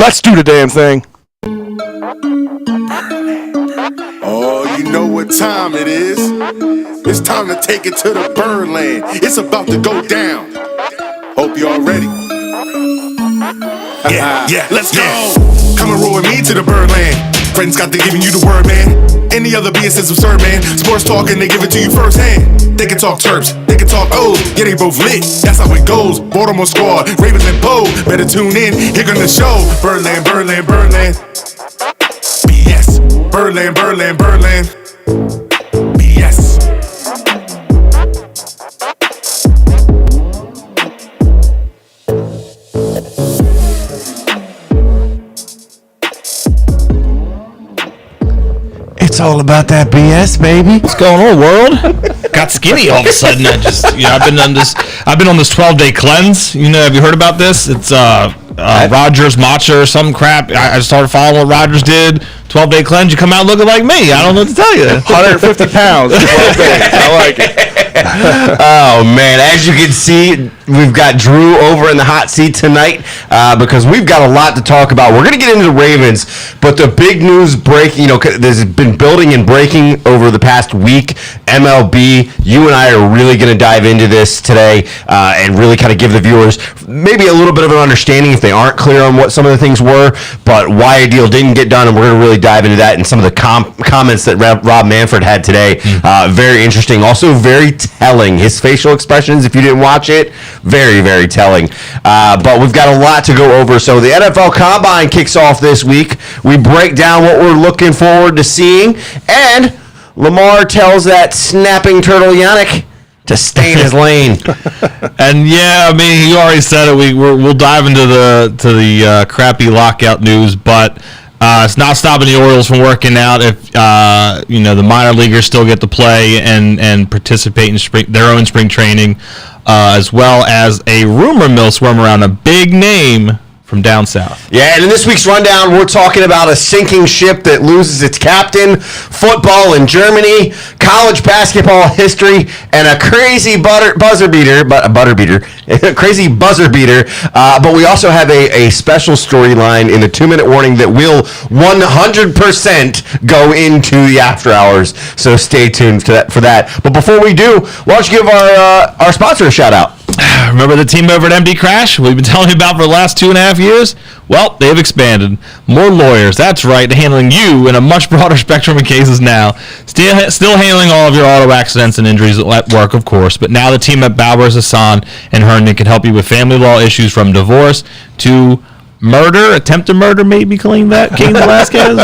Let's do the damn thing. Oh, you know what time it is. It's time to take it to the Birdland. It's about to go down. Hope y'all ready. Yeah, let's go. Come and roll with me to the Birdland. Friends got to giving you the word, man. Any other BS is absurd, man. Sports talking, they give it to you firsthand. They can talk chirps, they can talk O's. Yeah, they both lit, that's how it goes. Baltimore squad, Ravens and Poe. Better tune in, here gonna show. Birdland, Birdland, Birdland. BS. Birdland, Birdland, Birdland. BS. It's all about that BS, baby. What's going on, world? Got skinny all of a sudden. I've been on this 12-day cleanse. Have you heard about this? It's Rogers matcha or some crap. I started following what Rogers did. 12-day cleanse. You come out looking like me. I don't know what to tell you. 150 pounds. 12 days. I like it. Oh, man. As you can see, we've got Drew over in the hot seat tonight because we've got a lot to talk about. We're going to get into the Ravens, but the big news breaking, there's been building and breaking over the past week. MLB, you and I are really going to dive into this today and really kind of give the viewers maybe a little bit of an understanding if they aren't clear on what some of the things were, but why a deal didn't get done, and we're going to really dive into that and some of the comments that Rob Manfred had today. Very interesting. Also very telling. His facial expressions, if you didn't watch it, very, very telling. But we've got a lot to go over. So the NFL Combine kicks off this week. We break down what we're looking forward to seeing, and Lamar tells that snapping turtle Yannick to stay in his lane. And you already said it. We'll dive into the crappy lockout news, but it's not stopping the Orioles from working out. If the minor leaguers still get to play and participate in their own spring training, as well as a rumor mill swirling around a big name from down south. Yeah, and in this week's rundown, we're talking about a sinking ship that loses its captain, football in Germany, college basketball history, and a crazy buzzer beater. Crazy buzzer beater. But we also have a special storyline in the 2-minute warning that will 100% go into the after hours. So stay tuned for that. But before we do, why don't you give our sponsor a shout out? Remember the team over at MD Crash we've been telling you about for the last 2.5 years? Well, they've expanded. More lawyers, that's right, handling you in a much broader spectrum of cases now. Still handling all of your auto accidents and injuries at work, of course, but now the team at Bowers, Hassan, and Herndon can help you with family law issues from divorce to murder, attempted murder, maybe calling that, King Velasquez.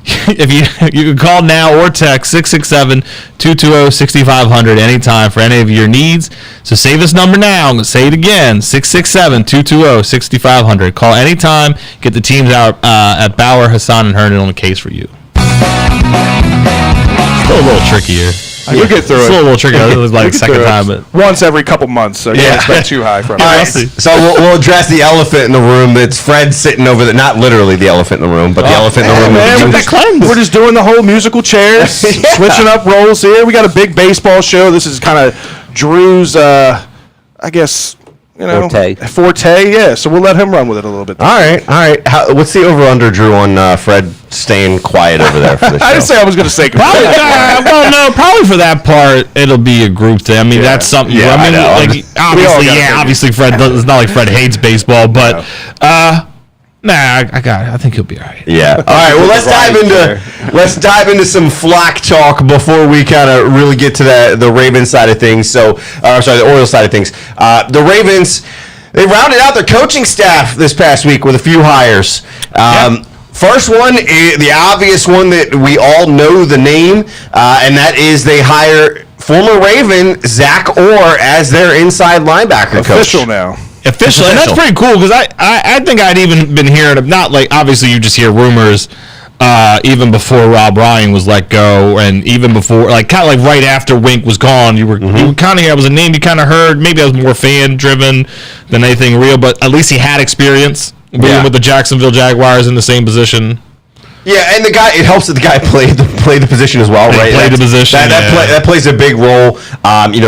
If you can call now or text 667-220-6500 anytime for any of your needs. So save this number now. I'm going to say it again, 667-220-6500. Call anytime. Get the teams out at Bauer, Hassan, and Herndon on the case for you. Still a little trickier. You'll get through it. It's a little tricky. It was like second time. But once every couple months, so you don't expect too high from it. All right, so we'll address the elephant in the room. That's Fred sitting over there. Not literally the elephant in the room, but the elephant in the room. We're just doing the whole musical chairs, switching up roles here. We got a big baseball show. This is kind of Drew's, I guess, forte, yeah. So we'll let him run with it a little bit. All right. What's the over/under, Drew, on Fred staying quiet over there for the show? I didn't say I was going to say probably for that part it'll be a group thing. I mean, that's something. Yeah, I know. Obviously, Fred. It's not like Fred hates baseball, but I think he'll be all right. Yeah. All right. Well, let's dive into some Flock talk before we kind of really get to the Ravens side of things. So, the Orioles side of things. The Ravens, they rounded out their coaching staff this past week with a few hires. First one, the obvious one that we all know the name, and that is they hire former Raven Zach Orr as their inside linebacker coach. Official now. Official, and that's pretty cool because I think I'd even been hearing, not like, obviously you just hear rumors even before Rob Ryan was let go, and even before, like, kind of like right after Wink was gone, you were kind of, it was a name you kind of heard. Maybe I was more fan-driven than anything real, but at least he had experience being with the Jacksonville Jaguars in the same position. Yeah, and it helps that the guy played played the position as well, right? Played the position. That plays a big role.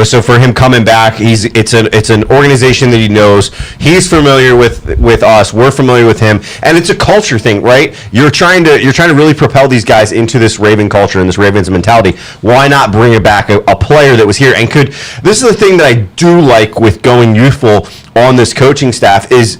So for him coming back, it's an organization that he knows. He's familiar with us. We're familiar with him, and it's a culture thing, right? You're trying to really propel these guys into this Raven culture and this Ravens mentality. Why not bring back a player that was here and could? This is the thing that I do like with going youthful on this coaching staff is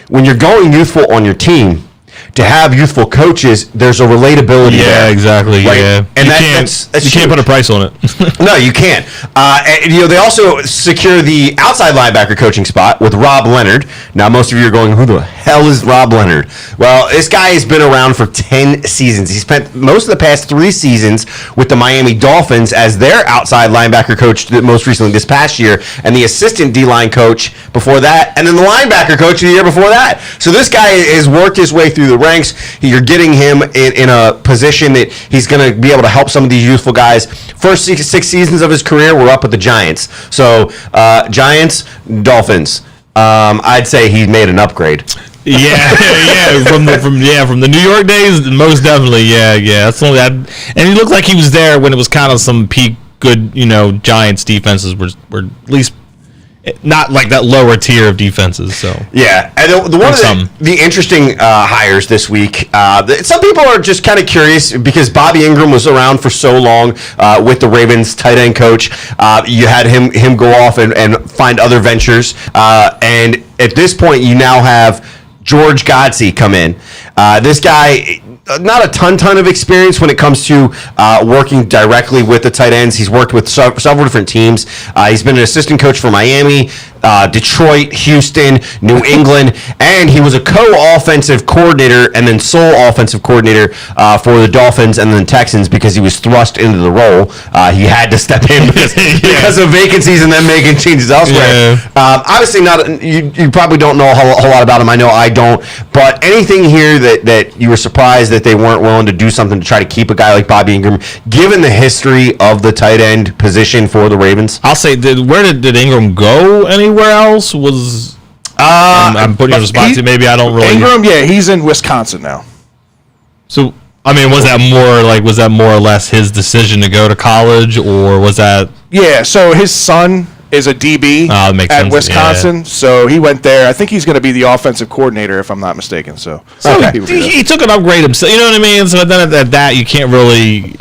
when you're going youthful on your team. To have youthful coaches, there's a relatability there. Yeah, exactly. Right? Yeah, and you can't put a price on it. No, you can't. And, they also secure the outside linebacker coaching spot with Rob Leonard. Now, most of you are going, who the hell is Rob Leonard? Well, this guy has been around for 10 seasons. He spent most of the past 3 seasons with the Miami Dolphins as their outside linebacker coach, most recently this past year, and the assistant D-line coach before that, and then the linebacker coach the year before that. So this guy has worked his way through the ranks. You're getting him in a position that he's going to be able to help some of these youthful guys. First 6 seasons of his career were up with the Giants. So Giants, Dolphins. I'd say he made an upgrade. Yeah, from the New York days, most definitely. Yeah. That's only that, and he looked like he was there when it was kind of some peak good. Giants defenses were at least. Not like that lower tier of defenses. So yeah, and one of the interesting hires this week. Some people are just kind of curious because Bobby Ingram was around for so long with the Ravens tight end coach. You had him go off and find other ventures, and at this point, you now have George Godsey come in. This guy. Not a ton of experience when it comes to working directly with the tight ends. He's worked with several different teams. He's been an assistant coach for Miami, Detroit, Houston, New England, and he was a co-offensive coordinator and then sole offensive coordinator for the Dolphins and then Texans because he was thrust into the role. He had to step in because of vacancies and then making changes elsewhere. Yeah. Obviously, you probably don't know a whole lot about him. I know I don't. But anything here that you were surprised that they weren't willing to do something to try to keep a guy like Bobby Ingram, given the history of the tight end position for the Ravens? I'll say, where did Ingram go anywhere else? I'm putting you on the spot too. Maybe I don't really. Ingram, yeah, he's in Wisconsin now. So, I mean, was that more or less his decision to go to college, or was that? Yeah, so his son is a DB at Wisconsin, so he went there. I think he's going to be the offensive coordinator, if I'm not mistaken. So he took an upgrade himself. You know what I mean? So then at that, you can't really.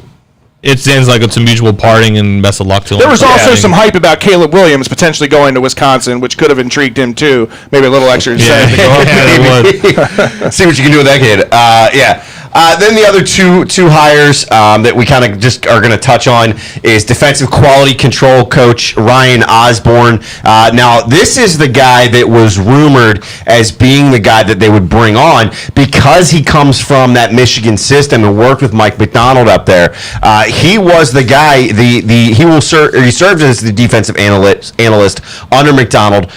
It seems like it's a mutual parting, and best of luck to him. There was also some hype about Caleb Williams potentially going to Wisconsin, which could have intrigued him too. Maybe a little extra incentive to go up. See what you can do with that kid. Yeah. Then the other two hires that we kind of just are going to touch on is defensive quality control coach Ryan Osborne. Now, this is the guy that was rumored as being the guy that they would bring on because he comes from that Michigan system and worked with Mike McDonald up there. He was the guy. He served as the defensive analyst under McDonald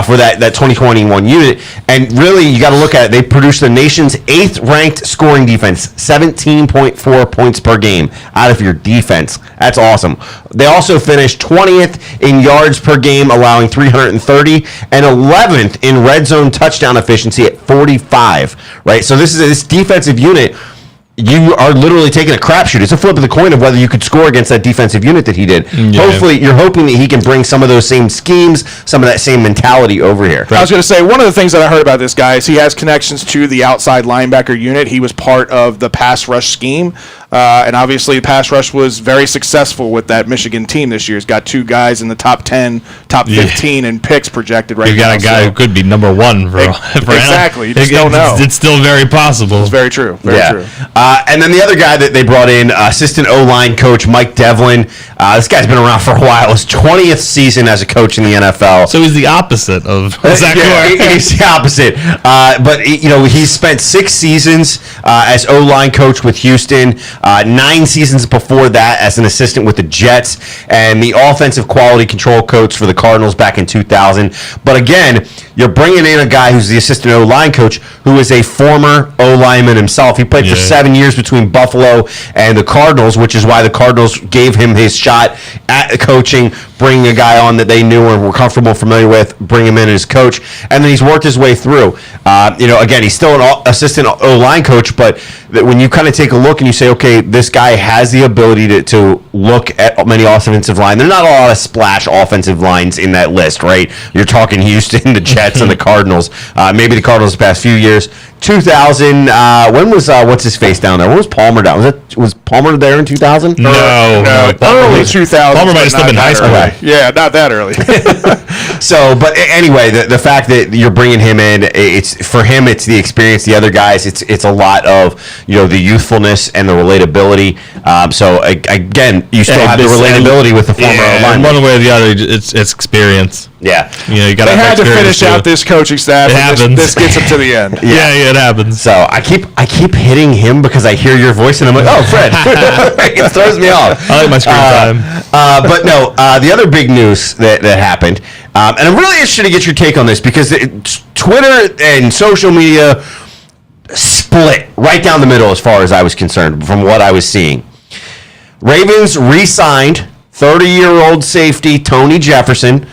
for that 2021 unit. And really, you got to look at it. They produced the nation's 8th ranked scoring defense. 17.4 points per game out of your defense. That's awesome. They also finished 20th in yards per game, allowing 330, and 11th in red zone touchdown efficiency at 45. Right. So this defensive unit. You are literally taking a crapshoot. It's a flip of the coin of whether you could score against that defensive unit that he did. Yeah. Hopefully, you're hoping that he can bring some of those same schemes, some of that same mentality over here. I was going to say, one of the things that I heard about this guy is he has connections to the outside linebacker unit. He was part of the pass rush scheme. And obviously, the pass rush was very successful with that Michigan team this year. He's got 2 guys in the top 10, top 15 in picks projected right now. You got a guy who could be number 1 for exactly. You just don't know. It's still very possible. It's very true. Very true. And then the other guy that they brought in, assistant O-line coach Mike Devlin. This guy's been around for a while. His 20th season as a coach in the NFL. So he's the opposite of Zach he's the opposite. But he's spent 6 seasons as O-line coach with Houston. 9 seasons before that as an assistant with the Jets and the offensive quality control coach for the Cardinals back in 2000. But again, you're bringing in a guy who's the assistant O-line coach who is a former O-lineman himself. He played for 7 years between Buffalo and the Cardinals, which is why the Cardinals gave him his shot at coaching, bringing a guy on that they knew and were comfortable, familiar with, bring him in as coach. And then he's worked his way through. Again, he's still an assistant O-line coach, but that when you kind of take a look and you say, okay, this guy has the ability to look at many offensive line. There's not a lot of splash offensive lines in that list, right? You're talking Houston, the Jets, and the Cardinals. Maybe the Cardinals the past few years. 2000. When was what's his face down there? When was Palmer down? Was Palmer there in 2000? No, early 2000s. Palmer might have still been high school. Yeah, not that early. So, but anyway, the fact that you're bringing him in, it's for him. It's the experience. The other guys, it's a lot of the youthfulness and the relatability. So again, you still have the relatability with the former lineman. One way or the other, it's experience. Yeah, you got. They had to finish out this coaching staff. This gets them to the end. Yeah, it happens. So I keep hitting him because I hear your voice and I'm like, oh, Fred. It throws me off. I like my screen time. But no, the other big news that happened, and I'm really interested to get your take on this because Twitter and social media split right down the middle as far as I was concerned from what I was seeing. Ravens re-signed 30-year-old safety Tony Jefferson,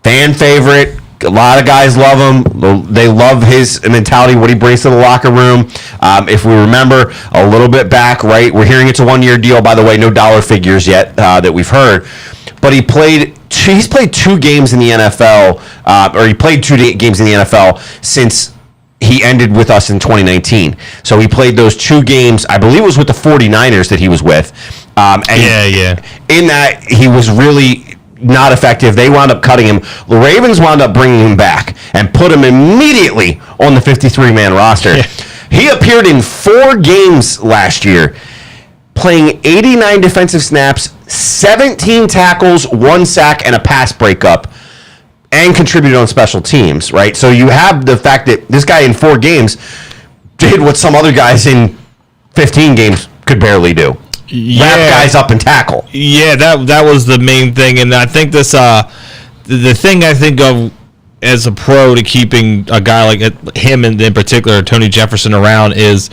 fan favorite. A lot of guys love him. They love his mentality, what he brings to the locker room. If we remember a little bit back, right, we're hearing it's a one-year deal, by the way, no dollar figures yet that we've heard. But he's played 2 games in the NFL, or he played 2 games in the NFL since he ended with us in 2019. So he played those 2 games, I believe it was with the 49ers that he was with. In that, he was really not effective. They wound up cutting him. The Ravens wound up bringing him back and put him immediately on the 53-man roster. Yeah. He appeared in 4 games last year, playing 89 defensive snaps, 17 tackles, 1 sack, and a pass breakup, and contributed on special teams, right? So you have the fact that this guy in 4 games did what some other guys in 15 games could barely do. Wrap guys up and tackle. Yeah, that was the main thing, and I think this the thing I think of as a pro to keeping a guy like him and in particular Tony Jefferson around is,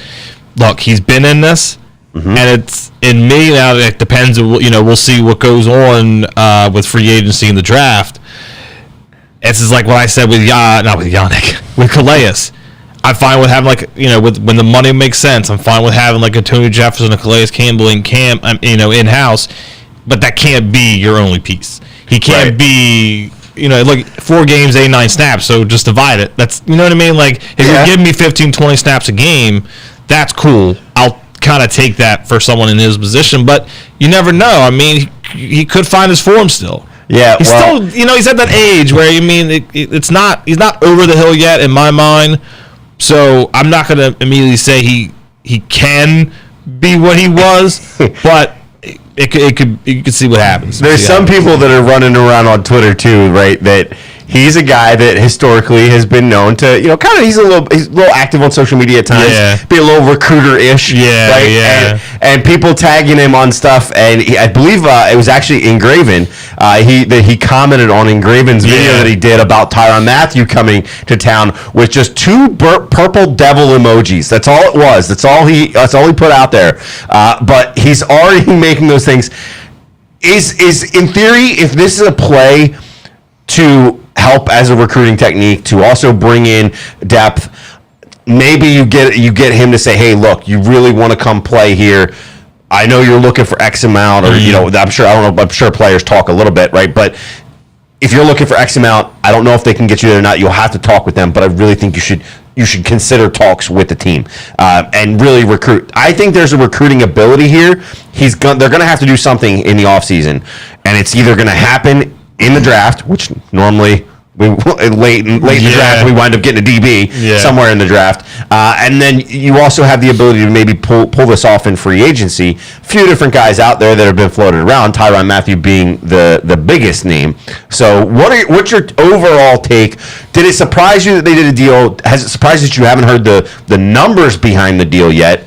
look, he's been in this, and it's in me now. It depends. We'll see what goes on with free agency and the draft. This is like what I said with not with Yannick, with Calais. I'm fine with having when the money makes sense. I'm fine with having like a Tony Jefferson, a Calais Campbell in camp, in house, but that can't be your only piece. He can't be, 4 games, 89 snaps. So just divide it. That's what I mean. Like if you're giving me 15, 20 snaps a game, that's cool. I'll kind of take that for someone in his position, but you never know. I mean, he could find his form still. Yeah, he's still, he's at that age where he's not over the hill yet in my mind. So I'm not going to immediately say he can be what he was, but you could see what happens. There's some people that are running around on Twitter too, right? That he's a guy that historically has been known to, he's a little active on social media at times, be a little recruiter-ish, right? And people tagging him on stuff, and I believe it was actually Engraven. He commented on Engraven's video that he did about Tyrann Mathieu coming to town with just 2 purple devil emojis. That's all it was. That's all he put out there. But he's already making those things. Is in theory, if this is a play to help as a recruiting technique to also bring in depth, maybe you get him to say, hey, look, you really want to come play here. I know you're looking for X amount, or I'm sure players talk a little bit, right? But if you're looking for X amount, I don't know if they can get you there or not. You'll have to talk with them, but I really think you should consider talks with the team and really recruit. I think there's a recruiting ability here. They're going to have to do something in the offseason, and it's either going to happen in the draft, which normally late in the draft we wind up getting a DB somewhere in the draft, and then you also have the ability to maybe pull this off in free agency. A few different guys out there that have been floated around, Tyrann Mathieu being the biggest name. So what's your overall take? Did it surprise you that they did a deal? Has it surprised that you haven't heard the numbers behind the deal yet?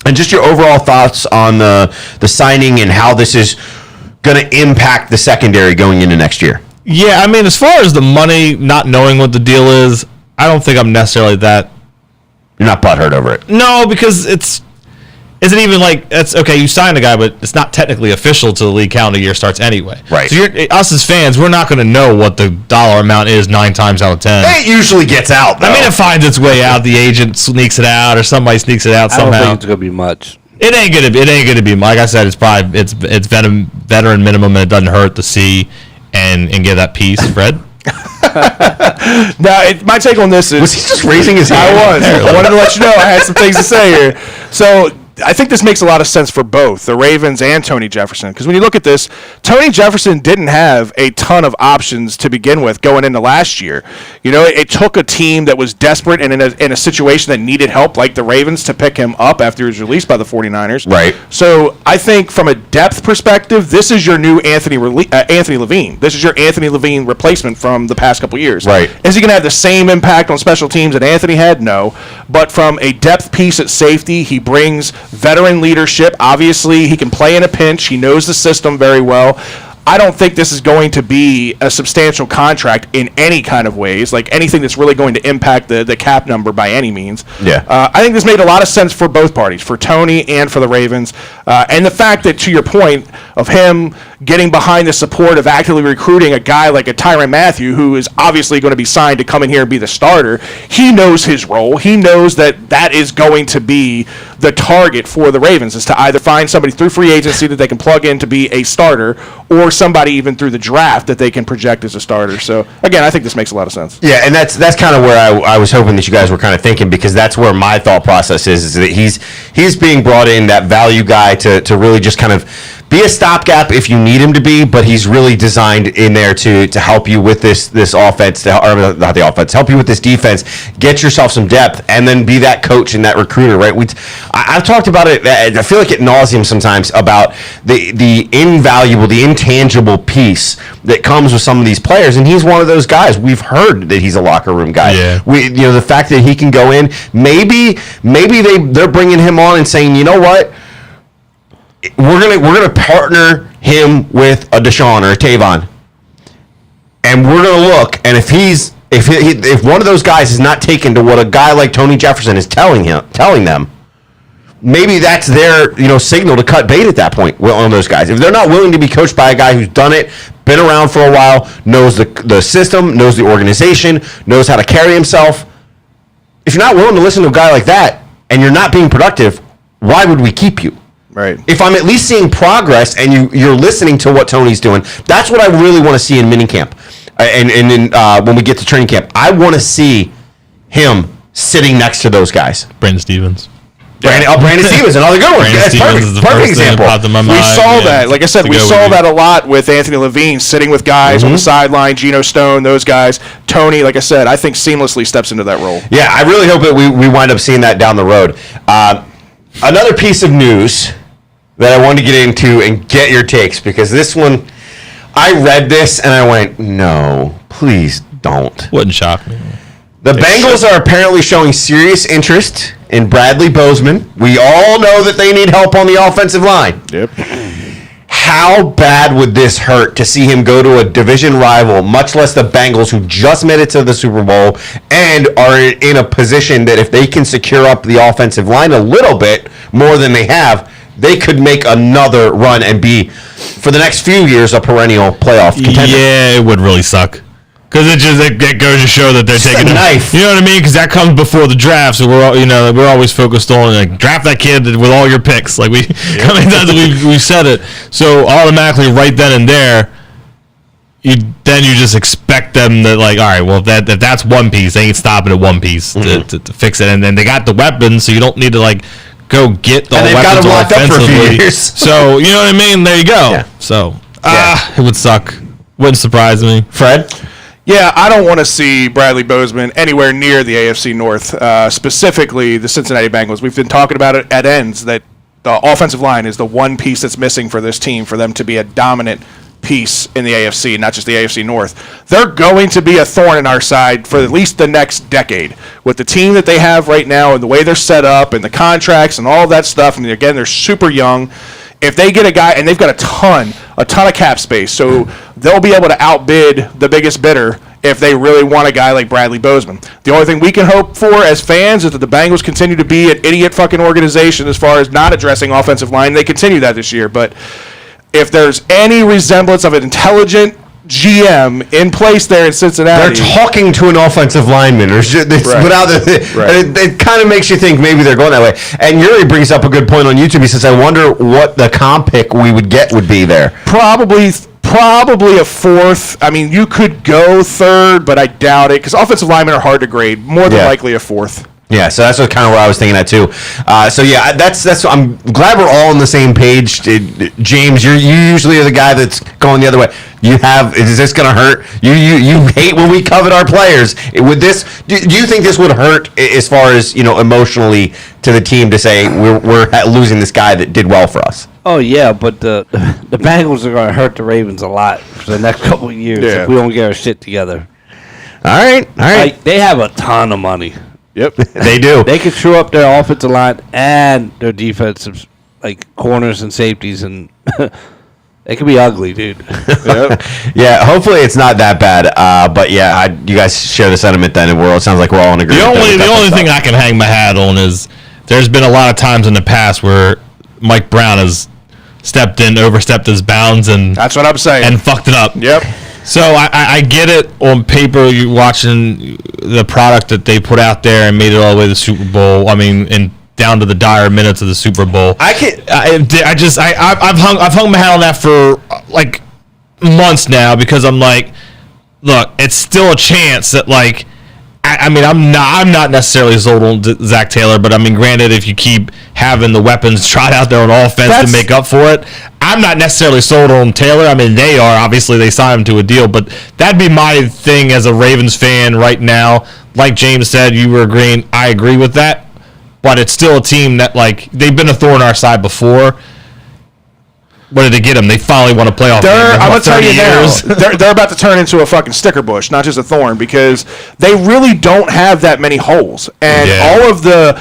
And just your overall thoughts on the signing and how this is going to impact the secondary going into next year. Yeah, I mean, as far as the money, not knowing what the deal is, I don't think I'm necessarily that. You're not butthurt over it. No, because it's isn't even like, that's okay, you signed a guy, but it's not technically official till the league calendar year starts anyway. Right. So us as fans, we're not going to know what the dollar amount is 9 times out of 10. It usually gets out, though. I mean, it finds its way out. The agent sneaks it out, or somebody sneaks it out somehow. I don't think it's gonna be much. It ain't gonna be. Like I said, it's veteran minimum, and it doesn't hurt to see and get that piece, Fred. Now, my take on this is... Was he just raising his hand? I wanted to let you know I had some things to say here. So... I think this makes a lot of sense for both the Ravens and Tony Jefferson, because when you look at this, Tony Jefferson didn't have a ton of options to begin with going into last year. You know, it took a team that was desperate and in a situation that needed help, like the Ravens, to pick him up after he was released by the 49ers. Right. So I think from a depth perspective, this is your new Anthony Levine. This is your Anthony Levine replacement from the past couple years. Right. Is he going to have the same impact on special teams that Anthony had? No. But from a depth piece at safety, he brings veteran leadership. Obviously, he can play in a pinch. He knows the system very well. I don't think this is going to be a substantial contract in any kind of ways, like anything that's really going to impact the cap number by any means. Yeah. I think this made a lot of sense for both parties, for Tony and for the Ravens. And the fact that, to your point, of him getting behind the support of actively recruiting a guy like a Tyrann Mathieu, who is obviously going to be signed to come in here and be the starter, he knows his role. He knows that is going to be the target for the Ravens, is to either find somebody through free agency that they can plug in to be a starter, or somebody even through the draft that they can project as a starter. So, again, I think this makes a lot of sense. Yeah, and that's kind of where I was hoping that you guys were kind of thinking, because that's where my thought process is that he's being brought in, that value guy, to really just kind of be a stopgap if you need him to be, but he's really designed in there to help you with this offense, or not the offense, help you with this defense, get yourself some depth, and then be that coach and that recruiter, right? I've talked about it, I feel like at nauseum sometimes, about the invaluable, the intangible piece that comes with some of these players, and he's one of those guys. We've heard that he's a locker room guy. Yeah. The fact that he can go in, maybe they're bringing him on and saying, you know what, we're gonna partner him with a Deshaun or a Tavon, and we're gonna look, and if one of those guys is not taken to what a guy like Tony Jefferson is telling them, maybe that's their signal to cut bait at that point on those guys. If they're not willing to be coached by a guy who's done it, been around for a while, knows the system, knows the organization, knows how to carry himself. If you're not willing to listen to a guy like that, and you're not being productive, why would we keep you? Right. If I'm at least seeing progress and you're listening to what Tony's doing, that's what I really want to see in minicamp. And when we get to training camp, I want to see him sitting next to those guys. Brandon Stevens. Brandon Stevens, another good one. That's perfect example. We saw that. Like I said, we saw that a lot with Anthony Levine sitting with guys on the sideline, Geno Stone, those guys. Tony, like I said, I think seamlessly steps into that role. Yeah, I really hope that we wind up seeing that down the road. Another piece of news that I wanted to get into and get your takes, because this one, I read this and I went, no, please don't. Wouldn't shock me. The Bengals are apparently showing serious interest in Bradley Bozeman. We all know that they need help on the offensive line. Yep. How bad would this hurt to see him go to a division rival, much less the Bengals, who just made it to the Super Bowl and are in a position that if they can secure up the offensive line a little bit more than they have, they could make another run and be, for the next few years, a perennial playoff contender. Yeah, it would really suck. Because it goes to show that they're Just taking a knife. You know what I mean? Because that comes before the draft, so we're always focused on draft that kid with all your picks. Like how many times we said it. So automatically, right then and there, you just expect them to all right. Well, if that's one piece, they ain't stopping at one piece to fix it, and then they got the weapons, so you don't need to go get the weapons offensively. So you know what I mean? There you go. Yeah. So it would suck. Wouldn't surprise me. Fred? Yeah, I don't want to see Bradley Bozeman anywhere near the AFC North, specifically the Cincinnati Bengals. We've been talking about it at ends, that the offensive line is the one piece that's missing for this team for them to be a dominant piece in the AFC, not just the AFC North. They're going to be a thorn in our side for at least the next decade. With the team that they have right now and the way they're set up and the contracts and all of that stuff, and again, they're super young. If they get a guy, and they've got a ton of cap space, so they'll be able to outbid the biggest bidder if they really want a guy like Bradley Bozeman. The only thing we can hope for as fans is that the Bengals continue to be an idiot fucking organization as far as not addressing offensive line. They continue that this year. But if there's any resemblance of an intelligent GM in place there in Cincinnati, they're talking to an offensive lineman, or without it kind of makes you think maybe they're going that way. And Yuri brings up a good point on YouTube. He says, "I wonder what the comp pick we would get would be there." Probably a fourth. I mean, you could go third, but I doubt it because offensive linemen are hard to grade. More than likely a fourth. Yeah, so that's kind of where I was thinking that too. So yeah, that's. I'm glad we're all on the same page. James, you usually are the guy that's going the other way. Is this going to hurt? You hate when we covet our players. Would this? Do you think this would hurt as far as emotionally to the team to say we're losing this guy that did well for us? Oh yeah, but the Bengals are going to hurt the Ravens a lot for the next couple of years if we don't get our shit together. All right. Like, they have a ton of money. Yep, they do. They can shore up their offensive line and their defensive, like corners and safeties, and it can be ugly, dude. Yep. Yeah, hopefully it's not that bad. But yeah, you guys share the sentiment then. It sounds like we're all in agreement. The only thing I can hang my hat on is there's been a lot of times in the past where Mike Brown has overstepped his bounds, and that's what I'm saying, and fucked it up. Yep. So I get it on paper. You're watching the product that they put out there and made it all the way to the Super Bowl. I mean, and down to the dire minutes of the Super Bowl. I've hung my hat on that for like months now because I'm like, look, it's still a chance that like. I mean, I'm not necessarily sold on Zach Taylor, but I mean, granted, if you keep having the weapons trot out there on offense to make up for it, I'm not necessarily sold on Taylor. I mean, they are. Obviously, they signed him to a deal, but that'd be my thing as a Ravens fan right now. Like James said, you were agreeing. I agree with that, but it's still a team that, like, they've been a thorn in our side before. What did they get them? They finally won a playoff game. I'm going to tell you now, they're about to turn into a fucking sticker bush, not just a thorn, because they really don't have that many holes. And all of the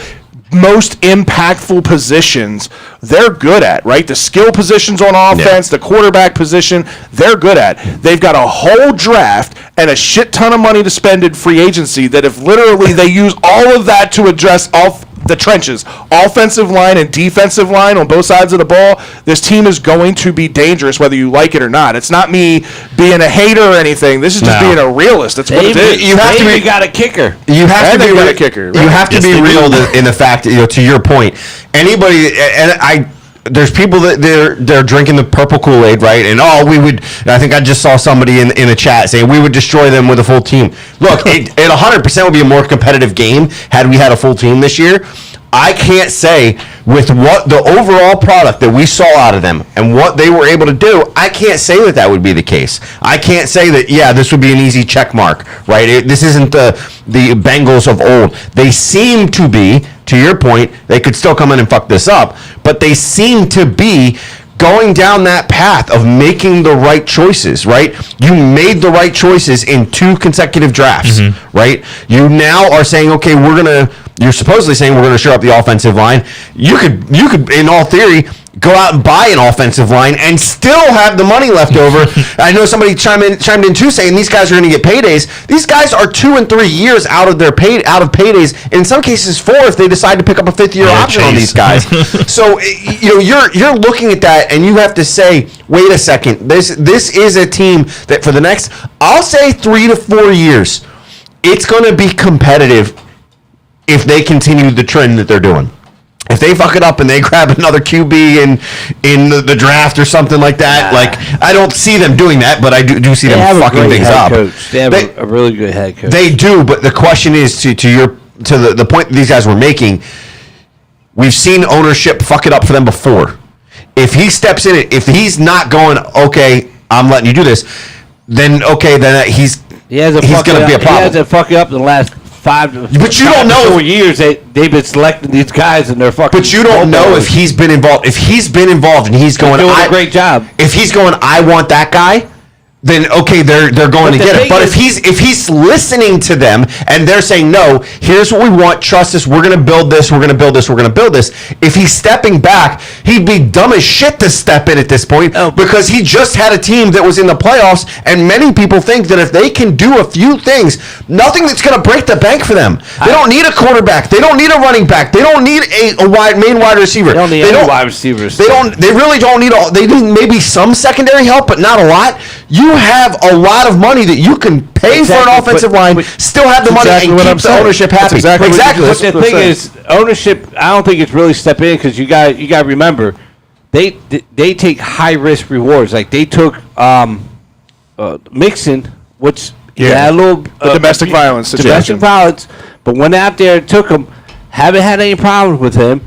most impactful positions, they're good at, right? The skill positions on offense, the quarterback position, they're good at. They've got a whole draft and a shit ton of money to spend in free agency that if literally they use all of that to address the trenches, offensive line and defensive line on both sides of the ball, this team is going to be dangerous whether you like it or not. It's not me being a hater or anything. This is just being a realist. That's what it is. You have to be got a kicker. You have to be a kicker. Right? You have to be real in the fact that, to your point, anybody and there's people that they're drinking the purple Kool-Aid, right? And we would. I think I just saw somebody in the chat saying we would destroy them with a full team. Look, it 100% would be a more competitive game had we had a full team this year. I can't say with what the overall product that we saw out of them and what they were able to do, I can't say that would be the case. I can't say that, this would be an easy check mark, right? This isn't the Bengals of old. They seem to be, to your point, they could still come in and fuck this up, but they seem to be going down that path of making the right choices, right? You made the right choices in 2 consecutive drafts, right? You now are saying, okay, you're supposedly saying we're going to shore up the offensive line. You could, in all theory, go out and buy an offensive line and still have the money left over. I know somebody chimed in too, saying these guys are going to get paydays. These guys are 2 and 3 years out of paydays. In some cases 4 if they decide to pick up a 5th-year option on these guys. So you're looking at that and you have to say, wait a second, this is a team that for the next, I'll say 3 to 4 years, it's going to be competitive if they continue the trend that they're doing. If they fuck it up and they grab another QB in the draft or something like that, I don't see them doing that, but I do see them fucking things up. They have a really good head coach. They do, but the question is to the point that these guys were making, we've seen ownership fuck it up for them before. If he steps in it, if he's not going, okay, I'm letting you do this, then he's going to be a problem. He hasn't fucked it up in the last 5 to 4 years. They've been selecting these guys and they're fucking. But you don't know if he's been involved. If he's been involved and he's going, doing a great job. If he's going, I want that guy, then okay, they're going to get it. But if he's listening to them and they're saying, no, here's what we want, trust us, we're going to build this, we're going to build this, we're going to build this. If he's stepping back, he'd be dumb as shit to step in at this point because he just had a team that was in the playoffs, and many people think that if they can do a few things, nothing that's going to break the bank for them. They don't need a quarterback. They don't need a running back. They don't need a main wide receiver. They don't need any wide receivers. They really don't need they need maybe some secondary help, but not a lot. You have a lot of money that you can pay for an offensive line, still have the money, and keep the ownership happy. Exactly. But the thing is, ownership, I don't think it's really stepping in because you got to remember, they take high risk rewards. Like they took Mixon, which had a little domestic violence situation. Domestic violence, but went out there and took him. Haven't had any problems with him.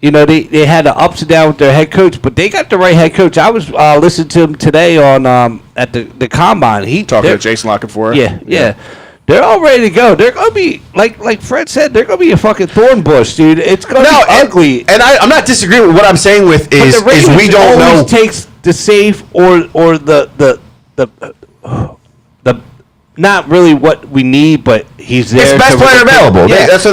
You know, they had the ups and downs with their head coach, but they got the right head coach. I was listening to him today on at the combine. He talking to Jason Lockenfor. Yeah. They're all ready to go. They're gonna be like Fred said. They're gonna be a fucking thorn bush, dude. It's gonna be ugly. And I'm not disagreeing with what I'm saying. Is we don't know. Takes the safe or the not really what we need, but he's there. It's best player available. Yeah. That's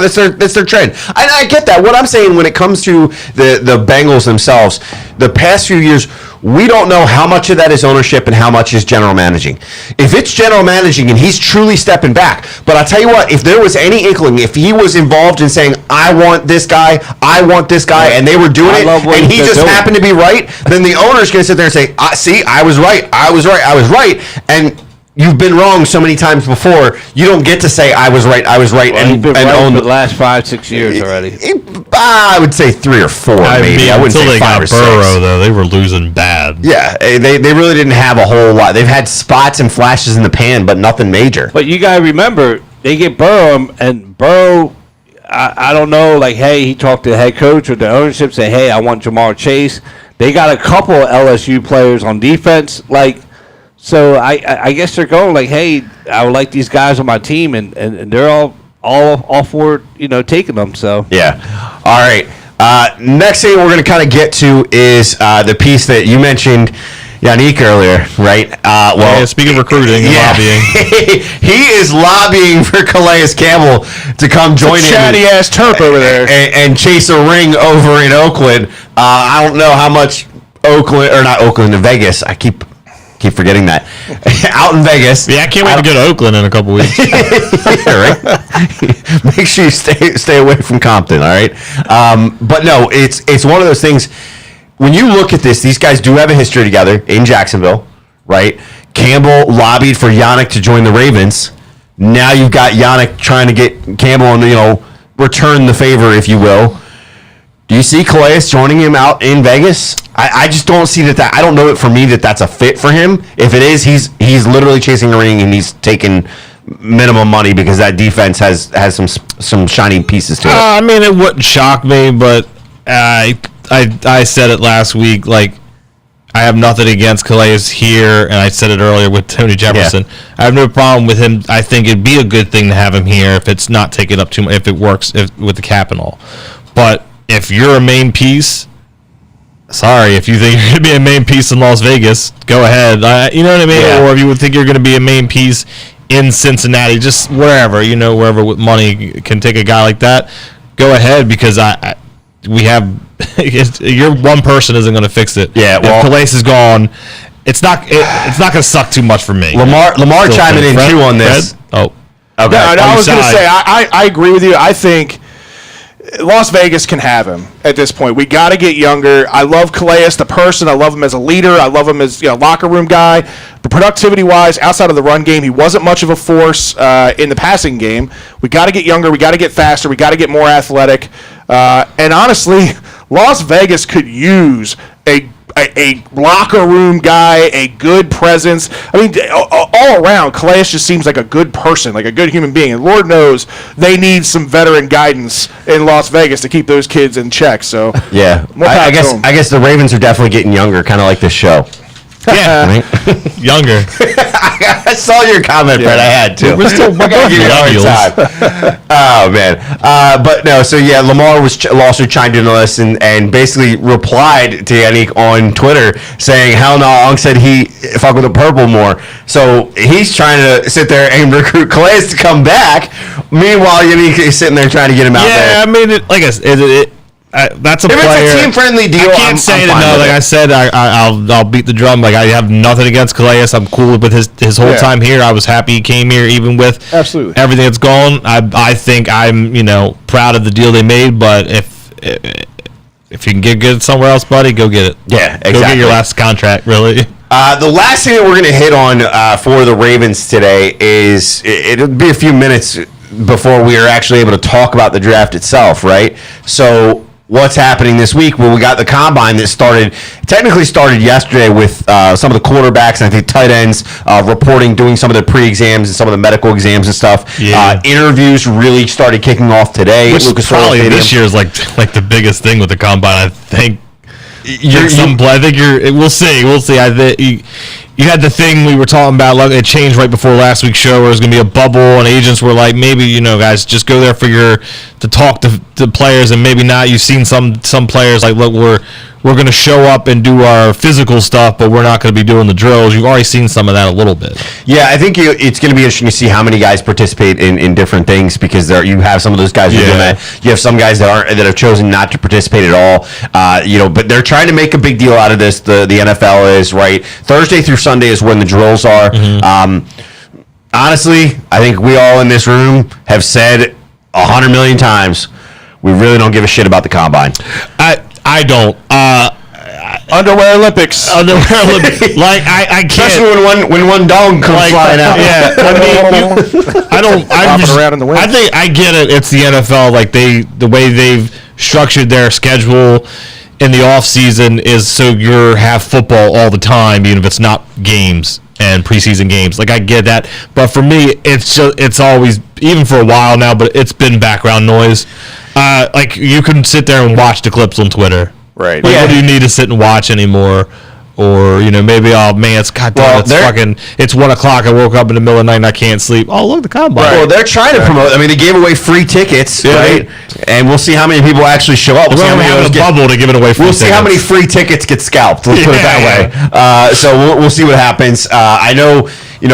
their trend. And I get that. What I'm saying when it comes to the Bengals themselves, the past few years, we don't know how much of that is ownership and how much is general managing. If it's general managing and he's truly stepping back, but I'll tell you what, if there was any inkling, if he was involved in saying, I want this guy, and they were doing it, and he just happened to be right, then the owner's going to sit there and say, see, I was right. And you've been wrong so many times before. You don't get to say I was right, and own the last 5-6 years already. I would say 3 or 4, maybe. I wouldn't say 5 or 6. Burrow, though, they were losing bad. Yeah, they really didn't have a whole lot. They've had spots and flashes in the pan, but nothing major. But you gotta remember, they get Burrow, and Burrow, I don't know, like, hey, he talked to the head coach or the ownership, say, hey, I want Jamar Chase. They got a couple of LSU players on defense, like. So I guess they're going like, hey, I would like these guys on my team, and they're all for taking them. So yeah, all right. Next thing we're going to kind of get to is the piece that you mentioned, Yannick, earlier, right? Speaking of recruiting and lobbying, he is lobbying for Calais Campbell to come join him. Chatty ass Terp over there and chase a ring over in Oakland. I don't know how much Vegas. I keep forgetting that. Out in Vegas. Yeah, I can't wait to go to Oakland in a couple weeks. Yeah, right? Make sure you stay away from Compton, all right? But no, it's one of those things. When you look at this, these guys do have a history together in Jacksonville, right? Campbell lobbied for Yannick to join the Ravens. Now you've got Yannick trying to get Campbell and return the favor, if you will. Do you see Calais joining him out in Vegas? I just don't see that. I don't know it for me that's a fit for him. If it is, he's literally chasing a ring and he's taking minimum money because that defense has some shiny pieces to it. I mean, it wouldn't shock me, but I said it last week. Like, I have nothing against Calais here, and I said it earlier with Tony Jefferson. Yeah. I have no problem with him. I think it'd be a good thing to have him here if it's not taking up too much, if it works with the cap and all. But if you're a main piece, sorry, if you think you're going to be a main piece in Las Vegas, go ahead. You know what I mean? Yeah. Or if you would think you're going to be a main piece in Cincinnati, just wherever, wherever with money can take a guy like that, go ahead, because we have your one person isn't going to fix it. Yeah, well, if Calais is gone, it's not going to suck too much for me. Lamar chiming in too on this. Fred? Oh, okay. No, I was going to say I agree with you. I think Las Vegas can have him at this point. We got to get younger. I love Calais, the person. I love him as a leader. I love him as locker room guy. But productivity-wise, outside of the run game, he wasn't much of a force in the passing game. We got to get younger. We got to get faster. We got to get more athletic. And honestly, Las Vegas could use a locker room guy, a good presence. I mean, all around, Calais just seems like a good person, like a good human being. And Lord knows they need some veteran guidance in Las Vegas to keep those kids in check. So yeah, I guess the Ravens are definitely getting younger, kind of like this show. Yeah, Right? younger. I saw your comment, Fred. I had to. We're still I gotta give you a hard time. Oh man, but no. So yeah, Lamar was also chimed in on this and basically replied to Yannick on Twitter saying, "Hell no, Ong said he fuck with the purple more." So he's trying to sit there and recruit Calais to come back. Meanwhile, Yannick is sitting there trying to get him out there. Yeah, I mean, like I said, that's a If player. it's a team-friendly deal, I can't say that. No, like I said, I'll beat the drum. Like I have nothing against Calais. I'm cool with his whole time here. I was happy he came here, even with everything that's gone. I think I'm proud of the deal they made. But if you can get good somewhere else, buddy, go get it. Yeah, exactly. Go get your last contract, really. The last thing that we're going to hit on for the Ravens today is it'll be a few minutes before we are actually able to talk about the draft itself, right? So what's happening this week? Well, we got the combine that technically started yesterday with some of the quarterbacks and I think tight ends reporting, doing some of the pre-exams and some of the medical exams and stuff. Yeah. Interviews really started kicking off today. Which probably this year is like the biggest thing with the combine, I think. We'll see. I think you had the thing we were talking about. It changed right before last week's show, where it was going to be a bubble, and agents were like, maybe guys, just go there to talk to players, and maybe not. You've seen some players like, look, we're going to show up and do our physical stuff, but we're not going to be doing the drills. You've already seen some of that a little bit. Yeah, I think it's going to be interesting to see how many guys participate in different things, because you have some of those guys who are doing that. You have some guys that have chosen not to participate at all. But they're trying to make a big deal out of this. The NFL is, right. Thursday through Sunday is when the drills are. Mm-hmm. Honestly, I think we all in this room have said 100 million times we really don't give a shit about the combine. I don't. Underwear Olympics. Like I can't. Especially when one dog comes flying out. Yeah. I don't. Around in the wind. I think I get it. It's the NFL. Like the way they've structured their schedule in the off season is so you have football all the time, even if it's not games and preseason games. Like I get that, but for me, it's always, even for a while now, but it's been background noise. Like you can sit there and watch the clips on Twitter. Right. Like, what do you need to sit and watch anymore? Or, maybe, oh, man, it's 1 o'clock. I woke up in the middle of the night and I can't sleep. Oh, look, the combine. Right. Well, they're trying to promote. I mean, they gave away free tickets, right? And we'll see how many people actually show up. We'll see how many have a bubble to give it away free tickets. We'll see how many free tickets get scalped. Let's put it that way. So we'll see what happens. I know,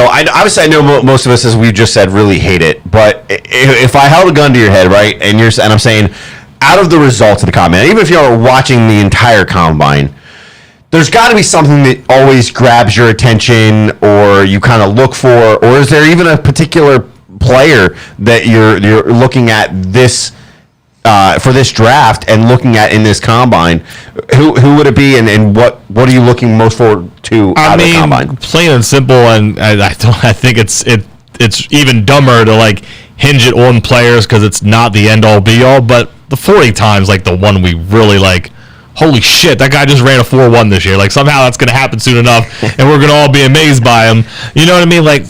obviously I know most of us, as we just said, really hate it. But if I held a gun to your head, right, and I'm saying, out of the results of the combine, even if you're watching the entire combine, there's got to be something that always grabs your attention, or you kind of look for, or is there even a particular player that you're looking at this for this draft and looking at in this combine? Who would it be, and what are you looking most forward to out of the combine? Plain and simple, and I think it's even dumber to like hinge it on players because it's not the end all be all, but the 40 times like the one we really like. Holy shit, that guy just ran a 4.1 this year. Like, somehow that's going to happen soon enough, and we're going to all be amazed by him. You know what I mean? Like,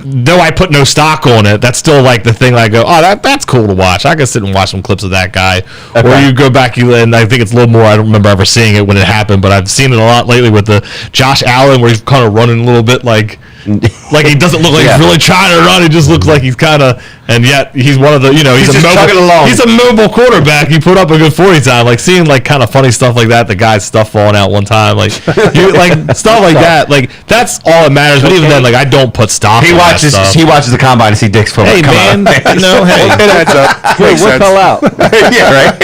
though I put no stock on it, that's still, like, the thing I go, oh, that's cool to watch. I can sit and watch some clips of that guy. Okay. Or you go back, and I think it's a little more, I don't remember ever seeing it when it happened, but I've seen it a lot lately with the Josh Allen, where he's kind of running a little bit like he doesn't look like he's really trying to run. He just looks like he's kind of, and yet he's one of the, he's a mobile quarterback. He put up a good 40 time. Like seeing like kind of funny stuff like that. The guy's stuff falling out one time, like stuff like that. Like that's all that matters. But even then, like I don't put stock. He watches the combine to see Dick's football. Hey man, hey, it adds up. Wait, what fell out? Yeah, right.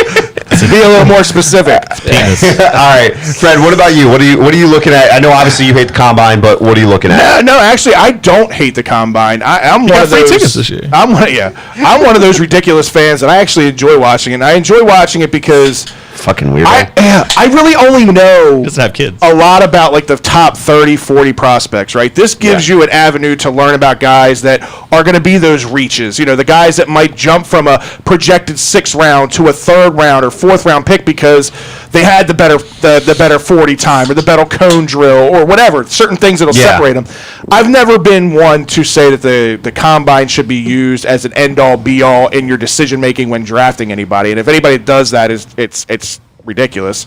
Be a little more specific. All right, Fred. What about you? What are you looking at? I know obviously you hate the combine, but what are you looking at? No, actually, I don't hate the combine. I'm one of those. Tickets this year. I'm one of those ridiculous fans, and I actually enjoy watching it. And I enjoy watching it because fucking weirdo. I really only know doesn't have kids. A lot about like the top 30, 40 prospects, right? This gives you an avenue to learn about guys that are going to be those reaches. The guys that might jump from a projected 6th round to a 3rd round or 4th round pick because they had the better 40 time or the better cone drill or whatever. Certain things that'll separate them. I've never been one to say that the combine should be used as an end all be all in your decision making when drafting anybody. And if anybody does that, it's ridiculous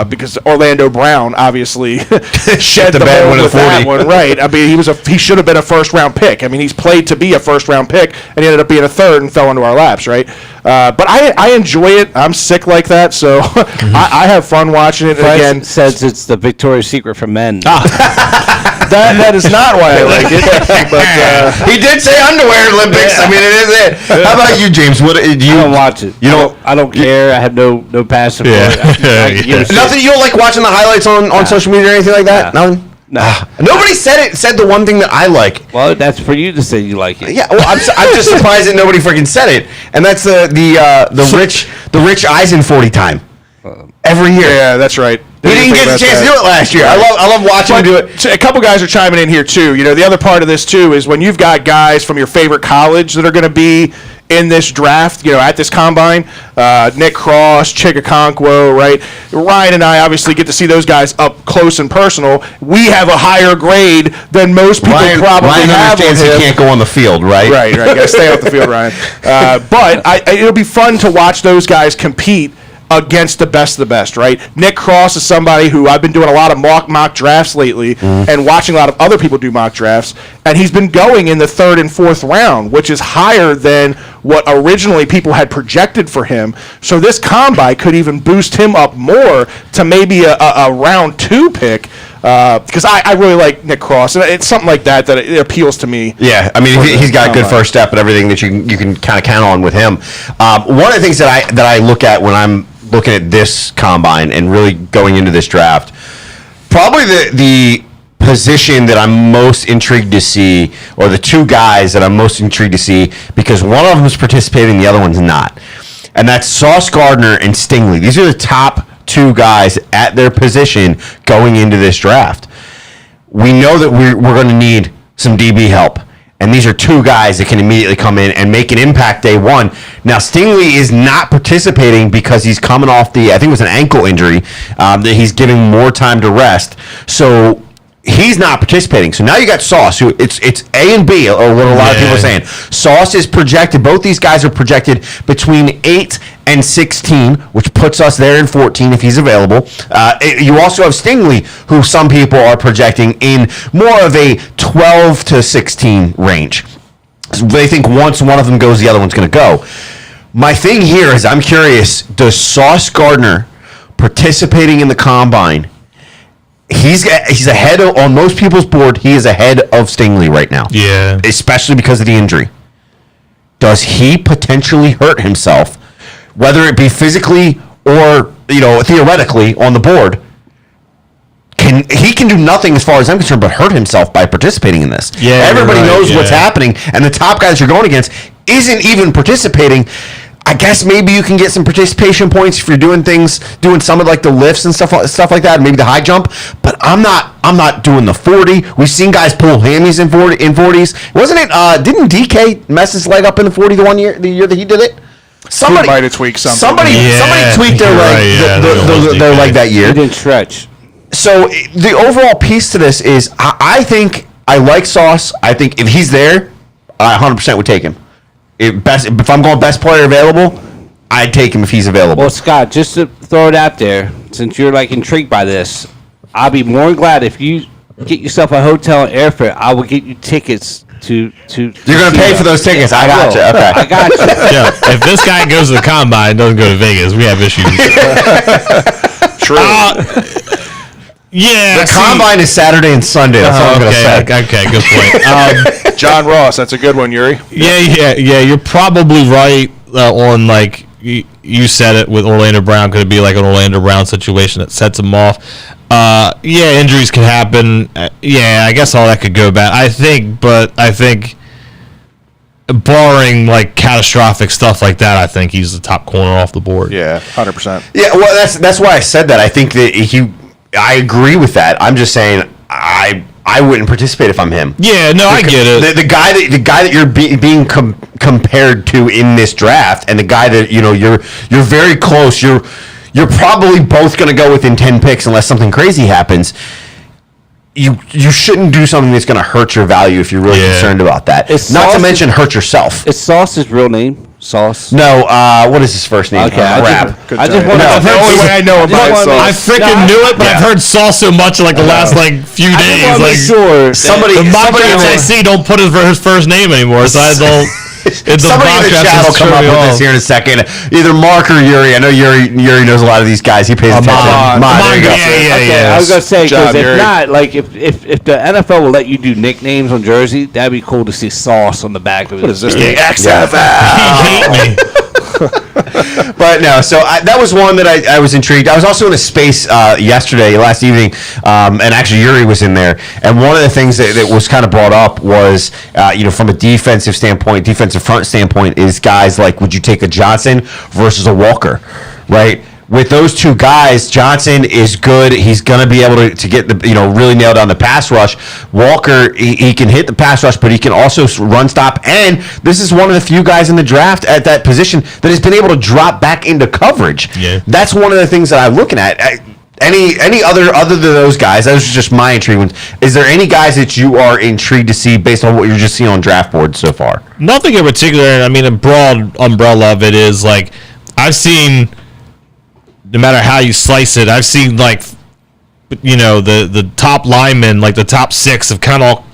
because Orlando Brown obviously shed the bed mold with that 40. one, right? I mean, he should have been a first-round pick. I mean, he's played to be a first-round pick, and he ended up being a third and fell into our laps, right? But I enjoy it. I'm sick like that, so I have fun watching it. Fred Again, says it's the Victoria's Secret for men. that is not why I like it. But he did say underwear Olympics. I mean, it is it. How about you, James? What do you I don't watch it. I don't care. I have no passion for it. I can give a shit. Nothing. You don't like watching the highlights on social media or anything like that? Nothing. Nah. Nobody said the one thing that I like. Well, that's for you to say you like it. Yeah, well, I'm just surprised that nobody freaking said it, and that's the Rich Eisen 40 time every year. yeah, that's right. He didn't get the chance to do it last year. I love watching him do it. A couple guys are chiming in here too. You know, the other part of this too is when you've got guys from your favorite college that are going to be in this draft, you know, at this combine, Nick Cross, Chigakonkwo, right? Ryan and I obviously get to see those guys up close and personal. We have a higher grade than most people probably Ryan have. understands he can't go on the field, right? Right. Got to stay off the field, Ryan. But it'll be fun to watch those guys compete against the best of the best, right? Nick Cross is somebody who I've been doing a lot of mock drafts lately and watching a lot of other people do mock drafts, and he's been going in the 3rd and 4th round, which is higher than what originally people had projected for him. So this combine could even boost him up more to maybe a round 2 pick. Because I really like Nick Cross, and it's something like that it appeals to me. Yeah, I mean he's got a good first step and everything that you can kind of count on with him. One of the things that I look at when I'm looking at this combine and really going into this draft, probably the position that I'm most intrigued to see, or the two guys that I'm most intrigued to see, because one of them is participating, the other one's not, and that's Sauce Gardner and Stingley. These are the top 2 guys at their position going into this draft. We know that we're going to need some DB help, and these are 2 guys that can immediately come in and make an impact day one. Now, Stingley is not participating because he's coming off I think it was an ankle injury that he's giving more time to rest. So he's not participating. So now you got Sauce, who it's A and B, or what a lot of people are saying. Sauce is projected. Both these guys are projected between 8 and 16, which puts us there in 14 if he's available. You also have Stingley, who some people are projecting in more of a 12 to 16 range. So they think once one of them goes, the other one's going to go. My thing here is I'm curious, does Sauce Gardner participating in the combine, he's ahead on most people's board. He is ahead of Stingley right now. Yeah. Especially because of the injury. Does he potentially hurt himself, whether it be physically or, theoretically on the board? He can do nothing as far as I'm concerned but hurt himself by participating in this. Yeah, everybody knows what's happening, and the top guys you're going against isn't even participating. I guess maybe you can get some participation points if you're doing some of like the lifts and stuff like that, maybe the high jump. But I'm not doing the 40. We've seen guys pull hammies in 40s. Wasn't it? Didn't DK mess his leg up in the 40 the year that he did it? Somebody might have tweaked something. Somebody tweaked their leg, their leg that year. He didn't stretch. So the overall piece to this is, I think I like Sauce. I think if he's there, I 100% would take him. If I'm going best player available, I'd take him if he's available. Well, Scott, just to throw it out there, since you're intrigued by this, I'll be more than glad if you get yourself a hotel and airfare. I will get you tickets to You're going to pay for those tickets. I got you. Okay. I got you. Yeah, if this guy goes to the combine and doesn't go to Vegas, we have issues. True. Yeah. The combine is Saturday and Sunday. That's all I'm going to say. Okay, good point. John Ross, that's a good one, Yuri. Yeah. You're probably right on you said it with Orlando Brown. Could it be like an Orlando Brown situation that sets him off? Injuries can happen. I guess all that could go bad. I think barring catastrophic stuff like that, I think he's the top corner off the board. Yeah, 100%. Yeah, well, that's why I said that. I think that I agree with that. I'm just saying I wouldn't participate if I'm him. Yeah, no, I get it. The guy that you're being compared to in this draft, and the guy that you're very close. You're probably both going to go within 10 picks unless something crazy happens. You shouldn't do something that's going to hurt your value if you're really concerned about that. Not to mention hurt yourself. Is Sauce's real name? Sauce? No, what is his first name? Okay, Crap. I just want That's the only way I know him by Sauce. I freaking knew it, but I've heard Sauce so much in like the last few days. Like sure. Somebody the mock in drafts I see don't put his first name anymore, so I don't. Somebody in the chat will come up with this here in a second. Either Mark or Yuri. I know Yuri knows a lot of these guys. He pays attention. There you go. I was gonna say, because if Yuri. not, like if the NFL will let you do nicknames on jersey, that'd be cool to see Sauce on the back of it. What is this? Yeah. XFL. He hate me. But no, so that was one that I was intrigued. I was also in a space last evening, and actually Yuri was in there. And one of the things that was kind of brought up was, from a defensive front standpoint, is guys like, would you take a Johnson versus a Walker, right? With those two guys, Johnson is good. He's going to be able to get really nail down the pass rush. Walker, he can hit the pass rush, but he can also run stop. And this is one of the few guys in the draft at that position that has been able to drop back into coverage. Yeah. That's one of the things that I'm looking at. Any other than those guys, that was just my intrigue. Is there any guys that you are intrigued to see based on what you're just seeing on draft boards so far? Nothing in particular. I mean, a broad umbrella of it is like I've seen. No matter how you slice it, I've seen the top linemen, like the top 6 have kind of.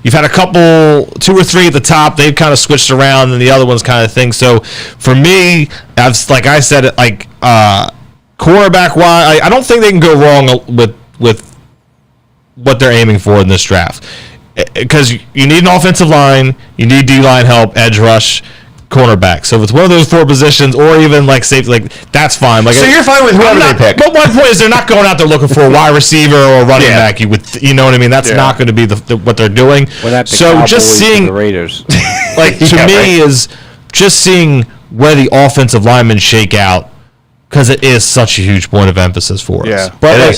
You've had a couple, 2 or 3 at the top. They've kind of switched around, and the other ones kind of thing. So for me, like I said, quarterback wise, I don't think they can go wrong with what they're aiming for in this draft, because you need an offensive line, you need D-line help, edge rush, cornerback. So if it's one of those 4 positions, or even like safety, that's fine. So you're fine with whoever they pick. But one point is they're not going out there looking for a wide receiver or a running back. You know what I mean? That's not going to be what they're doing. So just seeing the Raiders, is just seeing where the offensive linemen shake out, because it is such a huge point of emphasis for us. Yeah, but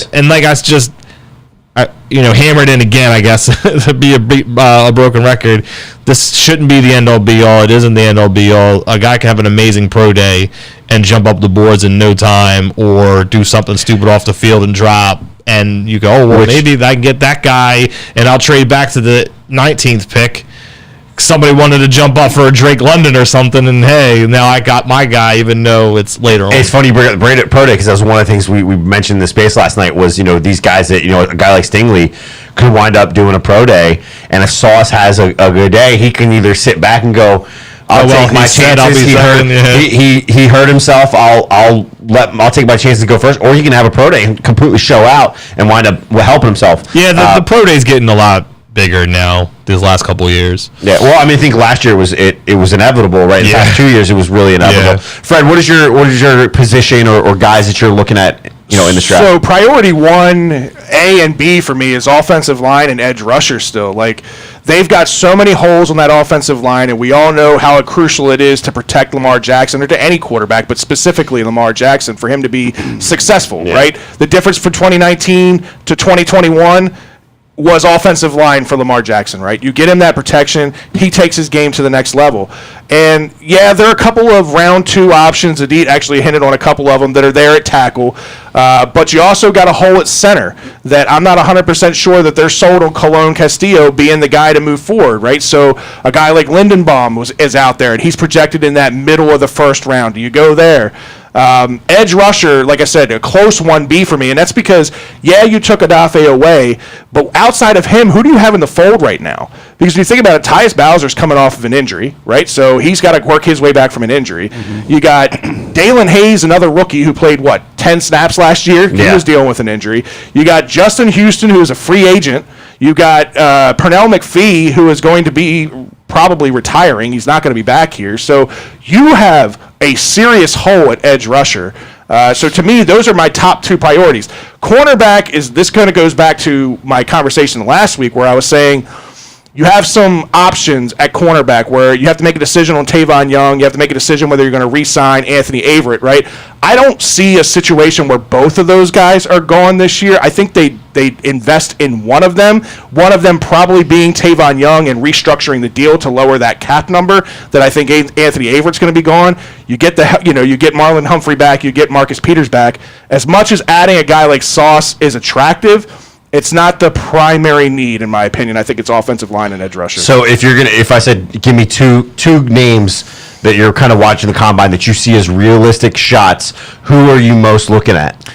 hammered in again, I guess, to be a broken record. This shouldn't be the end-all be-all. It isn't the end-all be-all. A guy can have an amazing pro day and jump up the boards in no time, or do something stupid off the field and drop, and you go, maybe I can get that guy, and I'll trade back to the 19th pick. Somebody wanted to jump up for a Drake London or something, and hey, now I got my guy, even though it's later on. It's funny you bring up the pro day, because that was one of the things we mentioned in the space last night was, these guys that, a guy like Stingley could wind up doing a pro day, and if Sauce has a good day, he can either sit back and go, I'll take my chances. He hurt himself. I'll take my chances to go first, or he can have a pro day and completely show out and wind up helping himself. Yeah, the pro day's getting a lot bigger now these last couple of years. Yeah, well, I mean, I think last year it was inevitable, right? In the past 2 years, it was really inevitable. Yeah. Fred, what is your position or guys that you're looking at, in the draft? So priority 1, A and B for me is offensive line and edge rusher still. Like, they've got so many holes on that offensive line, and we all know how crucial it is to protect Lamar Jackson, or to any quarterback, but specifically Lamar Jackson, for him to be successful, right? The difference from 2019 to 2021 was offensive line for Lamar Jackson, right? You get him that protection, he takes his game to the next level. And yeah, there are a couple of round 2 options. Adit actually hinted on a couple of them that are there at tackle. But you also got a hole at center that I'm not 100% sure that they're sold on Colon Castillo being the guy to move forward, right? So a guy like Lindenbaum is out there, and he's projected in that middle of the first round. Do you go there? Edge rusher, like I said, a close 1B for me, and that's because, you took Adafe away, but outside of him, who do you have in the fold right now? Because when you think about it, Tyus Bowser's coming off of an injury, right? So he's got to work his way back from an injury. Mm-hmm. You got Dalen Hayes, another rookie who played, 10 snaps last year? He was dealing with an injury. You got Justin Houston, who is a free agent. You got Pernell McPhee, who is going to be probably retiring. He's not going to be back here. So you have a serious hole at edge rusher. So to me, those are my top 2 priorities. Cornerback kind of goes back to my conversation last week where I was saying you have some options at cornerback where you have to make a decision on Tavon Young. You have to make a decision whether you're going to re-sign Anthony Averett, right? I don't see a situation where both of those guys are gone this year. I think they invest in one of them probably being Tavon Young and restructuring the deal to lower that cap number that I think Anthony Averett's going to be gone. You get you get Marlon Humphrey back, you get Marcus Peters back. As much as adding a guy like Sauce is attractive, It's not the primary need, in my opinion. I think it's offensive line and edge rusher. So if I said, give me two names that you're kind of watching the combine that you see as realistic shots, who are you most looking at?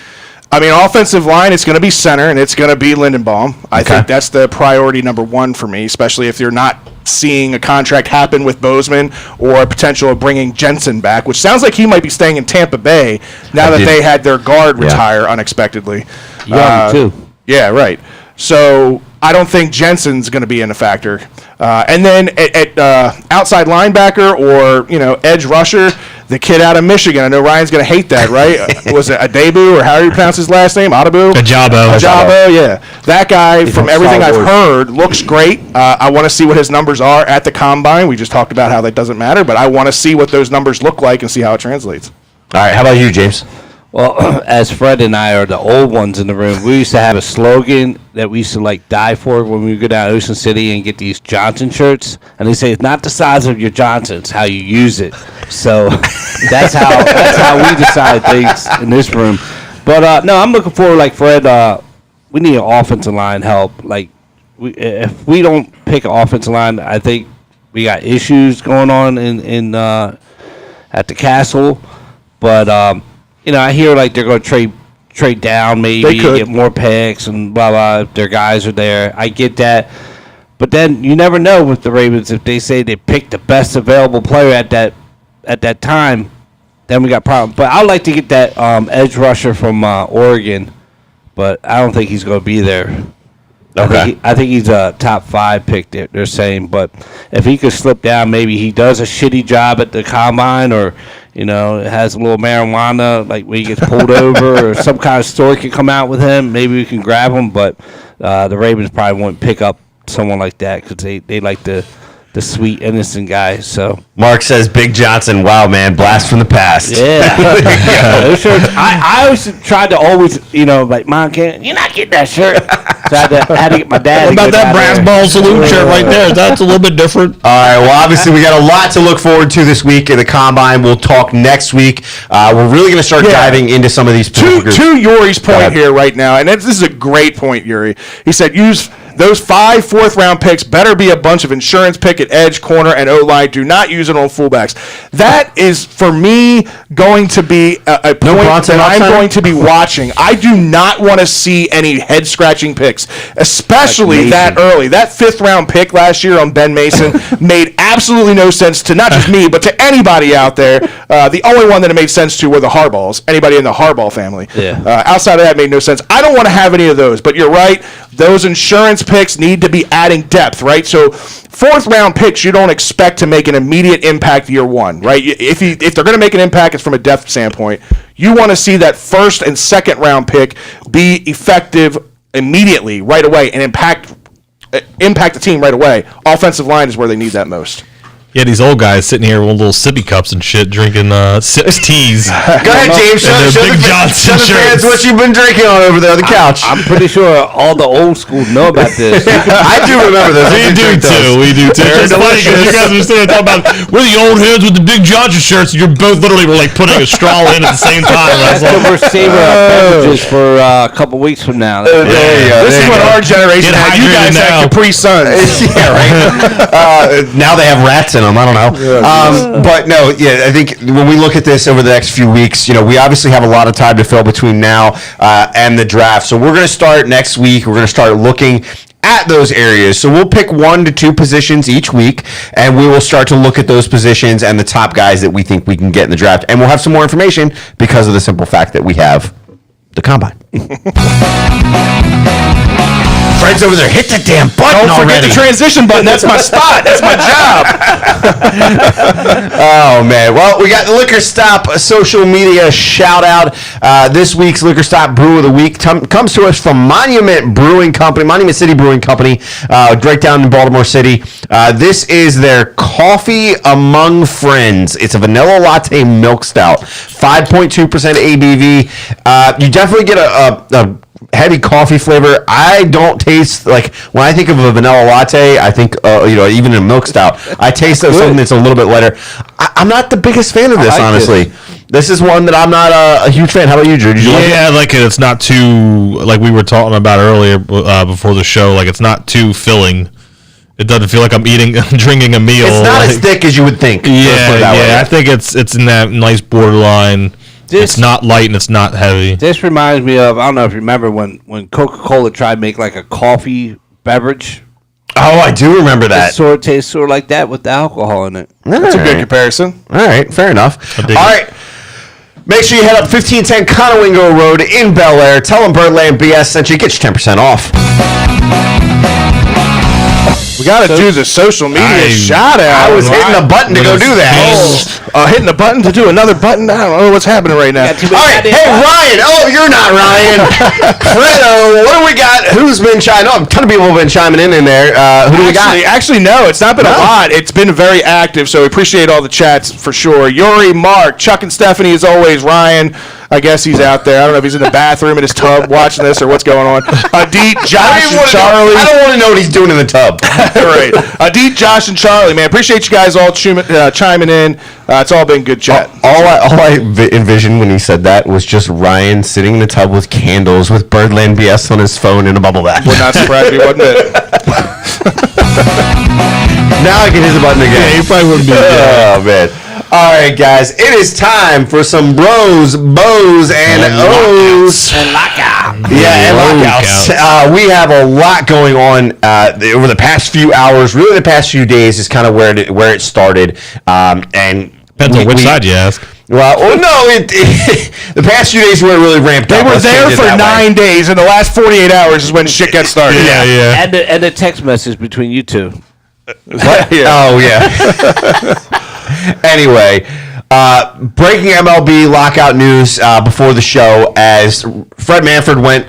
I mean, offensive line, it's going to be center, and it's going to be Lindenbaum. I think that's the priority number one for me, especially if you're not seeing a contract happen with Bozeman or a potential of bringing Jensen back, which sounds like he might be staying in Tampa Bay now that they had their guard retire unexpectedly. Too. Yeah, right. So I don't think Jensen's going to be in a factor. And then at outside linebacker or, edge rusher, the kid out of Michigan. I know Ryan's going to hate that, right? Was it Adebu or how do you pronounce his last name? Adabu? Ajabo, yeah. That guy, from everything I've heard, looks great. I want to see what his numbers are at the combine. We just talked about how that doesn't matter, but I want to see what those numbers look like and see how it translates. All right, how about you, James? Well, as Fred and I are the old ones in the room, we used to have a slogan that we used to die for when we would go down to Ocean City and get these Johnson shirts. And they say it's not the size of your Johnson, it's how you use it. So that's how we decide things in this room. But no, I'm looking forward, like Fred. We need an offensive line help. If we don't pick an offensive line, I think we got issues going on in at the Castle. But I hear they're going to trade down maybe, get more picks and blah, blah, if their guys are there. I get that. But then you never know with the Ravens. If they say they picked the best available player at that time, then we got problems. But I'd like to get that edge rusher from Oregon, but I don't think he's going to be there. Okay. I think he's a top 5 pick, they're saying. But if he could slip down, maybe he does a shitty job at the combine or – has a little marijuana, when he gets pulled over, or some kind of story could come out with him. Maybe we can grab him, but the Ravens probably won't pick up someone like that because they like the sweet, innocent guy. So Mark says Big Johnson. Wow, man, blast from the past. Yeah. I always tried to Mom, you're not getting that shirt. So I had to get my dad. What about that brass ball salute shirt right there? That's a little bit different. All right. Well, obviously, we got a lot to look forward to this week in the Combine. We'll talk next week. We're really going to start diving into some of these. To Yuri's point here right now, and this is a great point, Yuri. He said use those 5 fourth-round picks better be a bunch of insurance pick at edge, corner, and O-line. Do not use it on fullbacks. That is, for me, going to be a point that I'm going to be watching. I do not want to see any head-scratching picks, especially that early. That 5th-round pick last year on Ben Mason made absolutely no sense to not just me, but to anybody out there. The only one that it made sense to were the Harbaughs, anybody in the Harbaugh family. Yeah. Outside of that, made no sense. I don't want to have any of those, but you're right. Those insurance picks need to be adding depth, right? So 4th-round picks, you don't expect to make an immediate impact year one, right? If they're going to make an impact, it's from a depth standpoint. You want to see that 1st and 2nd-round pick be effective immediately, right away, and impact the team right away. Offensive line is where they need that most. Yeah, these old guys sitting here with little sippy cups and shit, drinking sips teas. Go ahead, James. Show the fans what you've been drinking on over there on the couch. I'm pretty sure all the old school know about this. I do remember this. We do too. It's funny because you guys were sitting there talking about we're the old heads with the Big Johnson shirts, and you're both literally putting a straw in at the same time. That's what we're saving our beverages for a couple weeks from now. There you go. This is what our generation had. You guys had Capri Suns. Yeah, right. Now they have rats in them. I don't know. But no, I think when we look at this over the next few weeks, we obviously have a lot of time to fill between now and the draft. So we're going to start next week. We're going to start looking at those areas. So we'll pick 1 to 2 positions each week, and we will start to look at those positions and the top guys that we think we can get in the draft. And we'll have some more information because of the simple fact that we have the Combine. Fred's over there. Hit the damn button Don't forget the transition button. That's my spot. That's my job. Oh, man. Well, we got the Liquor Stop social media shout out. This week's Liquor Stop Brew of the Week comes to us from Monument City Brewing Company, right down in Baltimore City. This is their Coffee Among Friends. It's a vanilla latte milk stout, 5.2% ABV. You definitely get a heavy coffee flavor. I don't taste when I think of a vanilla latte, I think even a milk stout, I taste something that's a little bit lighter. I'm not the biggest fan of this, honestly. This is one that I'm not a huge fan. How about you, Drew? Did you like it? I like it. It's not too, like we were talking about earlier before the show, like it's not too filling. It doesn't feel like I'm drinking a meal. It's not as thick as you would think. I think it's in that nice borderline. It's not light and it's not heavy. This reminds me of, I don't know if you remember when Coca-Cola tried to make like a coffee beverage. Oh, I do remember that. It sort of tastes sort of like that with the alcohol in it. That's a good comparison. All right, fair enough. All right. Make sure you head up 1510 Conowingo Road in Bel Air. Tell them Birdland BS sent you. Get you 10% off. We got to do the social media shout out. I was hitting the button to go do that. Hitting the button to do another button? I don't know what's happening right now. All right. Hey, Ryan. Oh, you're not Ryan. Fredo, what do we got? Who's been chiming? A ton of people have been chiming in there. Who do we got? Actually, no. It's not been a lot. It's been very active, so we appreciate all the chats for sure. Yuri, Mark, Chuck, and Stephanie, as always. Ryan, I guess he's out there. I don't know if he's in the bathroom in his tub watching this or what's going on. Adit, Josh, and Charlie. I don't want to know what he's doing in the tub. Right. Adit, Josh, and Charlie, man. Appreciate you guys all chiming in. It's all been good chat. All I envisioned when he said that was just Ryan sitting in the tub with candles with Birdland BS on his phone in a bubble bath. Would not surprise me, wouldn't it? Now I can hit the button again. Yeah, you probably wouldn't be. Oh, man. All right, guys. It is time for some bros, bows, and O's. And lockout. Yeah, and lockouts. We have a lot going on over the past few hours. Really, the past few days is kind of where it started. And depends on which side you ask. Well, no, the past few days where it really ramped up. They were there for 9 days, and the last 48 hours is when shit got started. Yeah. And the text message between you two. What? Oh, yeah. Anyway, breaking MLB lockout news before the show as Fred Manfred went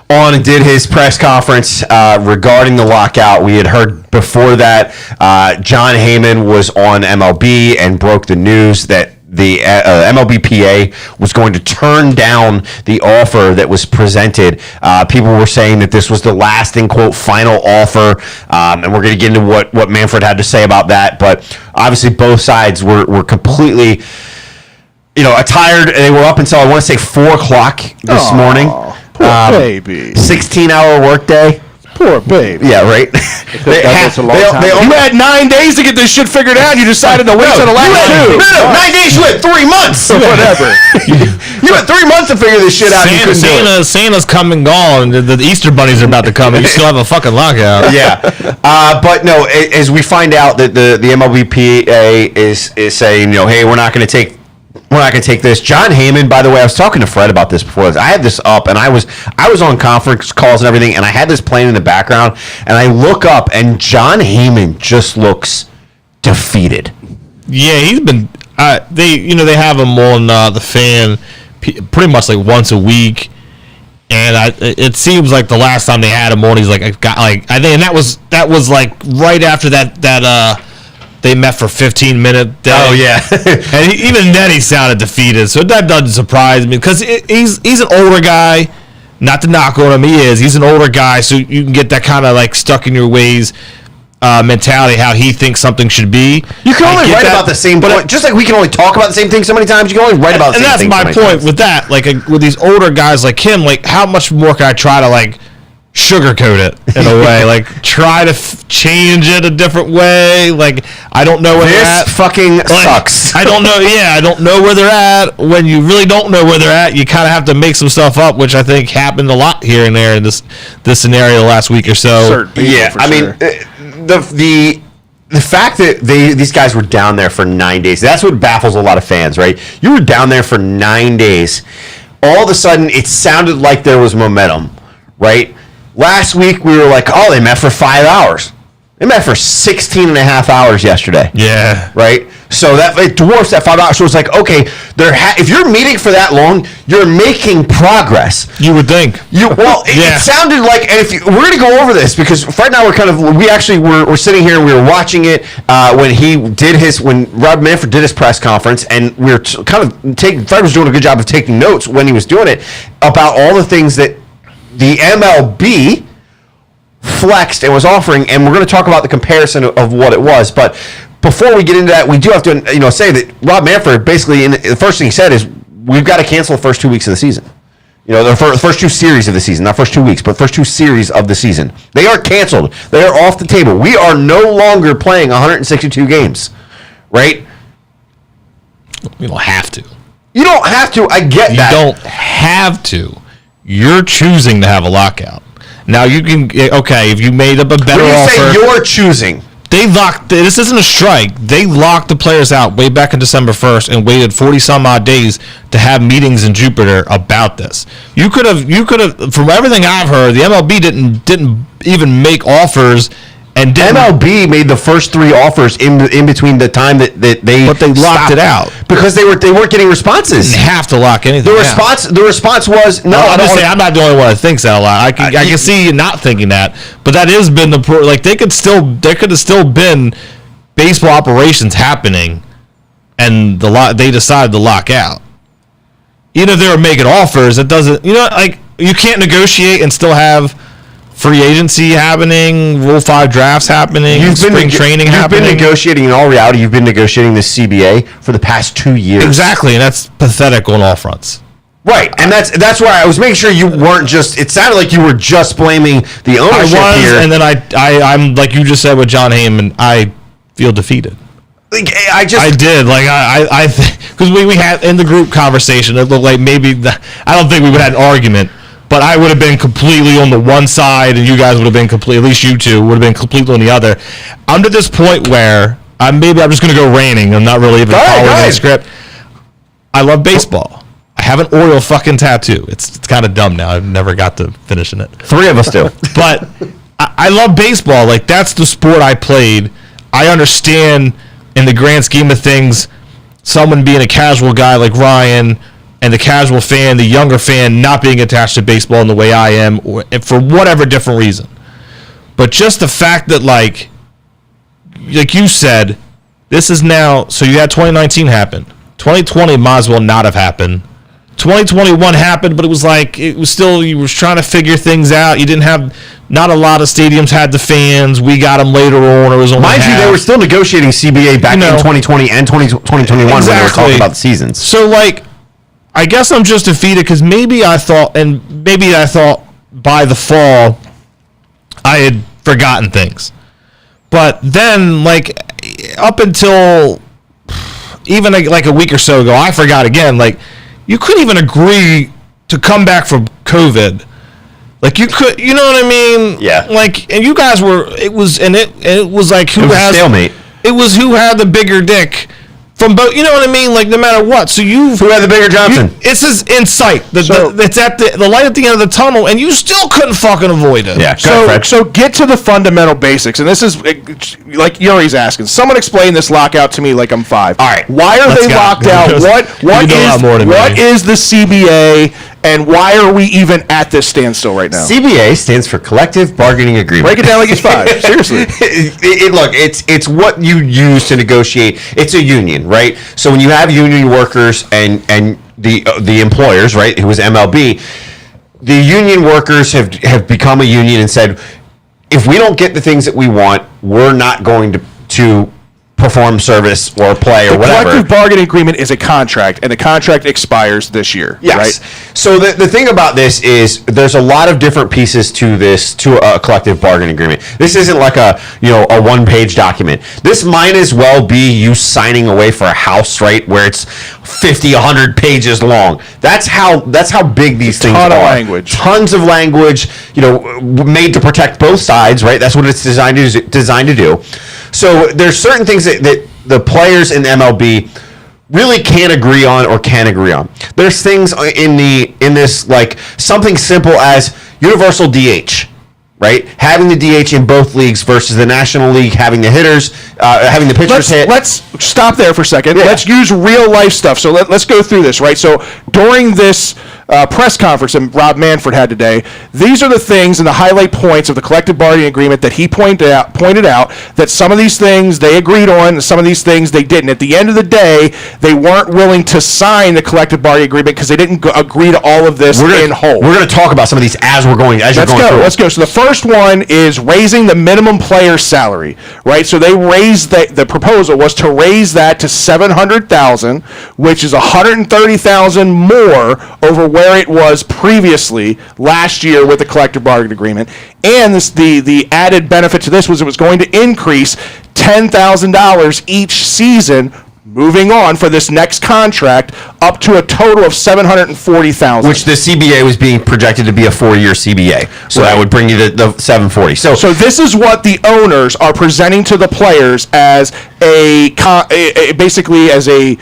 on and did his press conference regarding the lockout. We had heard before that John Heyman was on MLB and broke the news that the MLBPA was going to turn down the offer that was presented. People were saying that this was the last, in quote, final offer, and we're going to get into what Manfred had to say about that. But obviously, both sides were completely, tired. They were up until I want to say 4 o'clock this morning. Poor baby. 16-hour workday. Poor baby. Yeah, right. You had 9 days to get this shit figured out. You decided to wait till the last 2. No, 9 days. You had 3 months. Whatever. You had 3 months to figure this shit out. Santa's come and gone. The Easter bunnies are about to come, and you still have a fucking lockout. Yeah, but no. As we find out that the MLBPA is saying, hey, we're not going to take this. John Heyman, by the way, I was talking to Fred about this before. I had this up, and I was on conference calls and everything, and I had this playing in the background, and I look up, and John Heyman just looks defeated. Yeah, he's been. They have him on the Fan pretty much like once a week, and it seems like the last time they had him on, he's like I think, and that was like right after that. They met for 15 minutes. Oh, yeah. And even then he sounded defeated. So that doesn't surprise me because he's an older guy. Not to knock on him, he's an older guy, so you can get that kind of like stuck in your ways mentality, how he thinks something should be. You can only write about the same point. Just like we can only talk about the same thing so many times, you can only write about the same thing. And that's my point with that. Like with these older guys like him, like how much more can I try to like sugarcoat it in a way, like try to change it a different way. Like I don't know where they're at. This fucking sucks. I don't know. Yeah, I don't know where they're at. When you really don't know where they're at, you kind of have to make some stuff up, which I think happened a lot here and there in this scenario the last week or so. Yeah, I mean the fact that these guys were down there for 9 days, that's what baffles a lot of fans, right? You were down there for 9 days. All of a sudden, it sounded like there was momentum, right? Last week, we were like, oh, they met for 5 hours. They met for 16 and a half hours yesterday. Yeah. Right? So that it dwarfs that 5 hours. So it's like, okay, if you're meeting for that long, you're making progress. You would think. It sounded like, and we're going to go over this because Fred and I we're sitting here and we were watching it when Rob Manfred did his press conference, and we were Fred was doing a good job of taking notes when he was doing it about all the things that the MLB flexed and was offering, and we're going to talk about the comparison of what it was. But before we get into that, we do have to say that Rob Manfred basically the first thing he said is we've got to cancel the first 2 weeks of the season. The first 2 series of the season, not first 2 weeks, but first 2 series of the season. They are canceled. They are off the table. We are no longer playing 162 games, right? You don't have to. You don't have to. I get that. You don't have to. You're choosing to have a lockout. Now you can. Okay, if you made up a better offer. When you say you're choosing. They locked. This isn't a strike. They locked the players out way back in December 1st and waited 40 some odd days to have meetings in Jupiter about this. You could have. From everything I've heard, the MLB didn't even make offers, and MLB made the first 3 offers in between the time that they. But they locked it out because they weren't getting responses. They didn't have to lock anything. The response was no. I'm just saying, I'm not the only one that thinks that a lot. I can see you not thinking that, but that has been there could have still been baseball operations happening, and they decided to lock out. Even if they were making offers, it doesn't. You can't negotiate and still have free agency happening, Rule 5 drafts happening, spring training happening. You've been negotiating, in all reality, you've been negotiating the CBA for the past 2 years. Exactly, and that's pathetic on all fronts. Right, and that's why I was making sure you weren't just. It sounded like you were just blaming the ownership here. And then I'm like you just said with John Heyman, I feel defeated. I did because we had in the group conversation. It looked like I don't think we would have had an argument. But I would have been completely on the one side, and you guys would have been at least you two would have been completely on the other. I'm to this point where I'm just going to go raining. I'm not really even following the script. I love baseball. I have an Oriole fucking tattoo. It's kind of dumb now. I've never got to finishing it. 3 of us do. But I love baseball. Like, that's the sport I played. I understand in the grand scheme of things, someone being a casual guy like Ryan and the casual fan, the younger fan, not being attached to baseball in the way I am, or for whatever different reason. But just the fact that, like you said, this is now, so you had 2019 happen. 2020 might as well not have happened. 2021 happened, but it was still, you were trying to figure things out. You didn't have, not a lot of stadiums had the fans. We got them later on. It was only Mind half. you, they were still negotiating CBA back in 2020 and 2021 when they were talking about the seasons. So, I guess I'm just defeated because maybe I thought by the fall I had forgotten things. But then, up until even a week or so ago, I forgot again. You couldn't even agree to come back from COVID. You could, you know what I mean? Yeah. And you guys were. It was like who has stalemate. It was who had the bigger dick. From both, you know what I mean? No matter what. So who had the bigger Johnson? It's in sight. It's at the light at the end of the tunnel, and you still couldn't fucking avoid it. Yeah. So get to the fundamental basics, and this is like Yuri's asking. Someone explain this lockout to me like I'm 5. All right. Why are they locked out? What is the CBA? And why are we even at this standstill right now? CBA stands for Collective Bargaining Agreement. Break it down like it's 5. Seriously. Look, it's what you use to negotiate. It's a union, right? So when you have union workers and the employers, right, who was MLB, the union workers have become a union and said, if we don't get the things that we want, we're not going to perform service or play or whatever. The collective bargaining agreement is a contract, and the contract expires this year. Yes. Right? So the thing about this is there's a lot of different pieces to a collective bargaining agreement. This isn't like a one-page document. This might as well be you signing away for a house, right, where it's 50, 100 pages long. That's how big these things are. Tons of language, made to protect both sides, right? That's what it's designed to do. So there's certain things that the players in MLB really can't agree on or can agree on. There's things in this like something simple as universal DH, right? Having the DH in both leagues versus the National League having the hitters, having the pitchers hit. Let's stop there for a second. Yeah. Let's use real life stuff. So let's go through this, right? So during this press conference that Rob Manfred had today. These are the things and the highlight points of the collective bargaining agreement that he pointed out that some of these things they agreed on, and some of these things they didn't. At the end of the day, they weren't willing to sign the collective bargaining agreement because they didn't agree to all of this in whole. We're going to talk about some of these as you're going through. Let's go. So the first one is raising the minimum player salary, right? So they raised the proposal was to raise that to $700,000, which is $130,000 more over where it was previously last year with the collective bargaining agreement. And the added benefit to this was it was going to increase $10,000 each season moving on for this next contract up to a total of $740,000. Which the CBA was being projected to be a 4-year CBA. So that would bring you to the $740. So this is what the owners are presenting to the players as basically as a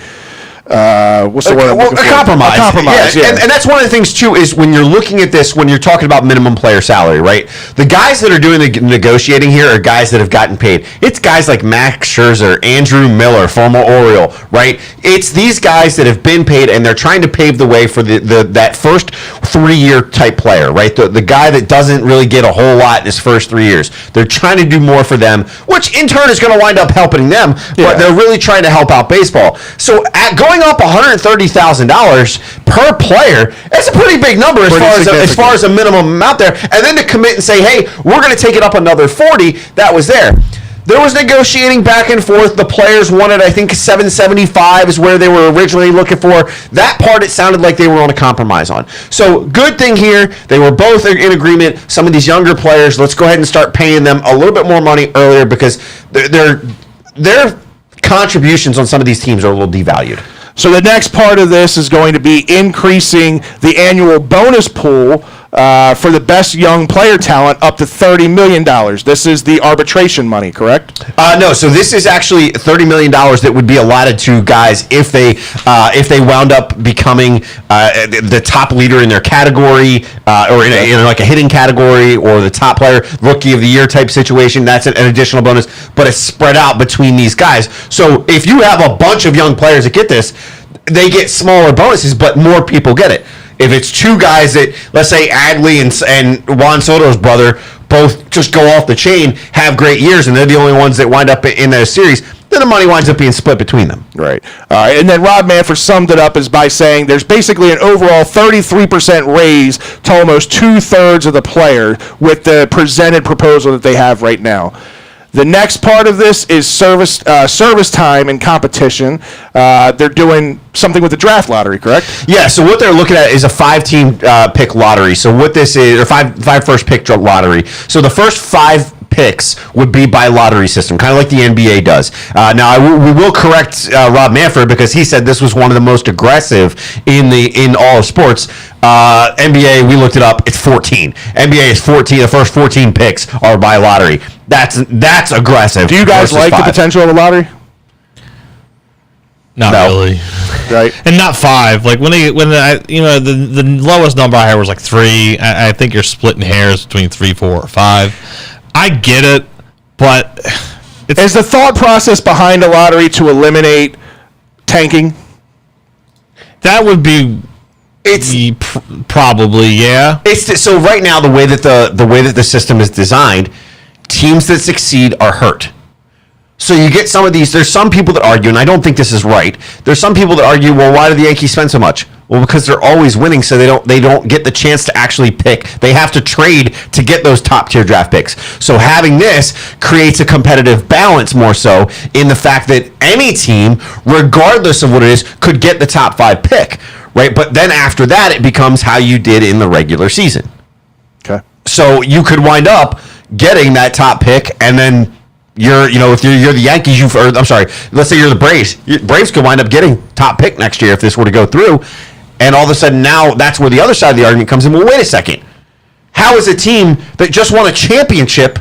what's the word? A compromise. A compromise, yeah. And that's one of the things, too, is when you're looking at this, when you're talking about minimum player salary, right? The guys that are doing the negotiating here are guys that have gotten paid. It's guys like Max Scherzer, Andrew Miller, former Oriole, right? It's these guys that have been paid, and they're trying to pave the way for that first 3-year type player, right? The guy that doesn't really get a whole lot in his first 3 years. They're trying to do more for them, which in turn is going to wind up helping them, but they're really trying to help out baseball. So going up $130,000 per player, that's a pretty big number as far as a minimum amount there. And then to commit and say, hey, we're going to take it up another 40, that was there. There was negotiating back and forth. The players wanted, I think, $775 is where they were originally looking for. That part, it sounded like they were on a compromise on. So, good thing here. They were both in agreement. Some of these younger players, let's go ahead and start paying them a little bit more money earlier because their contributions on some of these teams are a little devalued. So the next part of this is going to be increasing the annual bonus pool for the best young player talent up to $30 million. This is the arbitration money, correct? No, so this is actually $30 million that would be allotted to guys if they wound up becoming the top leader in their category or in like a hitting category or the top player, rookie of the year type situation. That's an additional bonus, but it's spread out between these guys. So if you have a bunch of young players that get this, they get smaller bonuses, but more people get it. If it's two guys that, let's say Adley and Juan Soto's brother, both just go off the chain, have great years, and they're the only ones that wind up in their series, then the money winds up being split between them. Right. And then Rob Manfred summed it up as by saying there's basically an overall 33% raise to almost 2/3 of the player with the presented proposal that they have right now. The next part of this is service time and competition. They're doing something with the draft lottery, correct? Yeah, so what they're looking at is a 5-team pick lottery. So what this is, or five first pick lottery. So the first 5 picks would be by lottery system, kind of like the NBA does. Now, we will correct Rob Manfred because he said this was one of the most aggressive in all of sports. NBA, we looked it up, it's 14. NBA is 14. The first 14 picks are by lottery. That's aggressive. Do you guys like the potential of a lottery? Not really. Right. And not 5. Like the lowest number I heard was like 3. I think you're splitting hairs between 3, 4, or 5. I get it, but is the thought process behind a lottery to eliminate tanking? That would be probably, yeah. So right now the way that the system is designed, teams that succeed are hurt. So you get some of these. There's some people that argue, and I don't think this is right. There's some people that argue, well, why do the Yankees spend so much? Well, because they're always winning, so they don't get the chance to actually pick. They have to trade to get those top tier draft picks. So having this creates a competitive balance more so in the fact that any team, regardless of what it is, could get the top 5 pick, right? But then after that, it becomes how you did in the regular season. Okay. So you could wind up getting that top pick, and then if you're the Yankees, let's say you're the Braves. Braves could wind up getting top pick next year if this were to go through. And all of a sudden now that's where the other side of the argument comes in. Well, wait a second. How is a team that just won a championship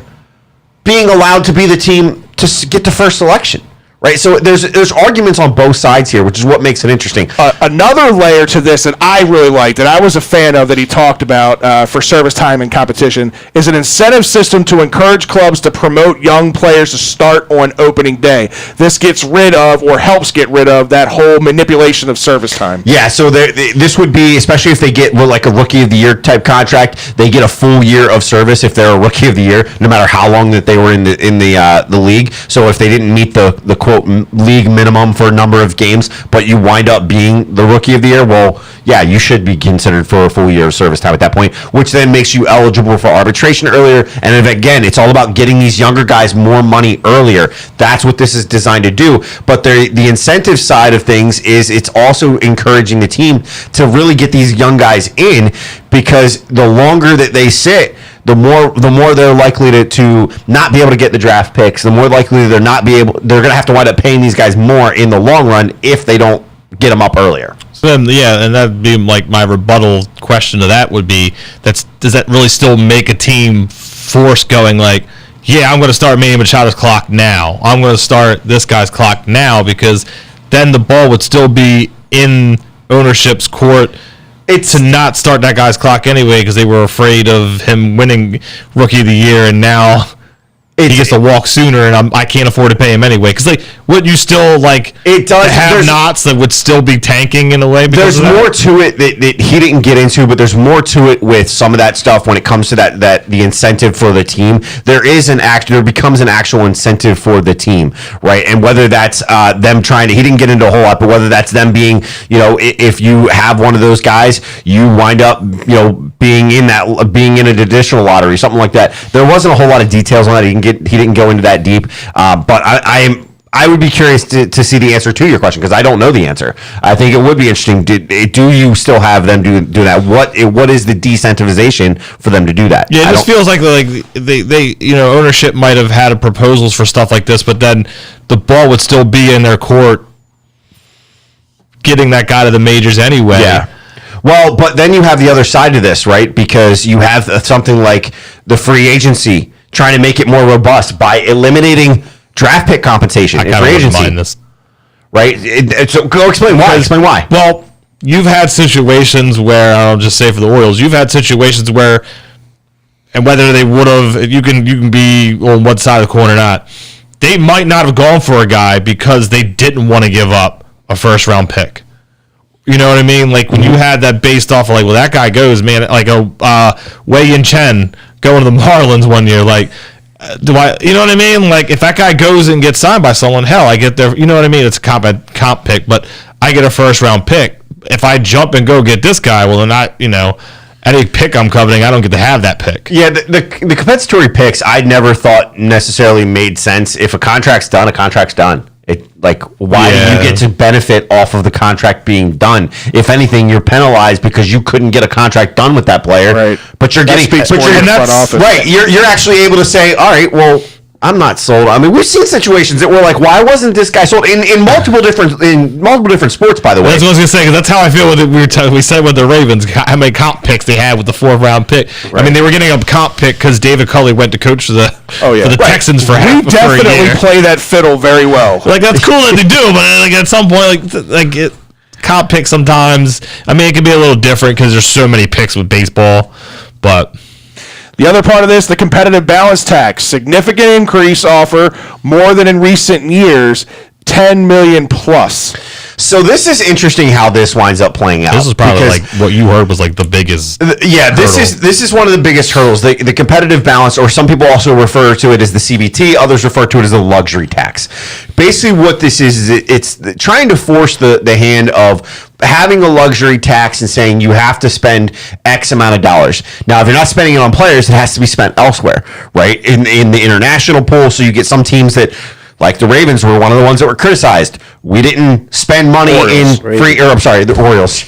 being allowed to be the team to get the first selection? Right, so there's arguments on both sides here, which is what makes it interesting. Another layer to this that I really liked, that I was a fan of, that he talked about for service time and competition, is an incentive system to encourage clubs to promote young players to start on opening day. This gets rid of, or helps get rid of, that whole manipulation of service time. Yeah, so this would be, especially if they get like a rookie of the year type contract, they get a full year of service if they're a rookie of the year, no matter how long that they were in the league. So if they didn't meet the quote league minimum for a number of games, but you wind up being the rookie of the year, well, yeah, you should be considered for a full year of service time at that point, which then makes you eligible for arbitration earlier. And if, again, it's all about getting these younger guys more money earlier. That's what this is designed to do. But the incentive side of things is it's also encouraging the team to really get these young guys in, because the longer that they sit, the more they're likely to not be able to get the draft picks, the more likely they're going to have to wind up paying these guys more in the long run if they don't get them up earlier. So then, yeah, and that'd be like my rebuttal question to that would be, does that really still make a team force going like, yeah, I'm going to start Manny Machado's clock now. I'm going to start this guy's clock now, because then the ball would still be in ownership's court to not start that guy's clock anyway, because they were afraid of him winning Rookie of the Year, and now he gets to walk sooner, and I can't afford to pay him anyway. Because would you still have knots that would still be tanking in a way? There's more to it that he didn't get into, but there's more to it with some of that stuff when it comes to that the incentive for the team. There becomes an actual incentive for the team, right? And whether that's them trying to, he didn't get into a whole lot, but whether that's them being, if you have one of those guys, you wind up, being in an additional lottery, something like that. There wasn't a whole lot of details on that. He didn't go into that deep, but I would be curious to see the answer to your question, because I don't know the answer. I think it would be interesting. Do you still have them do that? What is the decentivization for them to do that? Yeah, it just feels like they ownership might have had proposals for stuff like this, but then the ball would still be in their court, getting that guy to the majors anyway. Yeah. Well, but then you have the other side to this, right? Because you have something like the free agency, trying to make it more robust by eliminating draft pick compensation in free agency. Mind this. Right? So go explain why. Explain why. Well, you've had situations where, I'll just say for the Orioles, you've had situations where, and whether they would have, you can be on one side of the coin or not, they might not have gone for a guy because they didn't want to give up a first round pick. You know what I mean? Like when you had that based off of that guy goes, man, like Wei-Yin Chen going to the Marlins one year, do I, you know what I mean? Like if that guy goes and gets signed by someone, hell, I get there, you know what I mean? It's a comp pick, but I get a first round pick. If I jump and go get this guy, well then any pick I'm coveting, I don't get to have that pick. Yeah, the compensatory picks I never thought necessarily made sense. If a contract's done, a contract's done. Why do you get to benefit off of the contract being done? If anything, you're penalized because you couldn't get a contract done with that player. Right. But you're getting, right. You're actually able to say, all right, well, I'm not sold. I mean, we've seen situations that were like, why wasn't this guy sold in multiple different sports? By the way, that's what I was gonna say, because that's how I feel with it. We said with the Ravens, how many comp picks they had with the 4th round pick. Right. I mean, they were getting a comp pick because David Culley went to coach for the Texans for half. We definitely play that fiddle very well. That's cool that they do, but at some point, comp pick sometimes. I mean, it can be a little different because there's so many picks with baseball, but. The other part of this, the competitive balance tax, significant increase offer, more than in recent years, $10 million plus. So this is interesting how this winds up playing out. This is probably what you heard was the biggest. Yeah, this is one of the biggest hurdles. The competitive balance, or some people also refer to it as the CBT, others refer to it as the luxury tax. Basically, what this is it's trying to force the hand of having a luxury tax and saying you have to spend X amount of dollars. Now, if you're not spending it on players, it has to be spent elsewhere, right? In the international pool, so you get some teams that. Like the Ravens were one of the ones that were criticized. We didn't spend money the Orioles.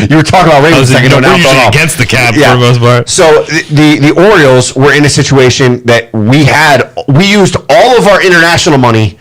You were talking about Ravens a second ago. Now usually against the cap for the most part. So the Orioles were in a situation that we used all of our international money,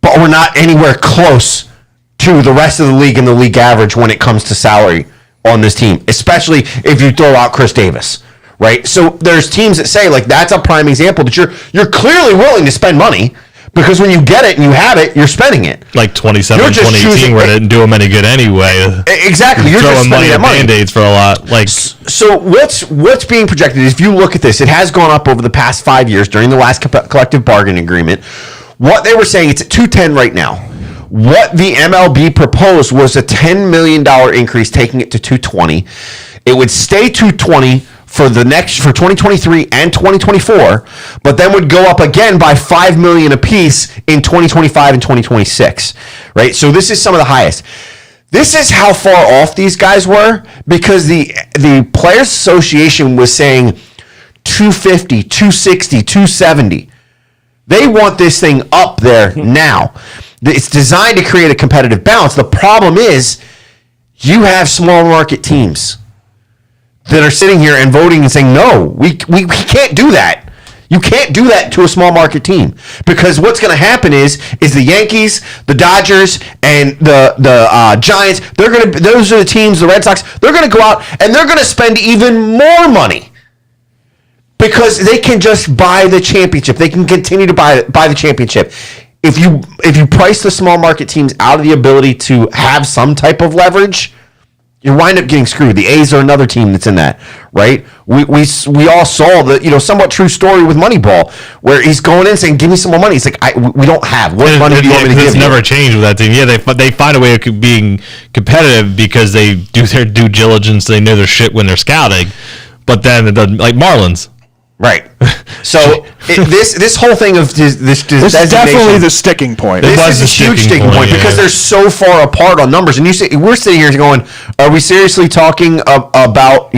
but we're not anywhere close to the rest of the league and the league average when it comes to salary on this team, especially if you throw out Chris Davis. Right? So there's teams that say, that's a prime example that you're clearly willing to spend money, Because when you get it and you have it, you're spending it. Like 2017, 2018, where it didn't do them any good anyway. Exactly. You're throwing just money spending at that money. Band-Aids for a lot. Like, so what's being projected is, if you look at this, it has gone up over the past 5 years during the last collective bargaining agreement. What they were saying, it's at 210 right now. What the MLB proposed was a $10 million increase, taking it to 220. It would stay 220 for 2023 and 2024, but then would go up again by $5 million apiece in 2025 and 2026. Right? So this is some of the highest. This is how far off these guys were, because the Players Association was saying 250, 260, 270. They want this thing up there now. It's designed to create a competitive balance. The problem is, you have small market teams that are sitting here and voting and saying, no, we can't do that. You can't do that to a small market team, because what's going to happen is the Yankees, the Dodgers, and the Giants, those are the teams, the Red Sox, they're going to go out and they're going to spend even more money, because they can just buy the championship. They can continue to buy the championship. If you price the small market teams out of the ability to have some type of leverage, you wind up getting screwed. The A's are another team that's in that, right? We all saw the somewhat true story with Moneyball, where he's going in saying, "Give me some more money." He's like, "We don't have. What money do you want me to give you?" It's never changed with that team. Yeah, they find a way of being competitive because they do their due diligence. They know their shit when they're scouting, but then it doesn't, like Marlins. Right. So this whole thing of this is definitely the sticking point. This is a huge sticking point, because they're so far apart on numbers. And we're sitting here going, are we seriously talking about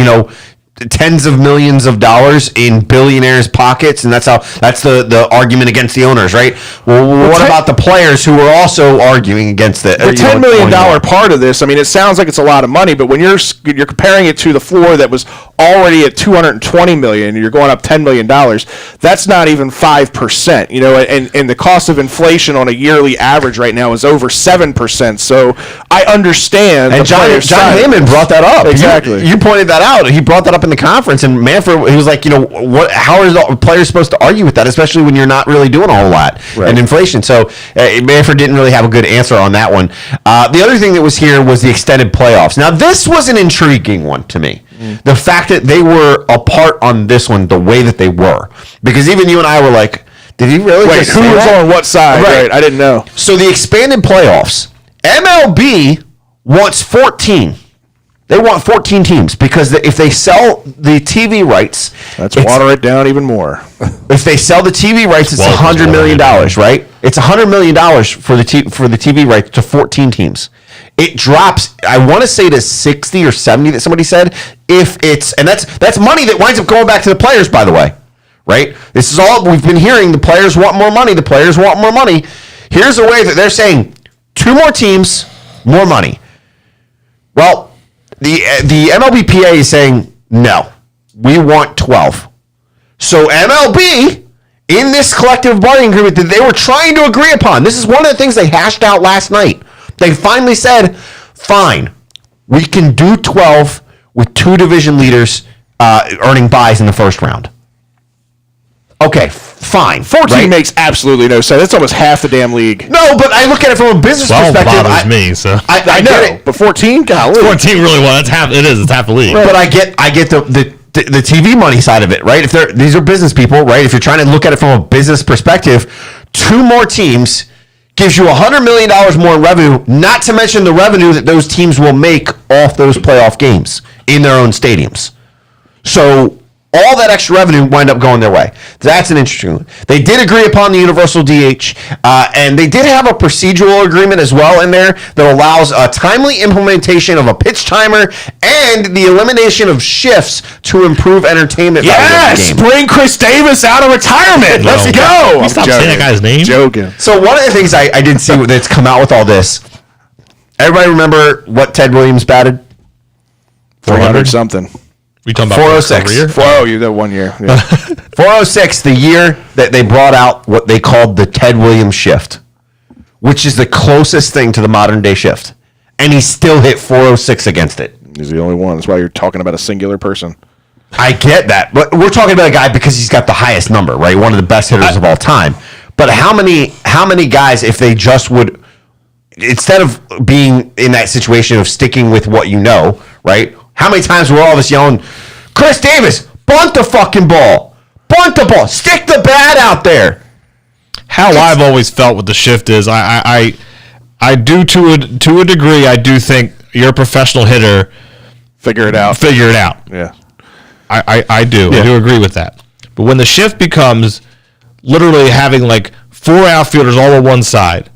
tens of millions of dollars in billionaires' pockets? And that's the argument against the owners, right? Well, what about the players who are also arguing against it? The $10 million part of this, I mean, it sounds like it's a lot of money, but when you're comparing it to the floor that was already at $220 million, and you're going up $10 million, that's not even 5%, and the cost of inflation on a yearly average right now is over 7%. So I understand. And John Heyman brought that up. Exactly. You pointed that out. He brought that up in the conference, and Manfred, he was like, how are the players supposed to argue with that, especially when you're not really doing a whole lot in inflation? So Manfred didn't really have a good answer on that one. The other thing that was here was the extended playoffs. Now, this was an intriguing one to me. The fact that they were apart on this one the way that they were, because even you and I were like, did he really? Wait, who was on what side? Right, I didn't know. So the expanded playoffs, MLB wants 14. They want 14 teams, because if they sell the TV rights, let's water it down even more. If they sell the TV rights, it's $100 million, right? It's $100 million for the TV rights to 14 teams. It drops, I want to say, to 60 or 70 that somebody said. And that's money that winds up going back to the players, by the way, right? This is all we've been hearing. The players want more money. The players want more money. Here's a way that they're saying 2 more teams, more money. Well, the MLBPA is saying, no, we want 12. So MLB, in this collective bargaining agreement that they were trying to agree upon, this is one of the things they hashed out last night. They finally said, fine, we can do 12 with 2 division leaders earning buys in the first round. Okay, fine. 14 makes absolutely no sense. That's almost half the damn league. No, but I look at it from a business perspective. 12 bothers me, so. I know, but 14? Golly. 14 really well. It's half the league. But I get the TV money side of it, right? These are business people, right? If you're trying to look at it from a business perspective, 2 more teams gives you $100 million more in revenue, not to mention the revenue that those teams will make off those playoff games in their own stadiums. So all that extra revenue wind up going their way. That's an interesting one. They did agree upon the universal DH, and they did have a procedural agreement as well in there that allows a timely implementation of a pitch timer and the elimination of shifts to improve entertainment. Yes! Bring Chris Davis out of retirement. Let's go. Stop saying that guy's name. Joking. So one of the things I didn't see that's come out with all this, everybody remember what Ted Williams batted? 400 something. We talking about 406. You that 1 year. Yeah. 406, the year that they brought out what they called the Ted Williams shift, which is the closest thing to the modern day shift. And he still hit 406 against it. He's the only one. That's why you're talking about a singular person. I get that. But we're talking about a guy because he's got the highest number, right? One of the best hitters of all time. But how many guys, if they just would, instead of being in that situation of sticking with what you know, right? How many times were all of us yelling, Chris Davis, bunt the fucking ball. Bunt the ball. Stick the bat out there. How I've always felt with the shift is I do to a degree. I do think you're a professional hitter. Figure it out. Yeah. I do. Yeah. I do agree with that. But when the shift becomes literally having like 4 outfielders all on one side,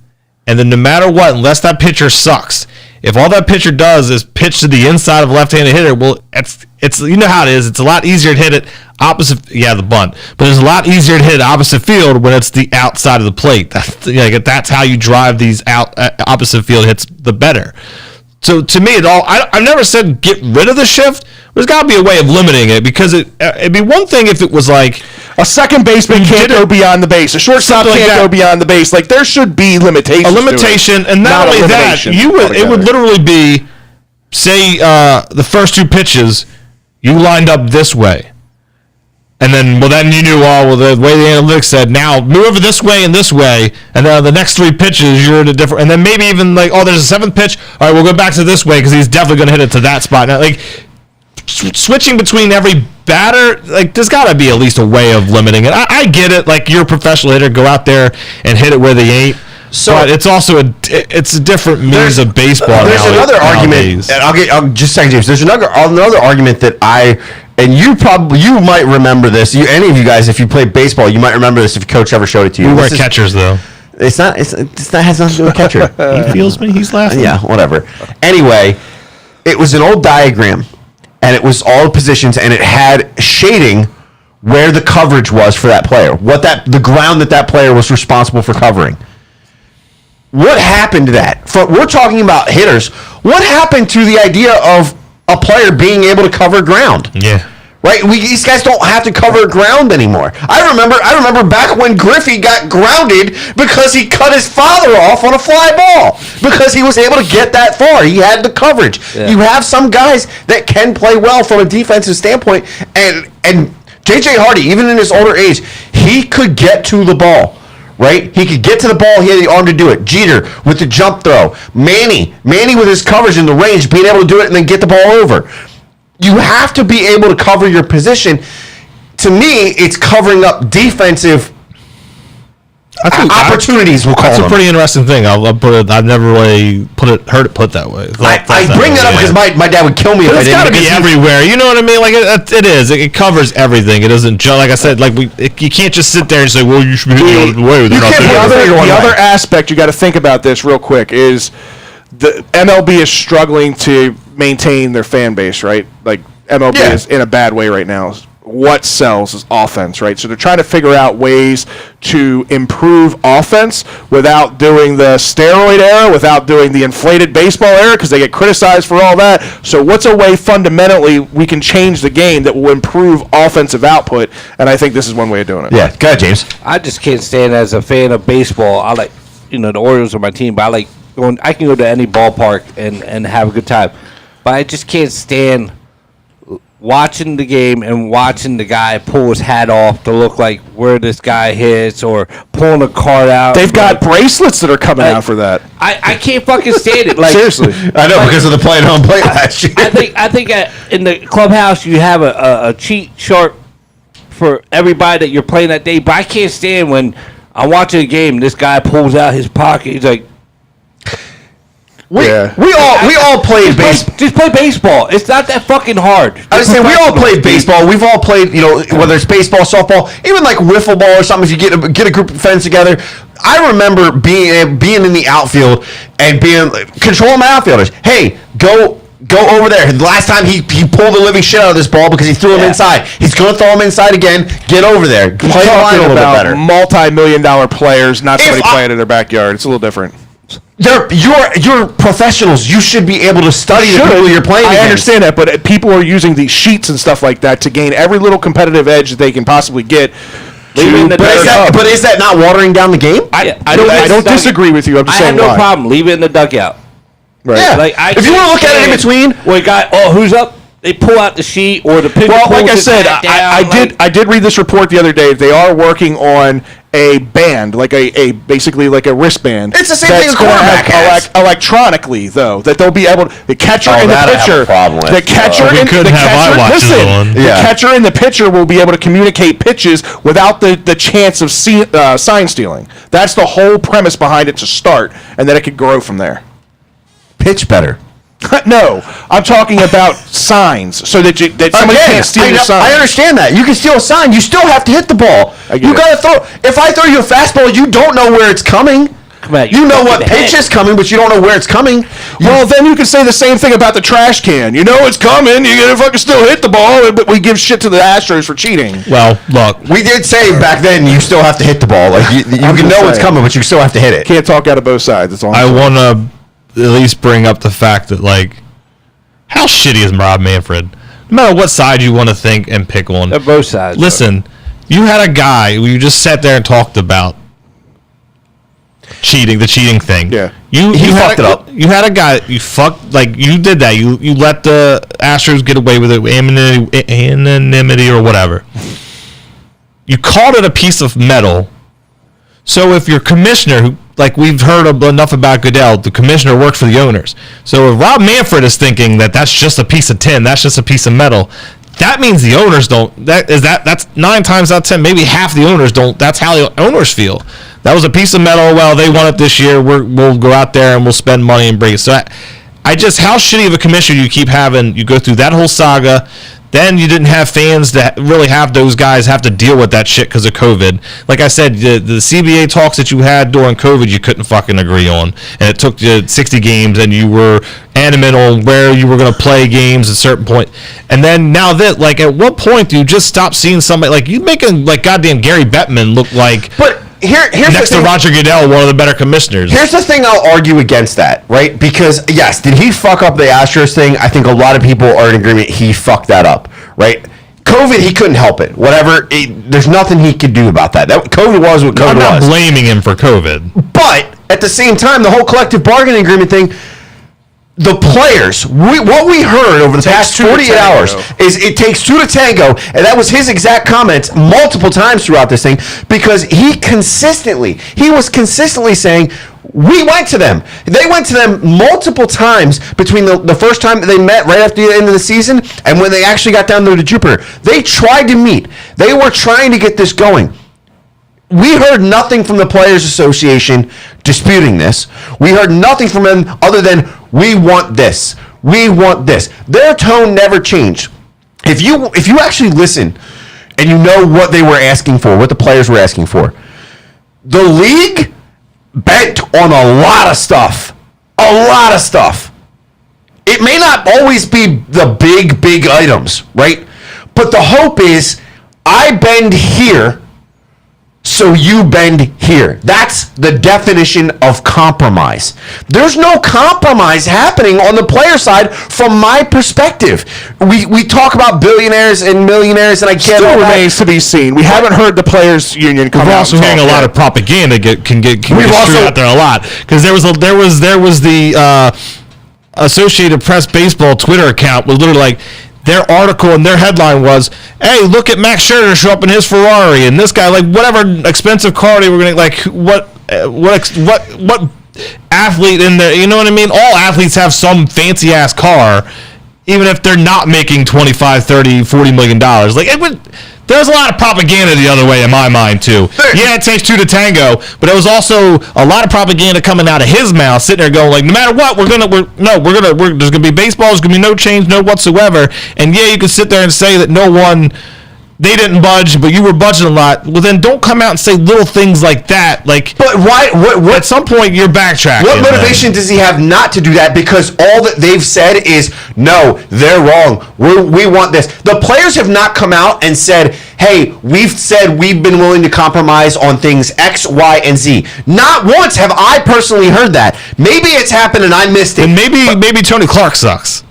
and then no matter what, unless that pitcher sucks, if all that pitcher does is pitch to the inside of a left-handed hitter, well, it's you know how it is. It's a lot easier to hit it opposite. Yeah, the bunt, but it's a lot easier to hit it opposite field when it's the outside of the plate. That's how you drive these opposite field hits the better. So to me, I've never said get rid of the shift. There's got to be a way of limiting it, because it'd be one thing if it was like a second baseman can't go beyond the base, a shortstop can't go beyond the base. Like, there should be limitations. A limitation, and not only that, it would literally be, say, the first 2 pitches you lined up this way, and then you knew the way the analytics said, now move over this way, and then the next 3 pitches you're in a different, and then maybe even like, there's a 7th pitch. All right, we'll go back to this way because he's definitely going to hit it to that spot. Now, like, switching between every batter, like, there's got to be at least a way of limiting it. I get it. Like, you're a professional hitter, go out there and hit it where they ain't. So, but it's also a different means of baseball. There's another argument. I'll just say, James. There's another argument that and you might remember this. Any of you guys, if you played baseball, you might remember this if coach ever showed it to you. We weren't catchers though. It's not has nothing to do with catcher. He feels me. He's laughing. Yeah, whatever. Anyway, it was an old diagram, and it was all positions, and it had shading where the coverage was for that player, the ground that player was responsible for covering. What happened to that? We're talking about hitters. What happened to the idea of a player being able to cover ground? Yeah. Right? These guys don't have to cover ground anymore. I remember back when Griffey got grounded because he cut his father off on a fly ball because he was able to get that far. He had the coverage. Yeah. You have some guys that can play well from a defensive standpoint, and J.J. Hardy, even in his older age, he could get to the ball. Right? He could get to the ball. He had the arm to do it. Jeter with the jump throw. Manny with his coverage in the range, being able to do it and then get the ball over. You have to be able to cover your position. To me, it's covering up defensive opportunities. We'll call them. That's a pretty interesting thing. I'll put it. I've never really heard it put that way. I bring that up because my dad would kill me. But it's got to be everywhere. You know what I mean? Like it is. It covers everything. It doesn't. Like I said, you can't just sit there and say, "Well, you should be hitting the way." The other aspect you got to think about this real quick is the MLB is struggling to maintain their fan base. Right? Like MLB is in a bad way right now. What sells is offense, right? So they're trying to figure out ways to improve offense without doing the steroid era, without doing the inflated baseball era, because they get criticized for all that. So what's a way fundamentally we can change the game that will improve offensive output? And I think this is one way of doing it. Yeah, go ahead, James. I just can't stand as a fan of baseball. I like, the Orioles are my team, but I like going. I can go to any ballpark and have a good time, but I just can't stand watching the game and watching the guy pull his hat off to look like where this guy hits, or pulling a card out. They've got bracelets that are coming out for that. I can't fucking stand it. Like, seriously, I know, because of the play at home play last year. I think in the clubhouse you have a cheat chart for everybody that you're playing that day. But I can't stand when I'm watching a game, this guy pulls out his pocket. He's like, We all played baseball. Just play baseball. It's not that fucking hard. I was saying, we all played baseball. We've all played, whether it's baseball, softball, even like wiffle ball or something. If you get a group of friends together, I remember being in the outfield and controlling my outfielders. Hey, go over there. The last time he pulled the living shit out of this ball because he threw him inside. He's going to throw him inside again. Get over there. Play the line a little bit better. Multi-million-dollar players, not somebody playing in their backyard. It's a little different. You're professionals. You should be able to study the people you're playing against. I understand that, but people are using these sheets and stuff like that to gain every little competitive edge that they can possibly get. But is that not watering down the game? I don't disagree with you. I'm just saying I have no problem. Leave it in the dugout. Right. Yeah. If you want to look at it in between. Wait, who's up? they pull out the sheet or the pitcher. Well, like I said, I did read this report the other day. They are working on a band, like a basically like a wristband. It's the same thing a quarterback has. Electronically, though, that they'll be able to, the catcher and the pitcher. The catcher and the pitcher will be able to communicate pitches without the chance of sign stealing. That's the whole premise behind it to start, and then it could grow from there. Pitch better. No, I'm talking about signs, so that somebody can't steal your sign. I understand that. You can steal a sign. You still have to hit the ball. You got to throw. If I throw you a fastball, you don't know where it's coming. You know what pitch is coming, but you don't know where it's coming. Well, then you can say the same thing about the trash can. You know it's coming. You gotta fucking still hit the ball, but we give shit to the Astros for cheating. Well, look, we did say back then you still have to hit the ball. Like you can know it's coming, but you still have to hit it. Can't talk out of both sides. That's all. I want to at least bring up the fact that, like, how shitty is Rob Manfred? No matter what side you want to think and pick on. Both sides. Listen, you had a guy who you just sat there and talked about the cheating thing. Yeah. You fucked it up. You had a guy, you did that. You let the Astros get away with it, anonymity or whatever. You called it a piece of metal. So if your commissioner, who, like we've heard enough about Goodell, the commissioner works for the owners. So if Rob Manfred is thinking that that's just a piece of tin, that's just a piece of metal, that means the owners don't. That's 9 times out of 10, maybe half the owners don't. That's how the owners feel. That was a piece of metal. Well, they want it this year. We'll go out there and we'll spend money and bring it. So I just, how shitty of a commissioner you keep having. You go through that whole saga. Then you didn't have fans that really have those guys have to deal with that shit because of COVID. Like I said, the CBA talks that you had during COVID, you couldn't fucking agree on. And it took you 60 games, and you were adamant on where you were going to play games at a certain point. And then now that, like, at what point do you just stop seeing somebody, like, you making, like, goddamn Gary Bettman look like... But here's next to Roger Goodell, one of the better commissioners. Here's the thing I'll argue against that, right? Because, yes, did he fuck up the Astros thing? I think a lot of people are in agreement he fucked that up, right? COVID, he couldn't help it. Whatever, there's nothing he could do about that. COVID was what COVID was. I'm not blaming him for COVID. But, at the same time, the whole collective bargaining agreement thing, the players, what we heard over the past 48 hours is it takes 2 to tango, and that was his exact comments multiple times throughout this thing, because he was consistently saying, we went to them. They went to them multiple times between the first time they met right after the end of the season and when they actually got down there to Jupiter. They tried to meet. They were trying to get this going. We heard nothing from the Players Association disputing this. We heard nothing from them other than, we want this. We want this. Their tone never changed. If you actually listen and you know what they were asking for, what the players were asking for, the league bent on a lot of stuff. A lot of stuff. It may not always be the big items, right? But the hope is, I bend here, so you bend here. That's the definition of compromise. There's no compromise happening on the player side from my perspective. We talk about billionaires and millionaires, and I get still remains to be seen. We haven't heard the players union come out. We're also hearing a lot of propaganda can get out there a lot, because there was the Associated Press baseball Twitter account was literally like, their article and their headline was, hey, look at Max Scherzer show up in his Ferrari, and this guy, like, whatever expensive car they were going to, like, what athlete in there, you know what I mean? All athletes have some fancy-ass car, even if they're not making $25, $30, $40 million. Like, there's a lot of propaganda the other way in my mind, too. Yeah, it takes 2 to tango, but it was also a lot of propaganda coming out of his mouth, sitting there going, like, no matter what, there's going to be baseball, there's going to be no change, no whatsoever. And yeah, you can sit there and say that they didn't budge, but you were budging a lot. Well, then don't come out and say little things like that. Like, but why? What? At some point, you're backtracking. What motivation does he have not to do that? Because all that they've said is, no, they're wrong. We want this. The players have not come out and said, hey, we've said we've been willing to compromise on things X, Y, and Z. Not once have I personally heard that. Maybe it's happened and I missed it. And maybe Tony Clark sucks.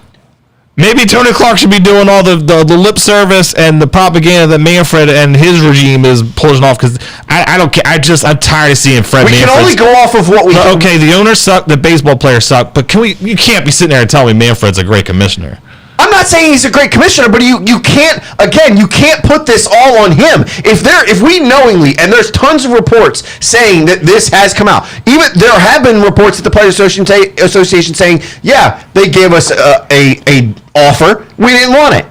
Maybe Tony Clark should be doing all the lip service and the propaganda that Manfred and his regime is pulling off, because I don't care. I'm tired of seeing Fred Manfred. We can only go off of what we... Okay, the owners suck, the baseball players suck, but you can't be sitting there and telling me Manfred's a great commissioner. I'm not saying he's a great commissioner, but you can't put this all on him. If we knowingly, and there's tons of reports saying that this has come out. Even there have been reports at the Players Association saying, yeah, they gave us a offer. We didn't want it.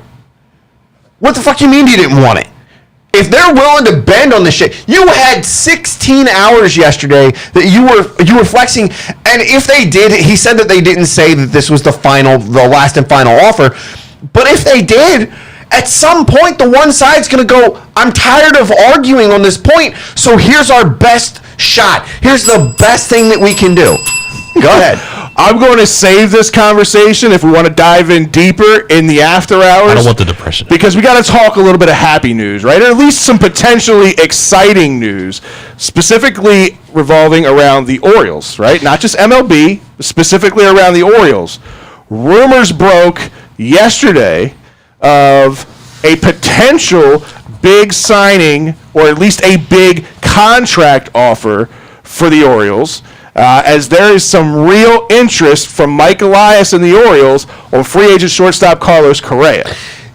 What the fuck you mean you didn't want it? If they're willing to bend on this shit, you had 16 hours yesterday that you were flexing, and if they did, he said that they didn't say that this was the last and final offer, but if they did, at some point the one side's gonna go, I'm tired of arguing on this point, so here's our best shot. Here's the best thing that we can do. Go ahead. I'm going to save this conversation if we want to dive in deeper in the after hours. I don't want the depression. Because we got to talk a little bit of happy news, right? Or at least some potentially exciting news, specifically revolving around the Orioles, right? Not just MLB, specifically around the Orioles. Rumors broke yesterday of a potential big signing, or at least a big contract offer for the Orioles. As there is some real interest from Mike Elias and the Orioles on free agent shortstop Carlos Correa.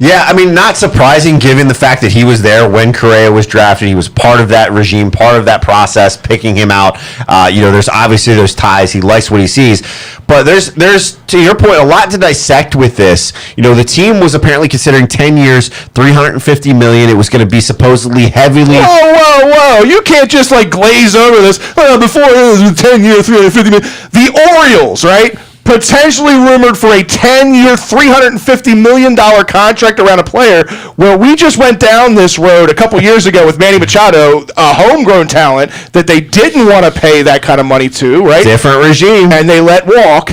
Yeah, I mean, not surprising given the fact that he was there when Correa was drafted. He was part of that regime, part of that process, picking him out. There's obviously those ties. He likes what he sees. But there's to your point, a lot to dissect with this. The team was apparently considering 10 years, $350 million. It was going to be supposedly heavily. Whoa! You can't just glaze over this. Before it was 10 years, $350 million. The Orioles, right? Potentially rumored for a 10-year, $350 million contract around a player, where we just went down this road a couple years ago with Manny Machado, a homegrown talent that they didn't want to pay that kind of money to, right? Different regime. And they let walk.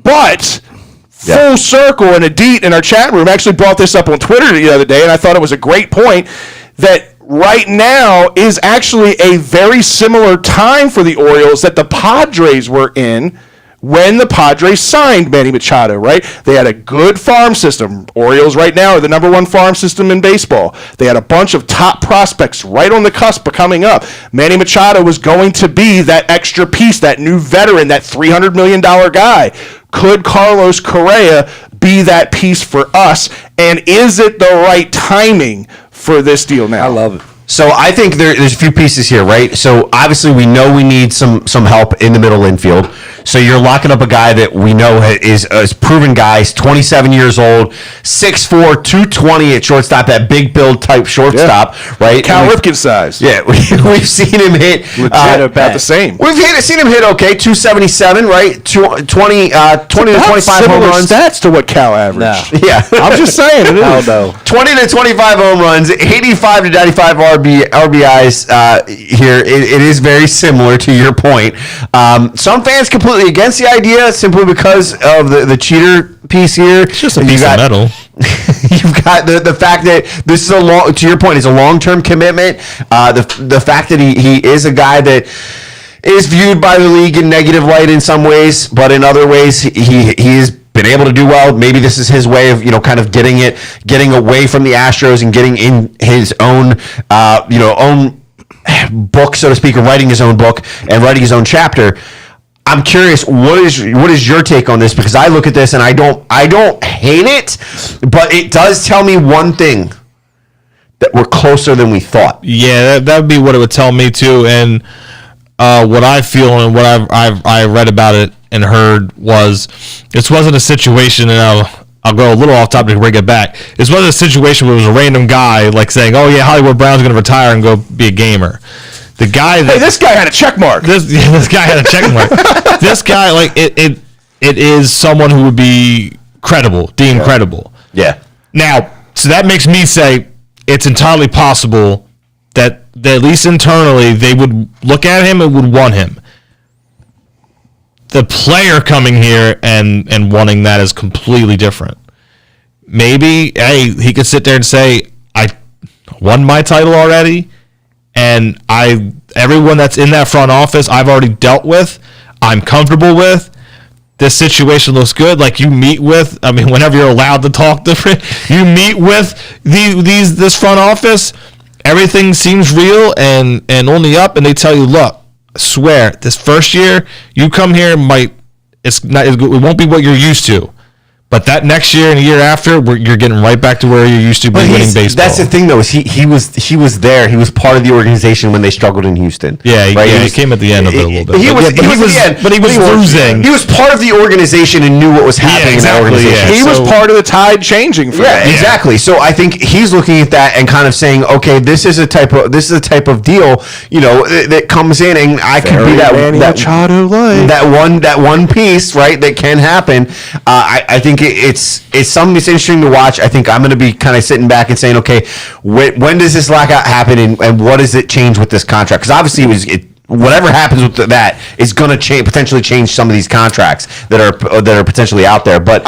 But full circle, and Adit in our chat room actually brought this up on Twitter the other day, and I thought it was a great point, that right now is actually a very similar time for the Orioles that the Padres were in when the Padres signed Manny Machado, right? They had a good farm system. Orioles right now are the number one farm system in baseball. They had a bunch of top prospects right on the cusp of coming up. Manny Machado was going to be that extra piece, that new veteran, that $300 million guy. Could Carlos Correa be that piece for us? And is it the right timing for this deal now? I love it. So I think there's a few pieces here, right? So obviously we know we need some help in the middle infield. So you're locking up a guy that we know is a proven guy. He's 27 years old, 6'4", 220 at shortstop, that big build type shortstop, right? Cal Ripken size. Yeah, we've seen him hit about the same. We've seen him hit okay, 277, right? 20 to 25 home runs. Stats to what Cal averaged. No. Yeah, I'm just saying it is. No. 20 to 25 home runs, 85 to 95 RBIs here. It is very similar to your point. Some fans completely against the idea simply because of the cheater piece here. It's just a piece of metal. You've got the fact that this is to your point, is a long-term commitment. The fact that he is a guy that is viewed by the league in negative light in some ways, but in other ways he is been able to do well. Maybe this is his way of, kind of getting away from the Astros and getting in his own, own book, so to speak, or writing his own book and writing his own chapter. I'm curious, what is your take on this? Because I look at this and I don't hate it, but it does tell me one thing, that we're closer than we thought. Yeah, that would be what it would tell me too. And what I feel and what I read about it and heard was, this wasn't a situation, and I'll go a little off topic to bring it back. This wasn't a situation where it was a random guy saying, "Oh yeah, Hollywood Brown's going to retire and go be a gamer." The guy that this guy had a check mark. This guy had a check mark. This guy, it is someone who would be credible, deemed credible. Yeah. Now, so that makes me say it's entirely possible that at least internally they would look at him and would want him. The player coming here and wanting that is completely different. Maybe, hey, he could sit there and say, I won my title already, and everyone that's in that front office I've already dealt with, I'm comfortable with. This situation looks good. You meet with, whenever you're allowed to talk to, you meet with this front office, everything seems real and on the up, and they tell you, look, I swear, this first year you come here, it won't be what you're used to, But that next year and a year after, you're getting right back to where you used to be winning baseball. That's the thing, though. Is he was there. He was part of the organization when they struggled in Houston. Yeah, right? He came at the end of it a little bit. He was losing. He was part of the organization and knew what was happening in that organization. Yeah. He was part of the tide changing for them. Exactly. So I think he's looking at that and kind of saying, okay, this is a type of deal, that comes in, and I could be that one piece, right, that can happen. I think it's something that's interesting to watch. I think I'm going to be kind of sitting back and saying, okay, when does this lockout happen, and what does it change with this contract? Because obviously whatever happens with that is going to potentially change some of these contracts that are potentially out there. But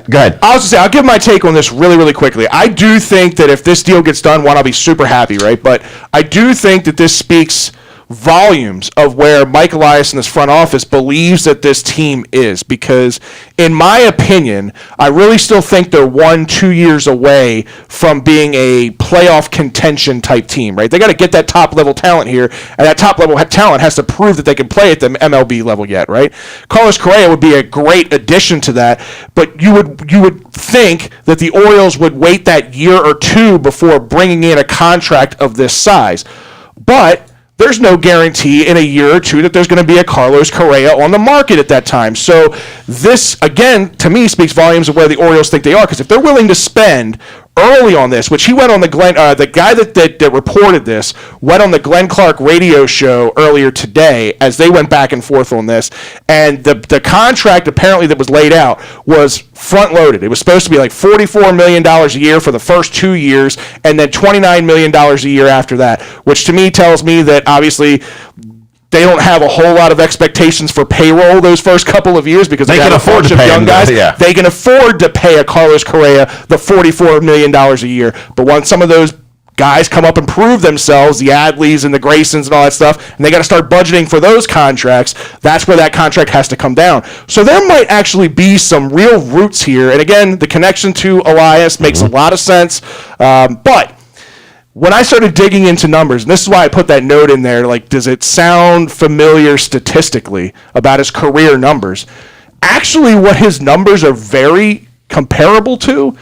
go ahead. I was going to say, I'll give my take on this really, really quickly. I do think that if this deal gets done, I'll be super happy, right? But I do think that this speaks volumes of where Mike Elias in this front office believes that this team is, because in my opinion, I really still think they're 1-2 years away from being a playoff contention type team, right? They got to get that top level talent here, and that top level talent has to prove that they can play at the MLB level yet, right? Carlos Correa would be a great addition to that, but you would think that the Orioles would wait that year or two before bringing in a contract of this size. But there's no guarantee in a year or two that there's going to be a Carlos Correa on the market at that time. So this, again, to me, speaks volumes of where the Orioles think they are. Because if they're willing to spend early on this, which he went on the guy that reported this went on the Glenn Clark radio show earlier today as they went back and forth on this, and the contract apparently that was laid out was front loaded. It was supposed to be like $44 million a year for the first 2 years, and then $29 million a year after that, which to me tells me that obviously they don't have a whole lot of expectations for payroll those first couple of years because they can afford to pay young guys. Yeah. They can afford to pay a Carlos Correa the $44 million a year. But once some of those guys come up and prove themselves, the Adleys and the Graysons and all that stuff, and they got to start budgeting for those contracts, that's where that contract has to come down. So there might actually be some real roots here. And again, the connection to Elias makes a lot of sense. But when I started digging into numbers, and this is why I put that note in there, like, does it sound familiar statistically about his career numbers? Actually, what his numbers are very comparable to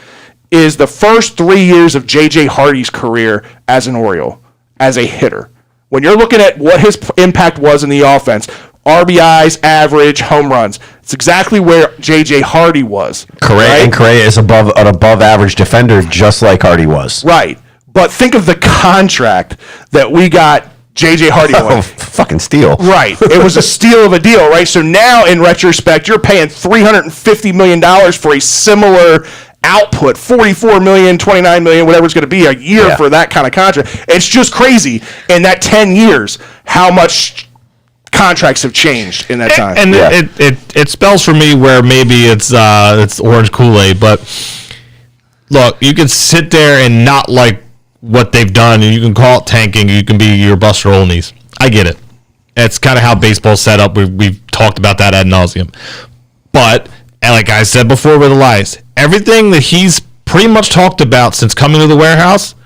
is the first 3 years of J.J. Hardy's career as an Oriole, as a hitter. When you're looking at what his impact was in the offense, RBIs, average, home runs, it's exactly where J.J. Hardy was. Correct, right? And Correa is an above average defender, just like Hardy was. Right. But think of the contract that we got J.J. Hardy on. Oh, fucking steal. Right. It was a steal of a deal, right? So now, in retrospect, you're paying $350 million for a similar output, $44 million, $29 million, whatever it's going to be a year for that kind of contract. It's just crazy. In that 10 years, how much contracts have changed in that time. And it spells for me where maybe it's orange Kool-Aid, but look, you can sit there and not like what they've done, and you can call it tanking, you can be your Buster Olneys. I get it. It's kind of how baseball's set up. We've talked about that ad nauseum. But, and like I said before with Elias, everything that he's pretty much talked about since coming to the warehouse,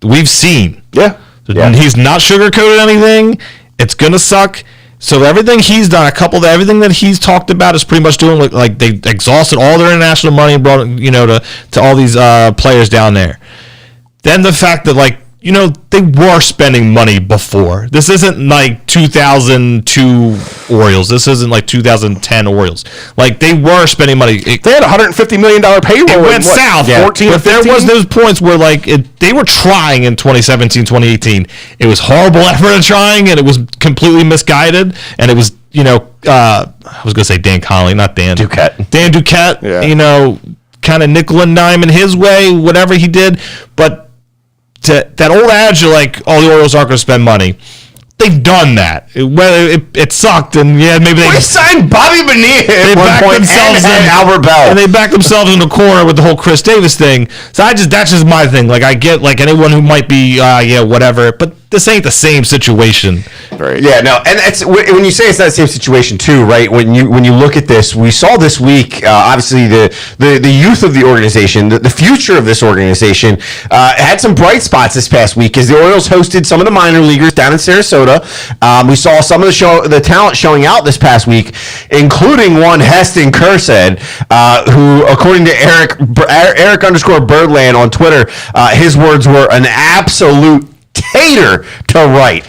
we've seen. Yeah. He's not sugarcoated anything. It's going to suck. So everything he's done, everything that he's talked about is pretty much doing like they exhausted all their international money and brought to all these players down there. Then the fact that they were spending money before. This isn't like 2002 Orioles. This isn't like 2010 Orioles. Like they were spending money. They had a $150 million payroll. It went south. 14 but there was those points where they were trying in 2017, 2018. It was horrible effort of trying, and it was completely misguided. And it was I was gonna say Dan Connolly, not Dan Duquette. Dan Duquette. Yeah. Kind of nickel and dime in his way, whatever he did, but. That old adage of the Orioles aren't going to spend money. They've done that. It sucked, and maybe they signed Bobby Bonilla at one point and Albert Bell, and they backed themselves in the corner with the whole Chris Davis thing. So that's just my thing. I get anyone who might be whatever, but this ain't the same situation. Right. Yeah, no, and it's when you say it's not the same situation too, right? When you look at this, we saw this week, obviously the youth of the organization, the future of this organization, had some bright spots this past week as the Orioles hosted some of the minor leaguers down in Sarasota. We saw some of the talent showing out this past week, including one Heston Kjerstad, who, according to Eric underscore Birdland on Twitter, his words were an absolute tater to right.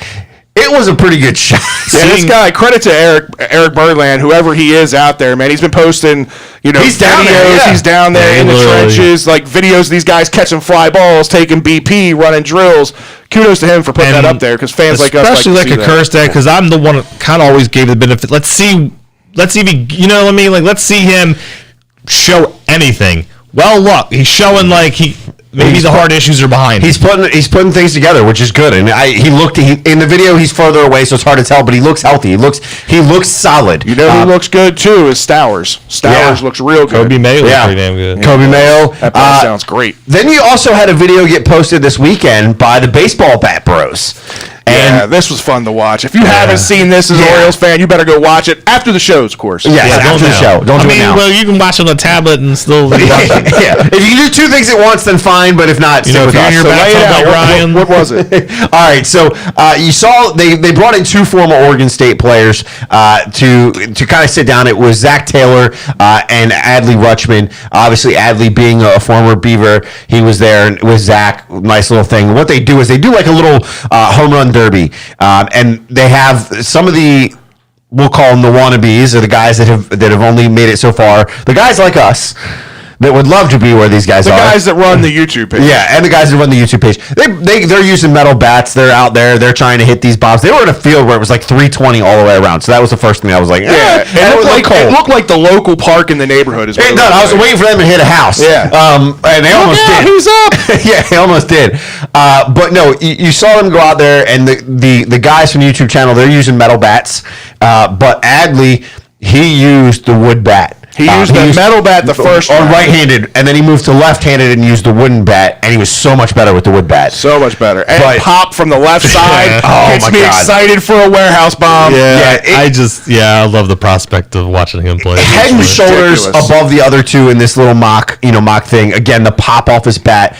It was a pretty good shot. Yeah, this guy, credit to Eric Birdland, whoever he is out there, man. He's been posting, he's down videos. there, yeah. He's down there in the trenches, like videos of these guys catching fly balls, taking BP, running drills. Kudos to him for putting that up there, because fans like us especially like a Kjerstad, because I'm the one that kind of always gave the benefit. Let's see if he, you know what I mean? Like, let's see him show anything. Well, look, he's showing like maybe the hard issues are behind him. He's putting things together, which is good. And in the video, he's further away, so it's hard to tell. But he looks healthy. He looks solid. Who looks good too is Stowers. Stowers looks real good. Kobe Mayo looks pretty damn good. Kobe Mayo. That sounds great. Then you also had a video get posted this weekend by the Baseball Bat Bros. And this was fun to watch. If you haven't seen this as an Orioles fan, you better go watch it after the shows, of course. Yeah, after the show. Don't do it now. Well, you can watch it on a tablet and still watch it. Yeah. If you can do two things at once, then fine. But if not, stick with us. If you're in your bathtub like Ryan. What was it? All right. So you saw they brought in two former Oregon State players to kind of sit down. It was Zach Taylor and Adley Rutschman. Obviously, Adley being a former Beaver, he was there with Zach. Nice little thing. What they do is they do like a little home run derby, and they have some of the, we'll call them the wannabes, or the guys that have only made it so far. The guys like us that would love to be where these guys are. The guys that run the YouTube page. Yeah, and the guys that run the YouTube page. They're using metal bats. They're out there. They're trying to hit these bombs. They were in a field where it was like 320 all the way around. So that was the first thing I was like, It looked like the local park in the neighborhood. I was waiting for them to hit a house. Yeah. And they almost did. Who's up? Yeah, they almost did. But no, you saw them go out there, and the guys from the YouTube channel, they're using metal bats. But Adley, he used the wood bat. He used the metal bat the first or time. right-handed, and then he moved to left-handed and used the wooden bat, and he was so much better with the wood bat. So much better. And pop from the left side gets me excited for a warehouse bomb. I love the prospect of watching him play. Head and shoulders above the other two in this little mock thing. Again, the pop off his bat.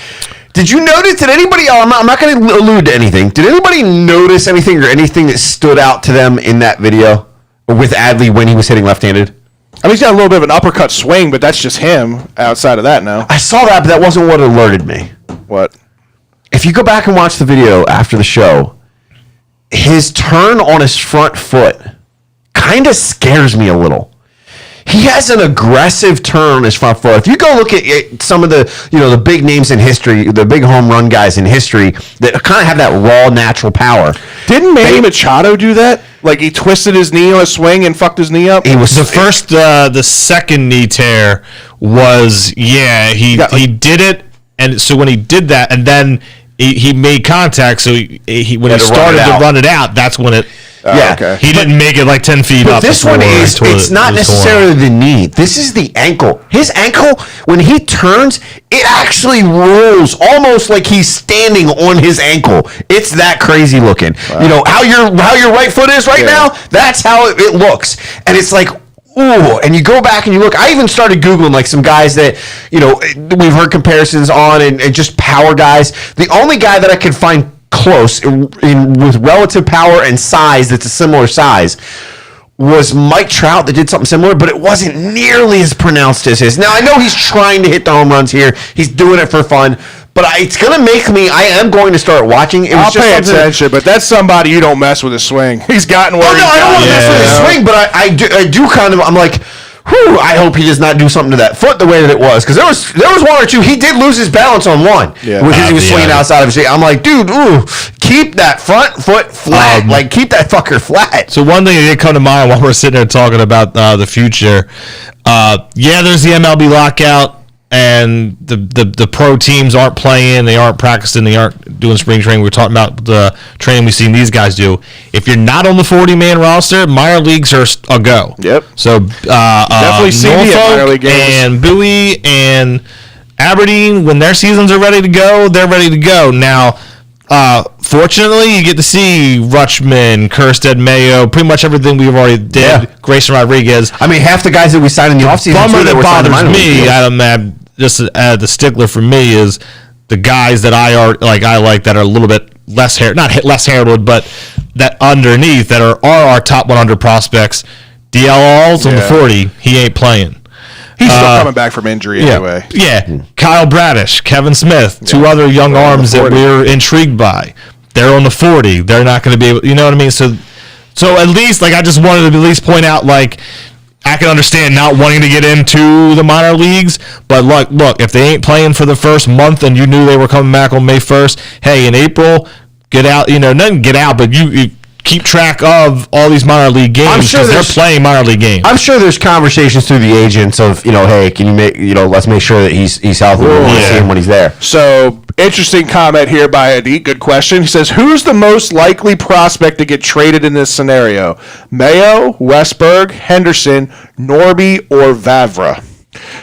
Did you notice? Did anybody? I'm not going to allude to anything. Did anybody notice anything or anything that stood out to them in that video with Adley when he was hitting left-handed? I mean, he's got a little bit of an uppercut swing, but that's just him. Outside of that, no. I saw that, but that wasn't what alerted me. What? If you go back and watch the video after the show, his turn on his front foot kind of scares me a little. He has an aggressive turn on his front foot. If you go look at some of the big names in history, the big home run guys in history that kind of have that raw natural power. Didn't Manny Machado do that? Like he twisted his knee on a swing and fucked his knee up? He was the second knee tear was, he did it, and so when he did that, and then he made contact, so when he started to run it out, that's when it... Okay. He didn't make it like 10 feet up. But this one is, it's not necessarily the knee. This is the ankle. His ankle, when he turns, it actually rolls almost like he's standing on his ankle. It's that crazy looking. Wow. You know, how your right foot is right now, that's how it looks. And it's like, ooh, and you go back and you look. I even started Googling like some guys that, we've heard comparisons on and just power guys. The only guy that I could find close with relative power and size that's a similar size was Mike Trout that did something similar, but it wasn't nearly as pronounced as his. Now, I know he's trying to hit the home runs here. He's doing it for fun. But it's going to make me, I am going to start watching. I'll pay attention, but that's somebody you don't mess with his swing. He's gotten where he's I don't want to mess with his swing, but I do kind of, I'm like, whew, I hope he does not do something to that foot the way that it was. Because there was one or two, he did lose his balance on one. Yeah. Because he was swinging outside of his feet. I'm like, dude, keep that front foot flat. Keep that fucker flat. So one thing that did come to mind while we're sitting there talking about the future, there's the MLB lockout. And the pro teams aren't playing, they aren't practicing, they aren't doing spring training. We're talking about the training we've seen these guys do. If you're not on the 40-man roster, minor leagues are a go. Yep. So definitely see me at minor league games. And Bowie and Aberdeen, when their seasons are ready to go, they're ready to go. Now, fortunately, you get to see Rutschman, Kerstead, Mayo, pretty much everything we've already did. Yeah. Grayson Rodriguez. I mean, half the guys that we signed in the offseason. Bummer that bothers me, Adam, just the stickler for me is the guys that I like that are a little bit less not less heralded, but that underneath that are our top 100 prospects. DL Alls on the 40, he ain't playing. He's still coming back from injury anyway. Yeah. Kyle Bradish, Kevin Smith, two other young arms that we're intrigued by. They're on the 40. They're not going to be able, you know what I mean? So at least, I just wanted to at least point out, I can understand not wanting to get into the minor leagues, but look, if they ain't playing for the first month and you knew they were coming back on May 1st, hey, in April, get out, nothing get out, but you keep track of all these minor league games because they're playing minor league games. I'm sure there's conversations through the agents of, hey, can you make, let's make sure that he's healthy. We want to see him when he's there. So, interesting comment here by Adi. Good question. He says, who's the most likely prospect to get traded in this scenario? Mayo, Westberg, Henderson, Norby, or Vavra?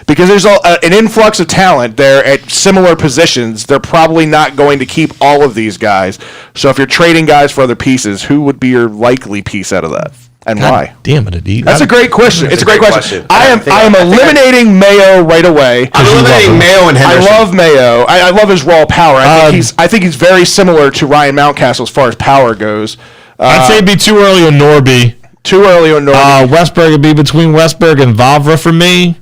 Because there's an influx of talent there at similar positions. They're probably not going to keep all of these guys. So if you're trading guys for other pieces, who would be your likely piece out of that? And why? Damn it, Adi. That's a great question. It's a great question. I am eliminating Mayo right away. I'm eliminating Mayo and Henderson. I love Mayo. I love his raw power. I think he's very similar to Ryan Mountcastle as far as power goes. I'd say it'd be too early on Norby. Westberg would be between Westberg and Vavra for me.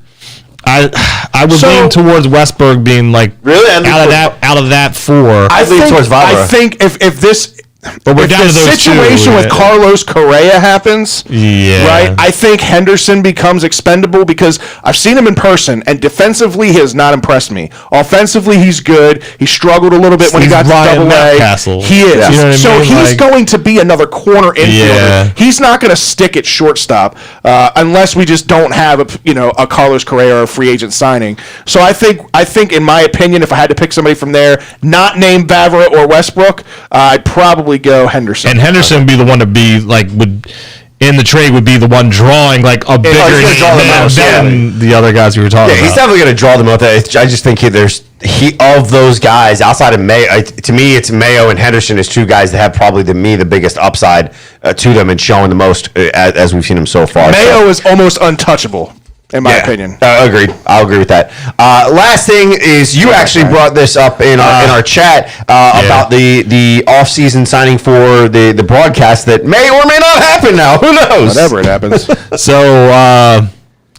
I would lean towards Westberg being really out of that four. I lean towards Vavra. I think if this. But we're down to those situation with Carlos Correa happens, right? I think Henderson becomes expendable because I've seen him in person, and defensively he has not impressed me. Offensively, he's good. He struggled a little bit when he got to Double-A. He is. You know so he's going to be another corner infielder. Yeah. He's not going to stick at shortstop unless we just don't have a Carlos Correa or a free agent signing. So I think in my opinion, if I had to pick somebody from there, not named Vavra or Westbrook, I'd probably go Henderson. And Henderson would be the one to be in the trade would be the one drawing a bigger than the other guys we were talking about. He's definitely going to draw them out. I just think of those guys outside of Mayo. To me, it's Mayo and Henderson as two guys that have probably the biggest upside to them and showing the most as we've seen them so far. Mayo is almost untouchable. In my opinion. Agreed. I'll agree with that. Last thing is you actually brought this up in our chat about the off-season signing for the broadcast that may or may not happen now. Who knows? Whatever it happens. So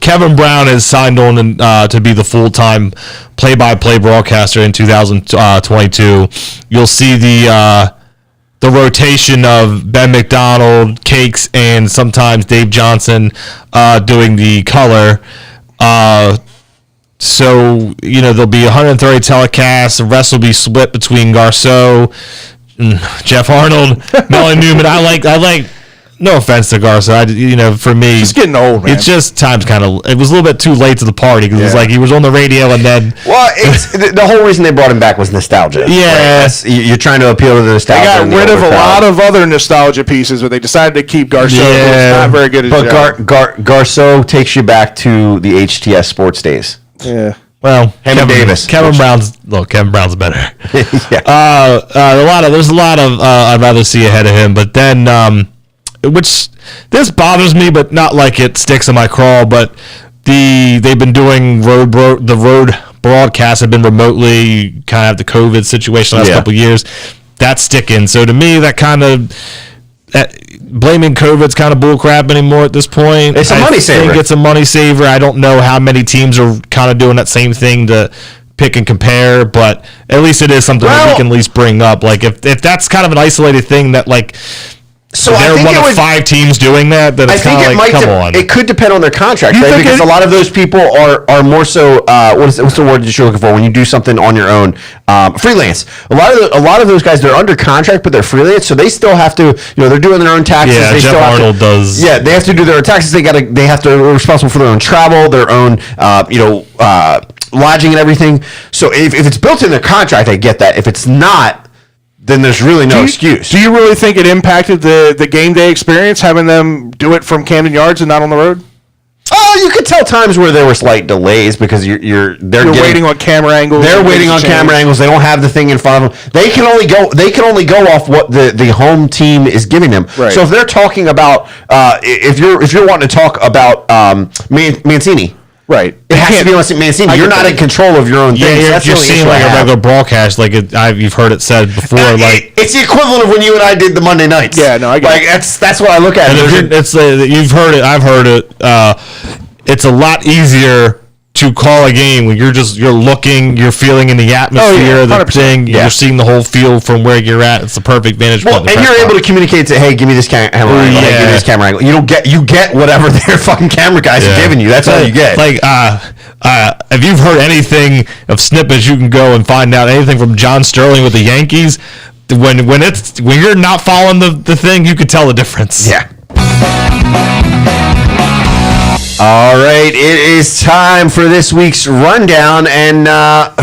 Kevin Brown is signed on to be the full-time play-by-play broadcaster in 2022. You'll see the rotation of Ben McDonald, Cakes, and sometimes Dave Johnson doing the color. So, there'll be 130 telecasts. The rest will be split between Garceau, Jeff Arnold, Melanie Newman. I like. No offense to Garceau, for me, he's getting old, man. It's just time's it was a little bit too late to the party because it was he was on the radio and then. Well, the whole reason they brought him back was nostalgia. Yeah, right? You're trying to appeal to the nostalgia. They got rid of a lot of other nostalgia pieces, but they decided to keep Garceau. Yeah, not very good. But Garceau takes you back to the HTS sports days. Yeah. Well, Kevin Brown's better. There's a lot of I'd rather see ahead of him, but then. Which this bothers me, but not like it sticks in my craw. But they've been doing the road broadcasts have been remotely, kind of the COVID situation the last couple of years. That's sticking. So to me, that kind of blaming COVID's kind of bullcrap anymore at this point. It's a money saver. I think it's a money saver. I don't know how many teams are kind of doing that same thing to pick and compare, but at least it is something that we can at least bring up. If that's kind of an isolated thing that So they're one of 5 teams doing that. Then it's kind of come on. It could depend on their contract, right? Because a lot of those people are more so. What's the word that you're looking for when you do something on your own? Freelance. A lot of those guys, they're under contract, but they're freelance, so they still have to. They're doing their own taxes. Yeah, Jeff Arnold does. Yeah, they have to do their own taxes. They have to. They're responsible for their own travel, their own. Lodging and everything. So if it's built in their contract, I get that. If it's not, then there's really no excuse. Do you really think it impacted the game day experience, having them do it from Camden Yards and not on the road? Oh, you could tell times where there were slight delays because they're waiting on camera angles. They're waiting on camera angles. They don't have the thing in front of them. They can only go off what the home team is giving them. Right. So if they're talking about if you're wanting to talk about Mancini. Right. It has to be on Mancini. You're not in control of your own things. Yeah, you're seeing like a regular broadcast, like you've heard it said before. It's the equivalent of when you and I did the Monday nights. Yeah, no, I get it. That's what I look at. You've heard it. I've heard it. It's a lot easier to call a game when you're looking, you're feeling in the atmosphere, the thing, you're seeing the whole field from where you're at. It's the perfect vantage point. And you're able to communicate to, hey, give me this camera angle. Hey, give me this camera angle. You get whatever their fucking camera guys are giving you. That's all you get. Like, if you've heard anything of snippets, you can go and find out anything from John Sterling with the Yankees. When you're not following the thing, you can tell the difference. Yeah. All right, it is time for this week's rundown, and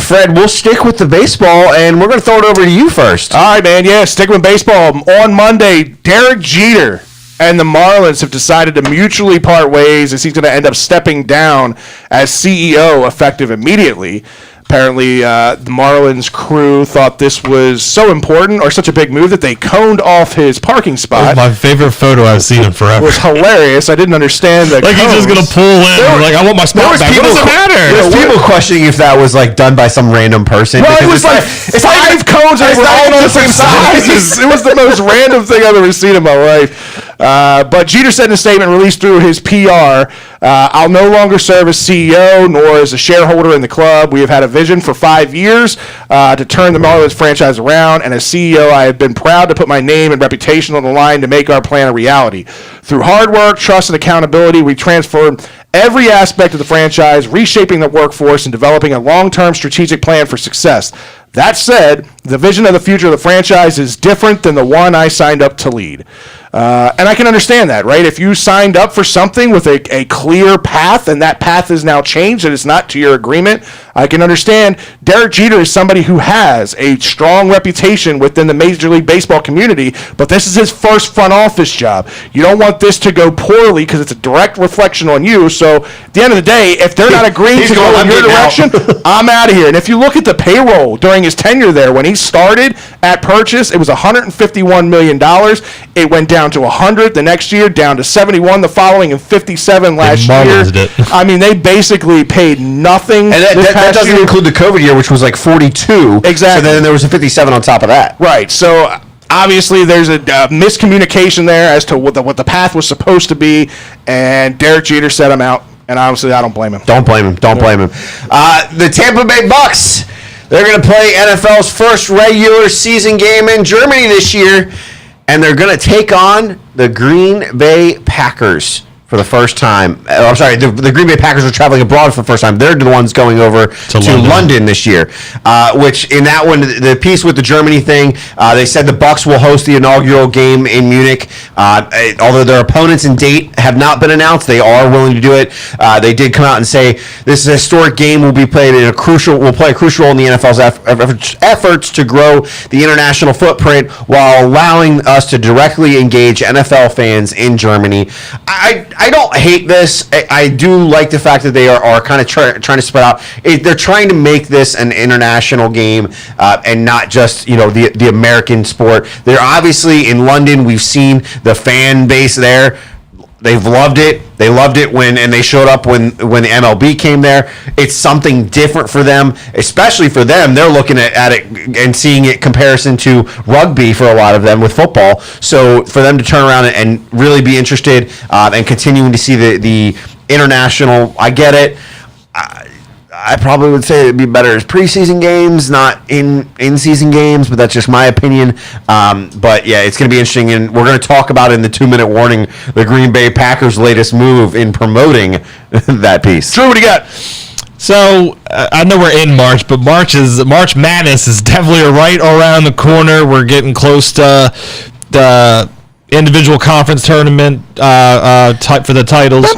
Fred, we'll stick with the baseball, and we're going to throw it over to you first. All right, man. Yeah, stick with baseball. On Monday, Derek Jeter and the Marlins have decided to mutually part ways as he's going to end up stepping down as CEO effective immediately. Apparently, the Marlins crew thought this was so important or such a big move that they coned off his parking spot. My favorite photo I've seen in forever. It was hilarious. I didn't understand the Like cones. he's just going to pull in. I want my spot back. What does it matter? There's people questioning if that was done by some random person. Well, it was it's 5 cones and they were all on the same size. It was the most random thing I've ever seen in my life. But Jeter said in a statement released through his PR, I'll no longer serve as CEO nor as a shareholder in the club. We have had a vision for 5 years to turn the Marlins franchise around, and as CEO, I have been proud to put my name and reputation on the line to make our plan a reality. Through hard work, trust, and accountability, we transformed every aspect of the franchise, reshaping the workforce and developing a long-term strategic plan for success. That said, the vision of the future of the franchise is different than the one I signed up to lead. And I can understand that, right? If you signed up for something with a clear path and that path is now changed and it's not to your agreement, I can understand. Derek Jeter is somebody who has a strong reputation within the Major League Baseball community, but this is his first front office job. You don't want this to go poorly because it's a direct reflection on you. So at the end of the day, if they're not agreeing to go in your direction, I'm out of here. And if you look at the payroll during his tenure there, when he started at Purchase, it was $151 million. It went down to 100 the next year, down to 71 the following, and 57 last year. I mean, they basically paid nothing. And that doesn't include the COVID year, which was like 42. Exactly. So then there was a 57 on top of that. Right. So obviously there's a miscommunication there as to what the path was supposed to be, and Derek Jeter said I'm out. And honestly, I don't blame him. Don't blame him. The Tampa Bay Bucks, they're going to play NFL's first regular season game in Germany this year, and they're going to take on the Green Bay Packers for the first time. I'm sorry, the Green Bay Packers are traveling abroad for the first time. They're the ones going over to London this year, which in that one, the piece with the Germany thing, they said the Bucks will host the inaugural game in Munich. Although their opponents and date have not been announced, they are willing to do it. They did come out and say this is a historic game will play a crucial role in the NFL's efforts to grow the international footprint while allowing us to directly engage NFL fans in Germany. I don't hate this. I do like the fact that they are kind of trying to spread out. They're trying to make this an international game and not just the American sport. They're obviously in London. We've seen the fan base there. They've loved it. They loved it when they showed up when the MLB came there. It's something different for them, especially for them. They're looking at it and seeing it comparison to rugby for a lot of them with football. So for them to turn around and really be interested and continuing to see the international, I get it. I probably would say it'd be better as preseason games, not in-season games, but that's just my opinion. But yeah, it's going to be interesting, and we're going to talk about in the 2-minute warning the Green Bay Packers' latest move in promoting that piece. Drew, what do you got? So I know we're in March, but March Madness is definitely right around the corner. We're getting close to the individual conference tournament type for the titles. So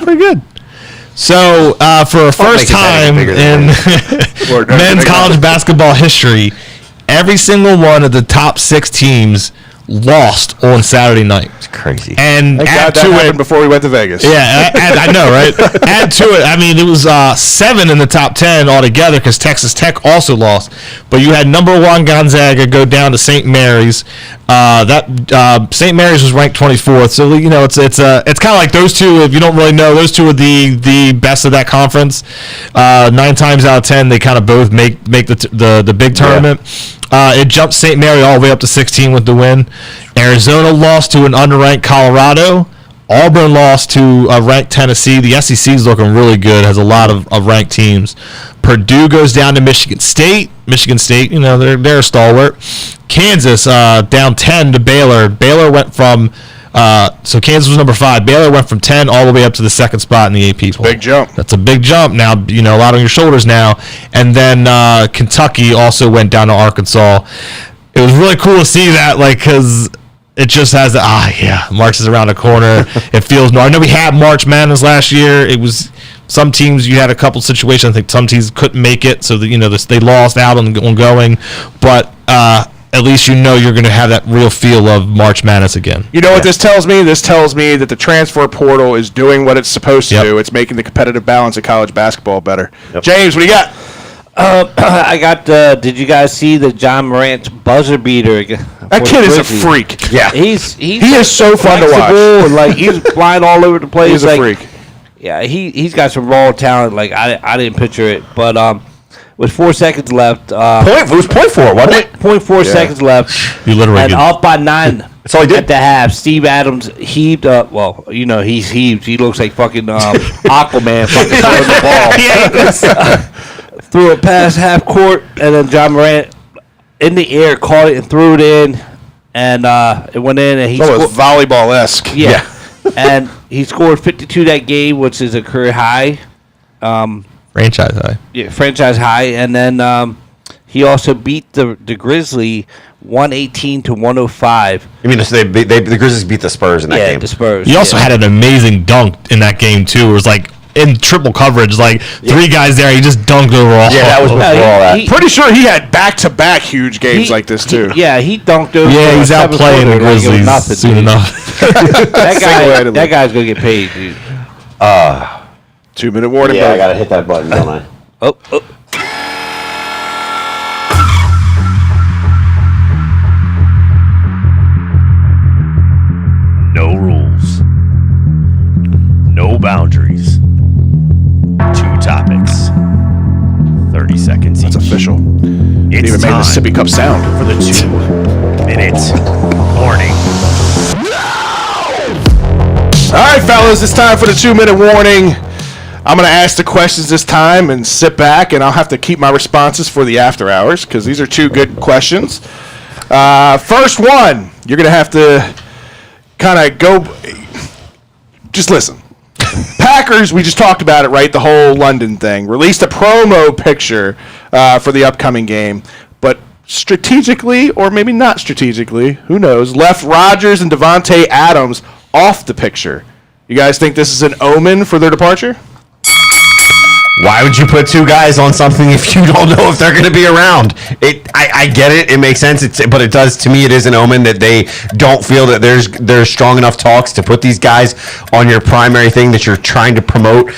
pretty good. So, for a first time in men's college basketball history, every single one of the top 6 teams lost on Saturday night. It's crazy. And Thank add God that to happened it, before we went to Vegas. yeah, I know, right? Add to it, I mean, it was 7 in the top 10 altogether because Texas Tech also lost. But you had number 1 Gonzaga go down to St. Mary's. St. Mary's was ranked 24th, so you know it's kind of like those two. If you don't really know, those two are the best of that conference. 9 times out of 10, they kind of both make the big tournament. It jumped St. Mary all the way up to 16 with the win. Arizona lost to an unranked Colorado. Auburn lost to a ranked Tennessee. The SEC is looking really good, has a lot of ranked teams. Purdue goes down to Michigan State. Michigan State, you know, they're a stalwart. Kansas down 10 to Baylor. Baylor went from so Kansas was number 5. Baylor went from 10 all the way up to the 2nd spot in the AP poll. Big jump. That's a big jump. Now, you know, a lot on your shoulders now. And then Kentucky also went down to Arkansas. It was really cool to see that, like, because it just has March is around the corner. It feels I know we had March Madness last year. It was some teams, you had a couple situations. I think some teams couldn't make it, so that, you know, they lost out on going. But at least you know you're going to have that real feel of March Madness again. You know what this tells me? This tells me that the transfer portal is doing what it's supposed to do. It's making the competitive balance of college basketball better. Yep. James, what do you got? I got. Did you guys see the John Morant buzzer beater? That kid is a freak. Yeah, he is so fun to watch. And, like, he's flying all over the place. He's a freak. Yeah, he's got some raw talent. Like I didn't picture it, but with 4 seconds left, it was 0.4, wasn't it? 0.4 seconds left. You literally and off by 9. That's all he did. At the half, Steve Adams heaved up. Well, you know, he's heaved. He looks like fucking Aquaman fucking throwing the ball. Threw it past half court, and then John Morant in the air caught it and threw it in, and it went in, and he scored. Volleyball-esque. Yeah. And he scored 52 that game, which is a career high. Franchise high. Yeah, franchise high. And then he also beat the Grizzly 118 to 105. I mean, the Grizzlies beat the Spurs in that game. Yeah, the Spurs. He also had an amazing dunk in that game, too. It was like in triple coverage, like 3 guys there. He just dunked over all. Yeah, that was before all that. Pretty sure he had back-to-back huge games like this, too. He dunked over. Yeah, he's out playing the Grizzlies soon enough. that guy's going to get paid, dude. 2-minute warning. Yeah, I got to hit that button, don't I? Oh. No rules. No boundaries. 2 topics. 30 seconds each. That's official. It's even made the time sippy cup sound. for the 2-minute warning. All right, fellas, it's time for the 2-minute warning. I'm going to ask the questions this time and sit back, and I'll have to keep my responses for the after hours because these are 2 good questions. First one, you're going to have to kind of go. Just listen. Packers, we just talked about it, right? The whole London thing. Released a promo picture for the upcoming game, but strategically, or maybe not strategically, who knows, left Rodgers and Devontae Adams off the picture. You guys think this is an omen for their departure? Why would you put 2 guys on something if you don't know if they're going to be around? I get it. It makes sense. But it does, to me, it is an omen that they don't feel that there's strong enough talks to put these guys on your primary thing that you're trying to promote.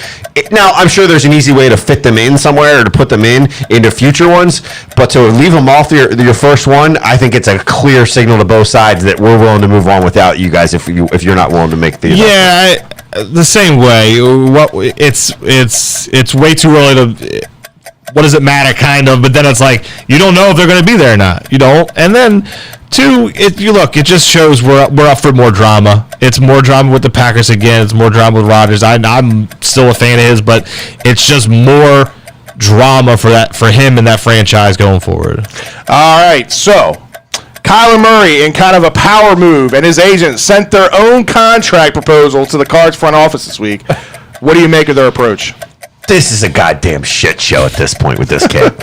Now, I'm sure there's an easy way to fit them in somewhere or to put them into future ones, but to leave them off your first one, I think it's a clear signal to both sides that we're willing to move on without you guys if you're not willing to make the the same way. It's way too early to. What does it matter, kind of? But then it's like you don't know if they're going to be there or not. You don't. And then 2, if you look, it just shows we're up for more drama. It's more drama with the Packers again. It's more drama with Rodgers. I'm still a fan of his, but it's just more drama for him and that franchise going forward. All right, so Kyler Murray, in kind of a power move, and his agent sent their own contract proposal to the Cards front office this week. What do you make of their approach? This is a goddamn shit show at this point with this kid.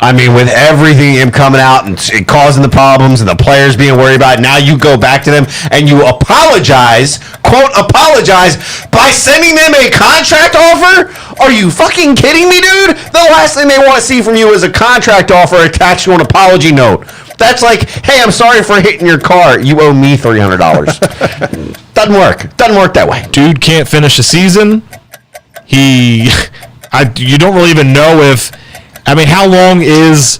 I mean, with everything him coming out and causing the problems and the players being worried about it, now you go back to them and you apologize, quote, apologize, by sending them a contract offer? Are you fucking kidding me, dude? The last thing they want to see from you is a contract offer attached to an apology note. That's like, hey, I'm sorry for hitting your car. You owe me $300. Doesn't work. Doesn't work that way. Dude can't finish a season. You don't really even know if. I mean, how long is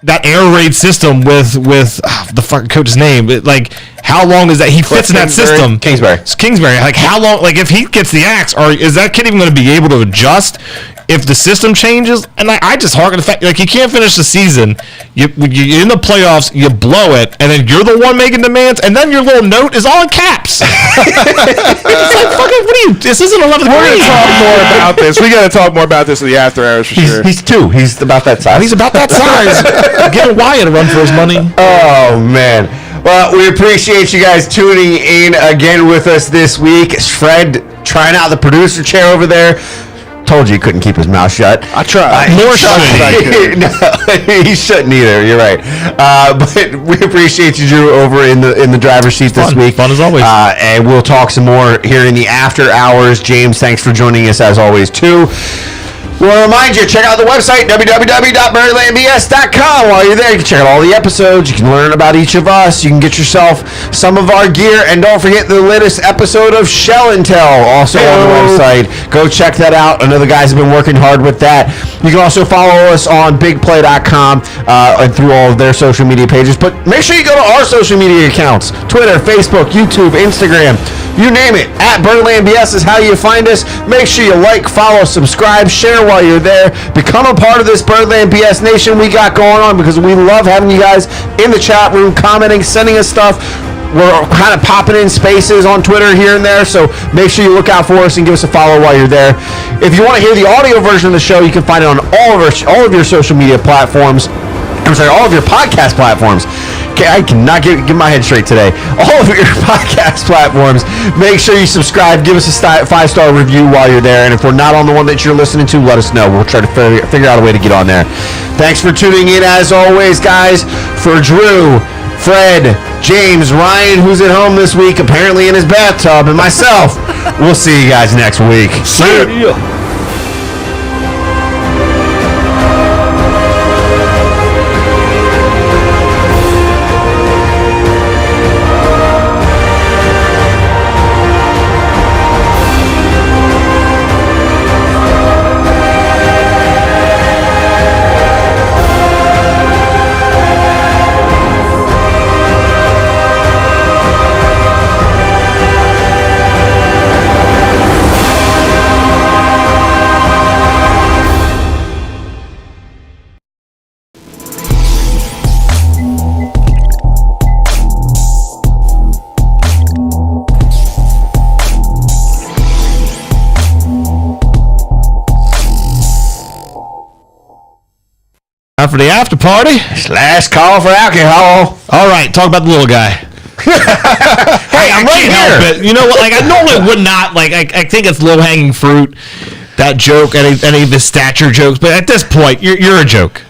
that air raid system with the fucking coach's name? Like, how long is that he fits in that system? Kingsbury. It's Kingsbury. Like, how long? Like, if he gets the axe, or is that kid even going to be able to adjust if the system changes? And I just harken the fact, like, you can't finish the season. You're in the playoffs, you blow it, and then you're the one making demands, and then your little note is all in caps. It's like, fucking, what are you? This isn't 11th grade. We're going to talk more about this. We got to talk more about this in the after hours for sure. He's 2. He's about that size. He's about that size. Get a Wyatt to run for his money. Oh, man. Well, we appreciate you guys tuning in again with us this week. Fred trying out the producer chair over there. Told you he couldn't keep his mouth shut. I tried. More shouldn't. No, he shouldn't either. You're right. But we appreciate you, Drew, over in the driver's seat this week. Fun as always. And we'll talk some more here in the after hours. James, thanks for joining us as always too. We'll remind you, check out the website, www.birdlandbs.com. While you're there, you can check out all the episodes. You can learn about each of us. You can get yourself some of our gear. And don't forget the latest episode of Shell and Tell, also on the website. Go check that out. I know the guys have been working hard with that. You can also follow us on bigplay.com and through all of their social media pages. But make sure you go to our social media accounts, Twitter, Facebook, YouTube, Instagram. You name it. At Birdland BS is how you find us. Make sure you like, follow, subscribe, share while you're there. Become a part of this Birdland BS Nation we got going on, because we love having you guys in the chat room, commenting, sending us stuff. We're kind of popping in spaces on Twitter here and there, so make sure you look out for us and give us a follow while you're there. If you want to hear the audio version of the show, you can find it on all of your social media platforms. I'm sorry, all of your podcast platforms. Okay, I cannot get my head straight today. All of your podcast platforms. Make sure you subscribe. Give us a 5-star review while you're there. And if we're not on the one that you're listening to, let us know. We'll try to figure out a way to get on there. Thanks for tuning in as always, guys. For Drew, Fred, James, Ryan, who's at home this week, apparently in his bathtub, and myself, we'll see you guys next week. See ya. Time for the after party. Last call for alcohol. All right, talk about the little guy. Hey, I'm right Help here. it. You know what? Like, I normally would not. Like, I think it's low hanging fruit. That joke, any of the stature jokes, but at this point, you're a joke.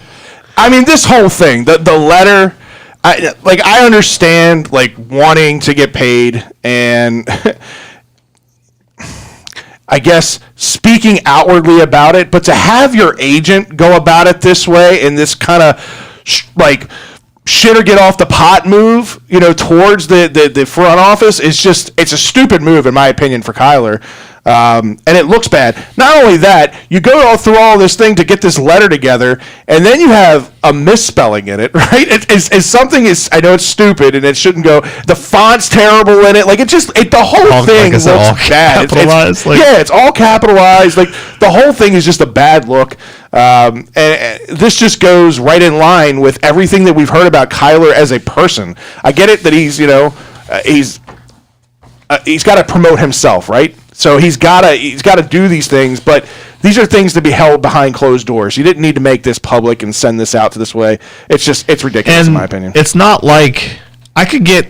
I mean, this whole thing, the letter, I understand, like, wanting to get paid and I guess speaking outwardly about it, but to have your agent go about it this way in this kind of shit or get off the pot move, towards the front office is just, it's a stupid move in my opinion for Kyler. And it looks bad. Not only that, you go through all this thing to get this letter together, and then you have a misspelling in it, right? I know it's stupid and it shouldn't go. The font's terrible in it. Like, the whole thing looks bad. It's all capitalized. Like, the whole thing is just a bad look. And this just goes right in line with everything that we've heard about Kyler as a person. I get it that he's got to promote himself, right? So he's got to do these things, but these are things to be held behind closed doors. You didn't need to make this public and send this out to this way. It's ridiculous in my opinion. It's not like I could get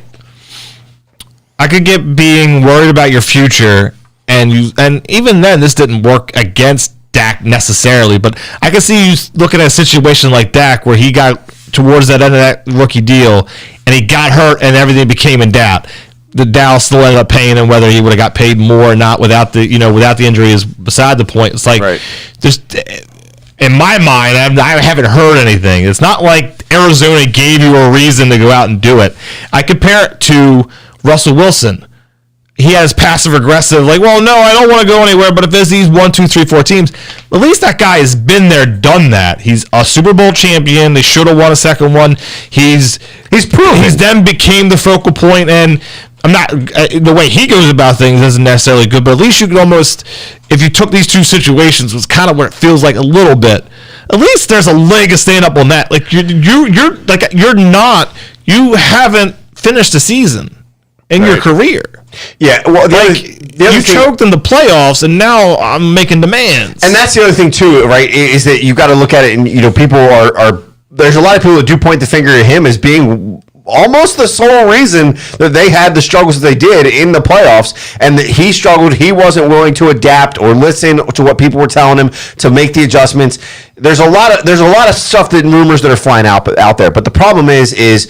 being worried about your future, and even then this didn't work against Dak necessarily, but I can see you looking at a situation like Dak where he got towards that end of that rookie deal and he got hurt and everything became in doubt. The Dow still ended up paying him, whether he would have got paid more or not without the injury is beside the point. It's like, just in my mind, I haven't heard anything. It's not like Arizona gave you a reason to go out and do it. I compare it to Russell Wilson. He has passive aggressive, like, well, no, I don't want to go anywhere, but if there's these 1, 2, 3, 4 teams, at least that guy has been there, done that. He's a Super Bowl champion. They should have won a second one. He's proven. He's then became the focal point, and I'm not, the way he goes about things isn't necessarily good, but at least you could almost, if you took these two situations, was kind of where it feels like a little bit, at least there's a leg of stand up on that. Like, you haven't finished the season in your career. Yeah, well, you choked in the playoffs, and now I'm making demands. And that's the other thing too, right? Is that you got to look at it, and people are there's a lot of people that do point the finger at him as being almost the sole reason that they had the struggles that they did in the playoffs, and that he struggled. He wasn't willing to adapt or listen to what people were telling him to make the adjustments. There's a lot of stuff that rumors that are flying out there, but the problem is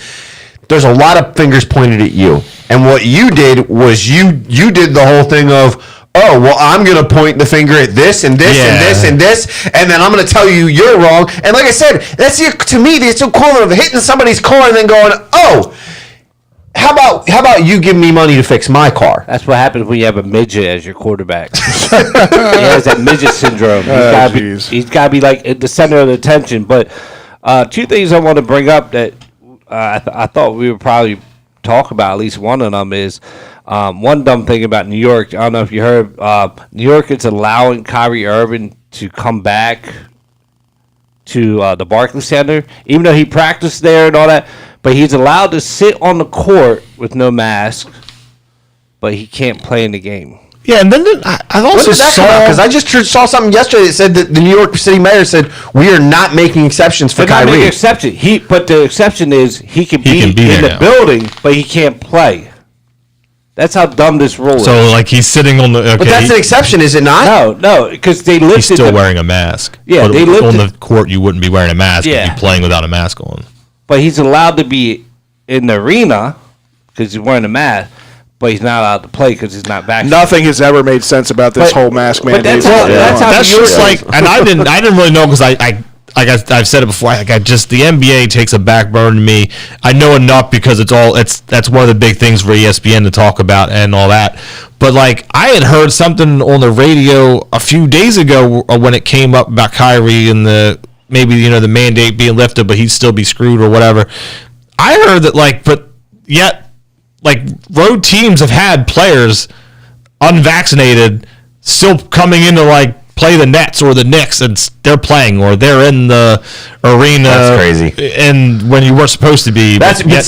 there's a lot of fingers pointed at you. And what you did was you did the whole thing of, oh, well, I'm going to point the finger at this and this and this and this, and then I'm going to tell you you're wrong. And like I said, to me, it's so cool of hitting somebody's car and then going, oh, how about you give me money to fix my car? That's what happens when you have a midget as your quarterback. He has that midget syndrome. He's got to be like at the center of the attention. But two things I want to bring up that I thought we would probably talk about, at least one of them, is one dumb thing about New York. I don't know if you heard, New York is allowing Kyrie Irving to come back to the Barclays Center, even though he practiced there and all that. But he's allowed to sit on the court with no mask, but he can't play in the game. Yeah, and then I also saw, because I just saw something yesterday that said that the New York City mayor said we are not making exceptions for Kyrie. Not making exception. But the exception is he can be in the building, but he can't play. That's how dumb this rule is. So, like, he's sitting on the... Okay, but that's an exception, is it not? No, because they lifted... He's still wearing a mask. Yeah, they lifted... On the court, you wouldn't be wearing a mask if you're playing without a mask on. But he's allowed to be in the arena because he's wearing a mask. But he's not allowed to play because he's not vaccinated. Nothing has ever made sense about this whole mask mandate. That's just like, and I didn't really know because I've said it before. The NBA takes a back burner to me. I know enough because that's one of the big things for ESPN to talk about and all that. But like, I had heard something on the radio a few days ago when it came up about Kyrie and the mandate being lifted, but he'd still be screwed or whatever. I heard that but yet. Like, road teams have had players unvaccinated still coming in to play the Nets or the Knicks, and they're playing, or they're in the arena. That's crazy. And when you weren't supposed to be, that's where the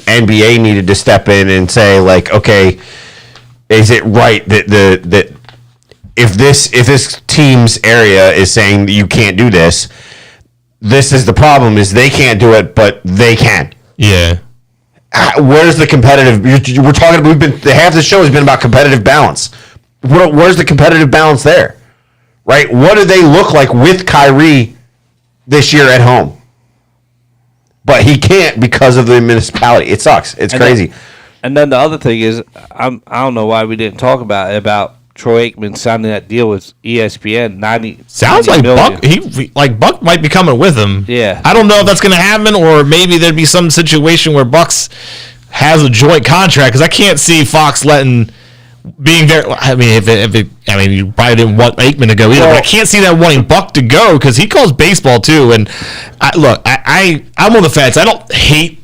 NBA needed to step in and say, okay, is it right that if this team's area is saying that you can't do this, this is the problem, is they can't do it, but they can. Yeah. Where's the competitive? We're talking. Half the show has been about competitive balance. Where's the competitive balance there? Right? What do they look like with Kyrie this year at home? But he can't because of the municipality. It sucks. It's crazy. And then the other thing is, I don't know why we didn't talk about Troy Aikman signing that deal with ESPN. Sounds like million. Buck might be coming with him. Yeah, I don't know if that's going to happen, or maybe there'd be some situation where Bucks has a joint contract, because I can't see Fox being there. I mean, you probably didn't want Aikman to go either, but I can't see that wanting Buck to go because he calls baseball too. And I'm on the fence. I don't hate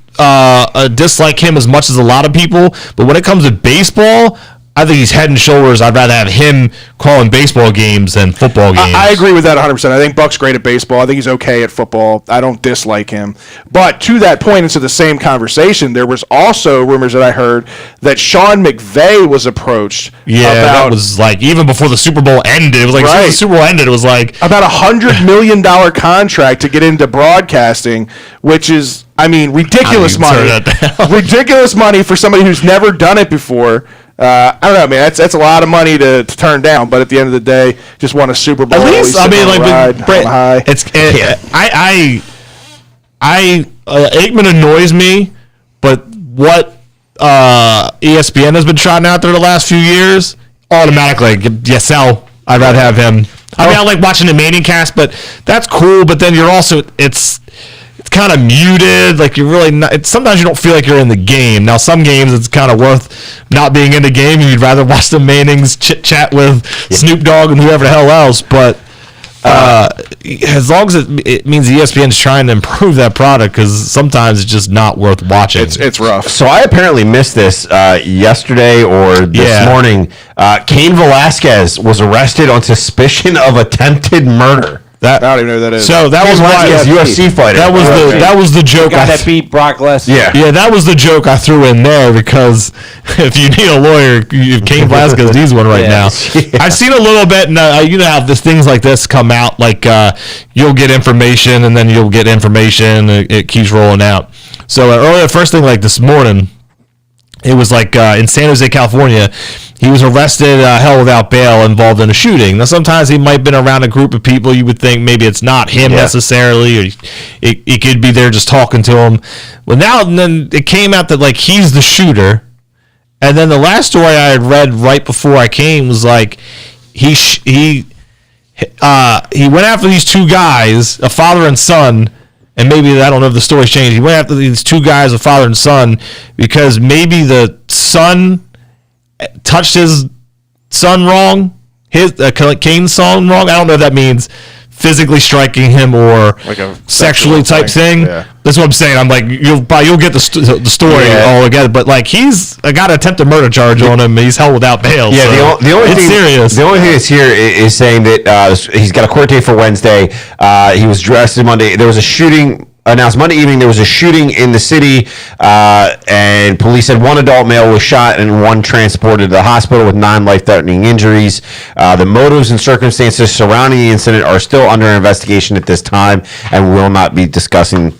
dislike him as much as a lot of people, but when it comes to baseball, I think he's head and shoulders. I'd rather have him calling baseball games than football games. I agree with that 100%. I think Buck's great at baseball. I think he's okay at football. I don't dislike him. But to that point, into the same conversation, there was also rumors that I heard that Sean McVay was approached. Yeah, that was even before the Super Bowl ended. It was as soon as the Super Bowl ended, it was about $100 million contract to get into broadcasting, which is, ridiculous money. Ridiculous money for somebody who's never done it before. I don't know, man. That's a lot of money to turn down, but at the end of the day, just won a Super Bowl. At least, Aikman annoys me, but what ESPN has been trotting out there the last few years, automatically, I'd rather have him I mean, I like watching the Manning cast, but that's cool. But then you're also it's kind of muted. Like you're really not. Sometimes you don't feel like you're in the game. Now, some games it's kind of worth not being in the game. You'd rather watch the Mannings chit chat with Snoop Dogg and whoever the hell else. But as long as it means ESPN is trying to improve that product, because sometimes it's just not worth watching. It's rough. So I apparently missed this yesterday or this morning. Cain Velasquez was arrested on suspicion of attempted murder. I don't even know who that is. So that was UFC fighter. That was the joke. Got that beat Brock Lesnar. Yeah, that was the joke I threw in there, because if you need a lawyer, Cain Velasquez needs one right now. I've seen a little bit, and you know how things like this come out. Like you'll get information, and then you'll get information. It keeps rolling out. So earlier, first thing like this morning, it was like in San Jose, California. He was arrested, held without bail, involved in a shooting. Now, sometimes he might have been around a group of people. You would think maybe it's not him necessarily, or it could be there just talking to him. Well, now and then it came out that like he's the shooter. And then the last story I had read right before I came was like he went after these two guys, a father and son. And maybe, I don't know if the story's changed. He went after these two guys, a father and son, because maybe the son touched his son wrong, Cain's son wrong. I don't know if that means physically striking him or like a sexually type thing. Yeah. That's what I'm saying. I'm like, you'll get the story all together. But like, he's got an attempted murder charge on him. He's held without bail. Yeah, so the only thing serious. The only thing that's here is saying that he's got a court date for Wednesday. He was arrested Monday. There was a shooting announced Monday evening. There was a shooting in the city, and police said one adult male was shot and one transported to the hospital with 9 life-threatening injuries. The motives and circumstances surrounding the incident are still under investigation at this time, and will not be discussing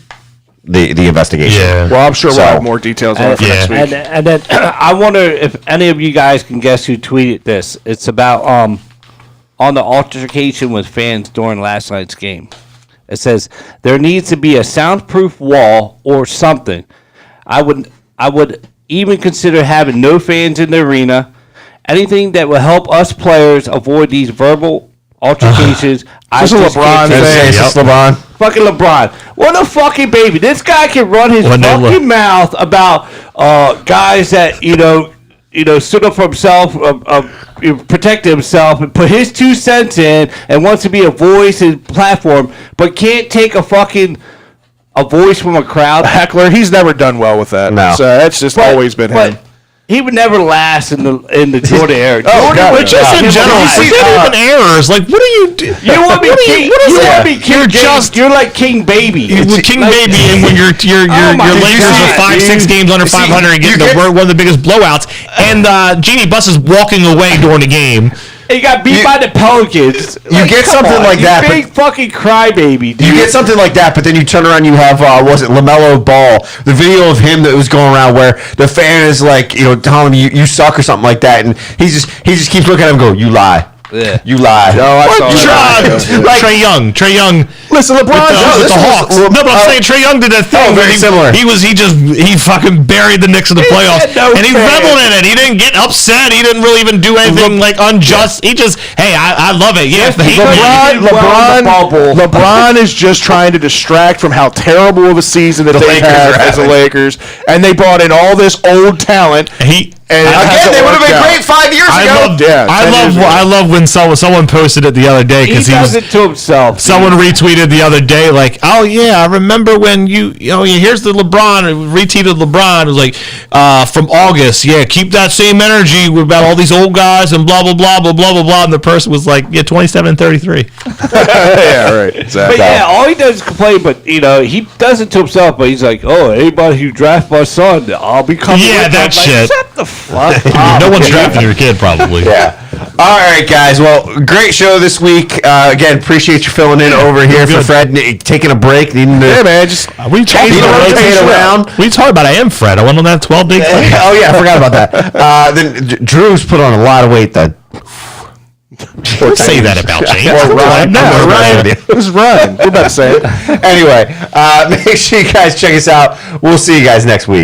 the investigation. Yeah. Well, I'm sure we'll have more details on it for next week. And then I wonder if any of you guys can guess who tweeted this. It's about on the altercation with fans during last night's game. It says there needs to be a soundproof wall or something. I would even consider having no fans in the arena. Anything that will help us players avoid these verbal altercations. This is LeBron. LeBron. Fucking LeBron. What a fucking baby. This guy can run his fucking mouth about guys that, stood up for himself, protect himself, and put his 2 cents in, and wants to be a voice and platform, but can't take a voice from a crowd. Heckler, he's never done well with that. No. So that's just always been him. He would never last in the Jordan era. But just in general, it's not even errors. Like, what do you do? You want to be king? You want to be king? You're like King Baby. King Baby, and when your Lakers are 5-6 games under 500 and getting one of the biggest blowouts, and Jeannie Buss is walking away during the game. He got beat by the Pelicans. You get something like that. Big fucking crybaby, dude. You get something like that, but then you turn around, you have, LaMelo Ball, the video of him that was going around where the fan is like, telling him you suck or something like that, and he just keeps looking at him and go, you lie. Yeah. You lie. No, I saw that. Trey Young. Listen, LeBron. With the Hawks. No, but I'm saying Trey Young did that thing. Very similar. He fucking buried the Knicks in the playoffs, and he reveled in it. He didn't get upset. He didn't really even do anything like unjust. He just, hey, I love it. Yeah, LeBron is just trying to distract from how terrible of a season that they have as the Lakers, and they brought in all this old talent. And again, they would have been great 5 years ago. I love when someone posted it the other day, because he does it to himself. Someone retweeted the other day, like, oh yeah, I remember when here's the LeBron, retweeted LeBron. It was like from August, keep that same energy about all these old guys and blah blah blah blah blah blah blah. And the person was like, 27-33. Yeah, right. Exactly. But all he does is complain. But he does it to himself. But he's like, oh, anybody who drafts my son, I'll be coming. Yeah, that shit. Shut the fuck up. No one's drafting your kid, probably. Yeah. All right, guys. Well, great show this week. Again, appreciate you filling in over here for Fred, taking a break. Yeah, man. Just we talking around. What are you talking about? I am Fred. I went on that 12-day class. Oh yeah, I forgot about that. Then Drew's put on a lot of weight. Then. Don't say that about James. Or Ryan. Ryan. This is Ryan. We're about to say it. Anyway, make sure you guys check us out. We'll see you guys next week.